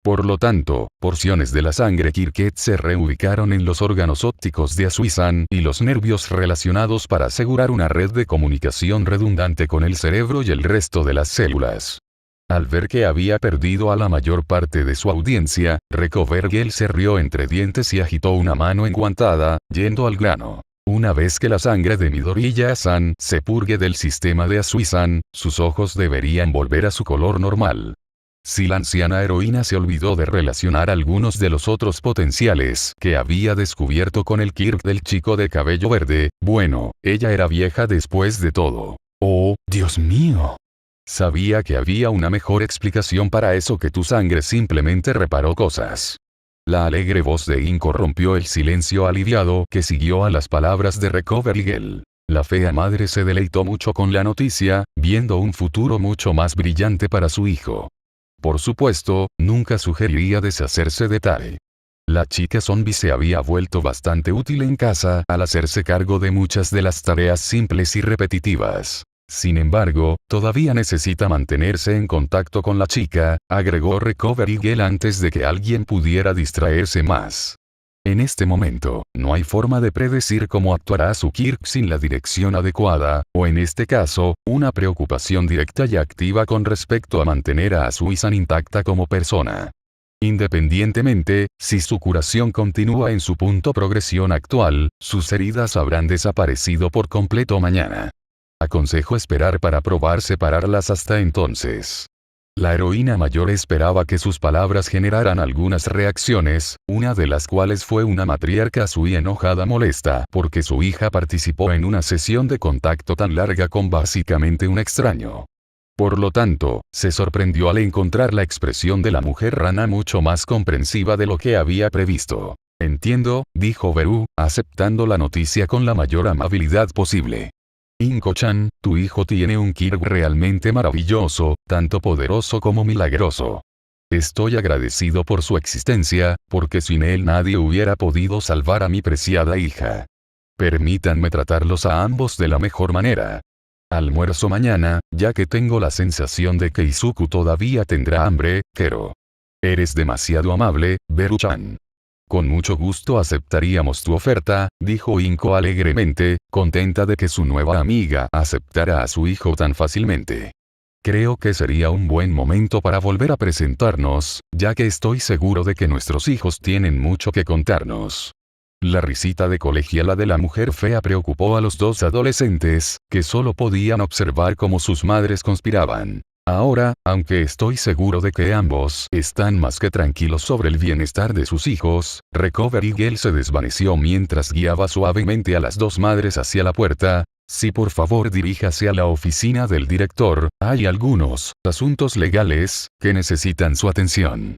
Por lo tanto, porciones de la sangre Kirket se reubicaron en los órganos ópticos de Asui-san y los nervios relacionados para asegurar una red de comunicación redundante con el cerebro y el resto de las células. Al ver que había perdido a la mayor parte de su audiencia, Recovery Girl se rió entre dientes y agitó una mano enguantada, yendo al grano. Una vez que la sangre de Midoriya-san se purgue del sistema de Asui-san, sus ojos deberían volver a su color normal. Si la anciana heroína se olvidó de relacionar algunos de los otros potenciales que había descubierto con el Kirk del chico de cabello verde, bueno, ella era vieja después de todo. ¡Oh, Dios mío! Sabía que había una mejor explicación para eso que tu sangre simplemente reparó cosas. La alegre voz de Inko rompió el silencio aliviado que siguió a las palabras de Recovery Girl. La fea madre se deleitó mucho con la noticia, viendo un futuro mucho más brillante para su hijo. Por supuesto, nunca sugeriría deshacerse de Tae. La chica zombie se había vuelto bastante útil en casa al hacerse cargo de muchas de las tareas simples y repetitivas. Sin embargo, todavía necesita mantenerse en contacto con la chica, agregó Recovery Girl antes de que alguien pudiera distraerse más. En este momento, no hay forma de predecir cómo actuará su Kirk sin la dirección adecuada, o en este caso, una preocupación directa y activa con respecto a mantener a Asui-san intacta como persona. Independientemente, si su curación continúa en su punto progresión actual, sus heridas habrán desaparecido por completo mañana. Aconsejo esperar para probar separarlas hasta entonces. La heroína mayor esperaba que sus palabras generaran algunas reacciones, una de las cuales fue una matriarca Asui enojada molesta porque su hija participó en una sesión de contacto tan larga con básicamente un extraño. Por lo tanto, se sorprendió al encontrar la expresión de la mujer rana mucho más comprensiva de lo que había previsto. Entiendo, dijo Beru, aceptando la noticia con la mayor amabilidad posible. Inko-chan, tu hijo tiene un Kirk realmente maravilloso, tanto poderoso como milagroso. Estoy agradecido por su existencia, porque sin él nadie hubiera podido salvar a mi preciada hija. Permítanme tratarlos a ambos de la mejor manera. Almuerzo mañana, ya que tengo la sensación de que Izuku todavía tendrá hambre, Kero. Eres demasiado amable, Beru-chan. Con mucho gusto aceptaríamos tu oferta, dijo Inko alegremente, contenta de que su nueva amiga aceptara a su hijo tan fácilmente. Creo que sería un buen momento para volver a presentarnos, ya que estoy seguro de que nuestros hijos tienen mucho que contarnos. La risita de colegiala de la mujer fea preocupó a los dos adolescentes, que solo podían observar cómo sus madres conspiraban. Ahora, aunque estoy seguro de que ambos están más que tranquilos sobre el bienestar de sus hijos, Recovery Girl se desvaneció mientras guiaba suavemente a las dos madres hacia la puerta. Sí, por favor, diríjase a la oficina del director, hay algunos asuntos legales que necesitan su atención.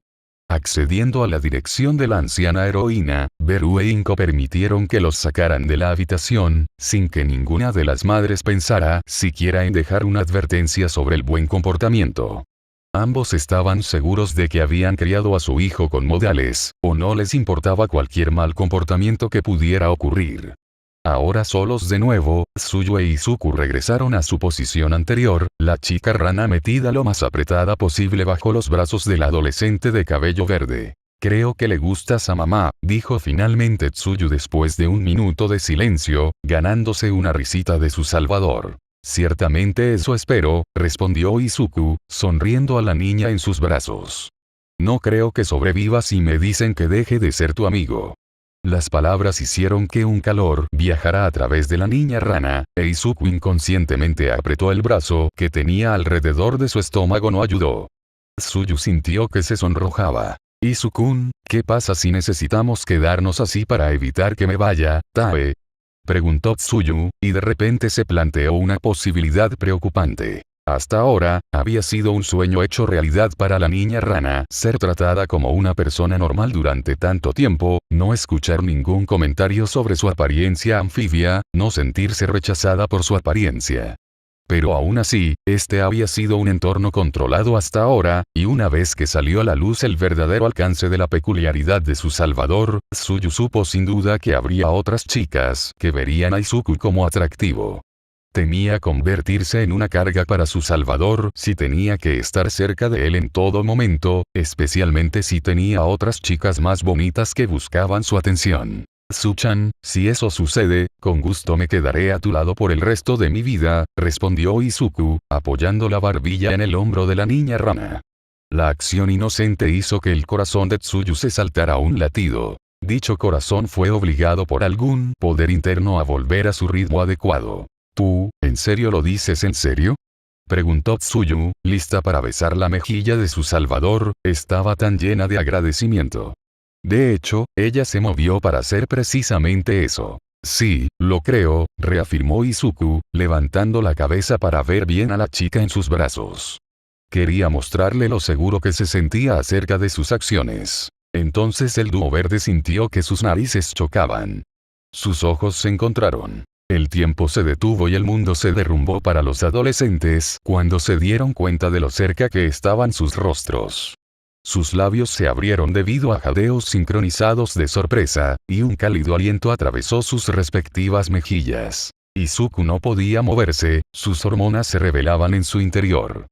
Accediendo a la dirección de la anciana heroína, Beru e Inko permitieron que los sacaran de la habitación, sin que ninguna de las madres pensara siquiera en dejar una advertencia sobre el buen comportamiento. Ambos estaban seguros de que habían criado a su hijo con modales, o no les importaba cualquier mal comportamiento que pudiera ocurrir. Ahora solos de nuevo, Tsuyu e Izuku regresaron a su posición anterior, la chica rana metida lo más apretada posible bajo los brazos del adolescente de cabello verde. Creo que le gustas a mamá, dijo finalmente Tsuyu después de un minuto de silencio, ganándose una risita de su salvador. Ciertamente eso espero, respondió Izuku, sonriendo a la niña en sus brazos. No creo que sobreviva si me dicen que deje de ser tu amigo. Las palabras hicieron que un calor viajara a través de la niña rana, e Izuku inconscientemente apretó el brazo que tenía alrededor de su estómago. No ayudó. Tsuyu sintió que se sonrojaba. Izuku, ¿qué pasa si necesitamos quedarnos así para evitar que me vaya, Tae? Preguntó Tsuyu, y de repente se planteó una posibilidad preocupante. Hasta ahora, había sido un sueño hecho realidad para la niña rana, ser tratada como una persona normal durante tanto tiempo, no escuchar ningún comentario sobre su apariencia anfibia, no sentirse rechazada por su apariencia. Pero aún así, este había sido un entorno controlado hasta ahora, y una vez que salió a la luz el verdadero alcance de la peculiaridad de su salvador, Tsuyu supo sin duda que habría otras chicas que verían a Izuku como atractivo. Temía convertirse en una carga para su salvador si tenía que estar cerca de él en todo momento, especialmente si tenía otras chicas más bonitas que buscaban su atención. Su-chan, si eso sucede, con gusto me quedaré a tu lado por el resto de mi vida, respondió Izuku, apoyando la barbilla en el hombro de la niña rana. La acción inocente hizo que el corazón de Tsuyu se saltara un latido. Dicho corazón fue obligado por algún poder interno a volver a su ritmo adecuado. ¿Tú, en serio lo dices en serio? Preguntó Tsuyu, lista para besar la mejilla de su salvador, estaba tan llena de agradecimiento. De hecho, ella se movió para hacer precisamente eso. Sí, lo creo, reafirmó Izuku, levantando la cabeza para ver bien a la chica en sus brazos. Quería mostrarle lo seguro que se sentía acerca de sus acciones. Entonces el dúo verde sintió que sus narices chocaban. Sus ojos se encontraron. El tiempo se detuvo y el mundo se derrumbó para los adolescentes cuando se dieron cuenta de lo cerca que estaban sus rostros. Sus labios se abrieron debido a jadeos sincronizados de sorpresa, y un cálido aliento atravesó sus respectivas mejillas. Izuku no podía moverse, sus hormonas se revelaban en su interior.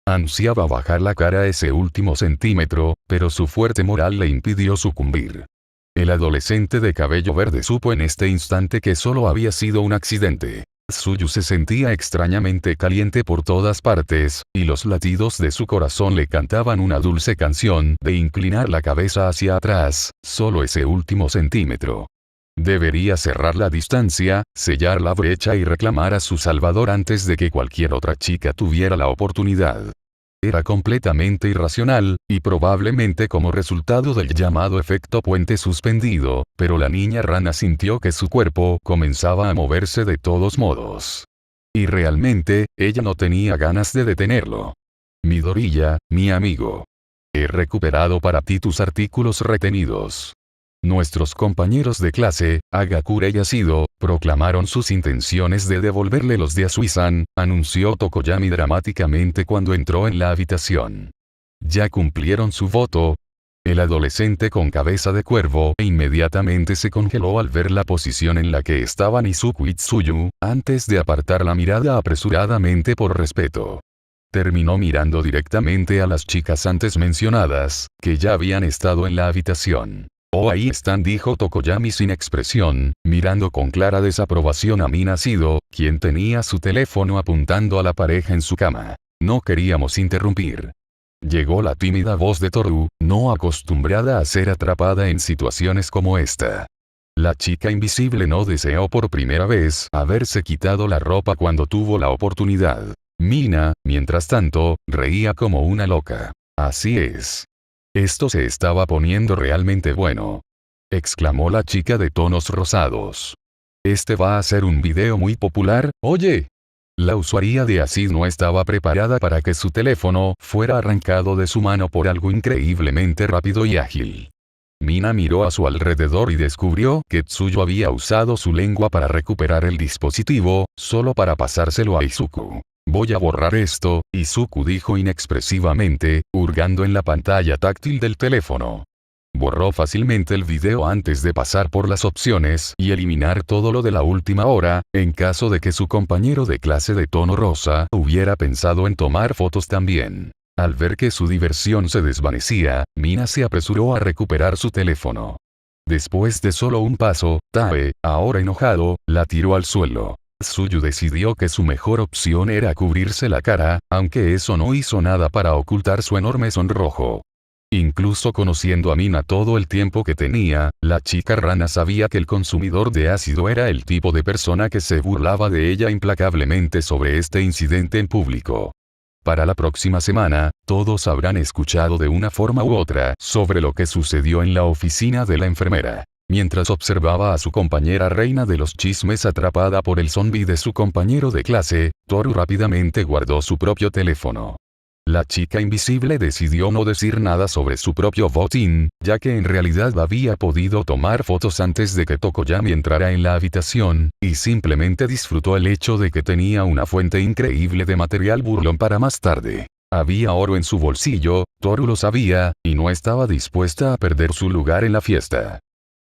Ansiaba bajar la cara ese último centímetro, pero su fuerte moral le impidió sucumbir. El adolescente de cabello verde supo en este instante que solo había sido un accidente. Tsuyu se sentía extrañamente caliente por todas partes, y los latidos de su corazón le cantaban una dulce canción de inclinar la cabeza hacia atrás, solo ese último centímetro. Debería cerrar la distancia, sellar la brecha y reclamar a su salvador antes de que cualquier otra chica tuviera la oportunidad. Era completamente irracional, y probablemente como resultado del llamado efecto puente suspendido, pero la niña rana sintió que su cuerpo comenzaba a moverse de todos modos. Y realmente, ella no tenía ganas de detenerlo. Midoriya, mi amigo. He recuperado para ti tus artículos retenidos. Nuestros compañeros de clase, Agakure y Yasido, proclamaron sus intenciones de devolverle los de Asui-san, anunció Tokoyami dramáticamente cuando entró en la habitación. Ya cumplieron su voto. El adolescente con cabeza de cuervo inmediatamente se congeló al ver la posición en la que estaban Izuku y Tsuyu, antes de apartar la mirada apresuradamente por respeto. Terminó mirando directamente a las chicas antes mencionadas, que ya habían estado en la habitación. Oh, ahí están, dijo Tokoyami sin expresión, mirando con clara desaprobación a Minasido, quien tenía su teléfono apuntando a la pareja en su cama. No queríamos interrumpir. Llegó la tímida voz de Toru, no acostumbrada a ser atrapada en situaciones como esta. La chica invisible no deseó por primera vez haberse quitado la ropa cuando tuvo la oportunidad. Mina, mientras tanto, reía como una loca. Así es. Esto se estaba poniendo realmente bueno. Exclamó la chica de tonos rosados. Este va a ser un video muy popular, oye. La usuaria de Acid no estaba preparada para que su teléfono fuera arrancado de su mano por algo increíblemente rápido y ágil. Mina miró a su alrededor y descubrió que Tsuyu había usado su lengua para recuperar el dispositivo, solo para pasárselo a Izuku. Voy a borrar esto, Izuku dijo inexpresivamente, hurgando en la pantalla táctil del teléfono. Borró fácilmente el video antes de pasar por las opciones y eliminar todo lo de la última hora, en caso de que su compañero de clase de tono rosa hubiera pensado en tomar fotos también. Al ver que su diversión se desvanecía, Mina se apresuró a recuperar su teléfono. Después de solo un paso, Tae, ahora enojado, la tiró al suelo. Tsuyu decidió que su mejor opción era cubrirse la cara, aunque eso no hizo nada para ocultar su enorme sonrojo. Incluso conociendo a Mina todo el tiempo que tenía, la chica rana sabía que el consumidor de ácido era el tipo de persona que se burlaba de ella implacablemente sobre este incidente en público. Para la próxima semana, todos habrán escuchado de una forma u otra sobre lo que sucedió en la oficina de la enfermera. Mientras observaba a su compañera reina de los chismes atrapada por el zombi de su compañero de clase, Toru rápidamente guardó su propio teléfono. La chica invisible decidió no decir nada sobre su propio botín, ya que en realidad había podido tomar fotos antes de que Tokoyami entrara en la habitación, y simplemente disfrutó el hecho de que tenía una fuente increíble de material burlón para más tarde. Había oro en su bolsillo, Toru lo sabía, y no estaba dispuesta a perder su lugar en la fiesta.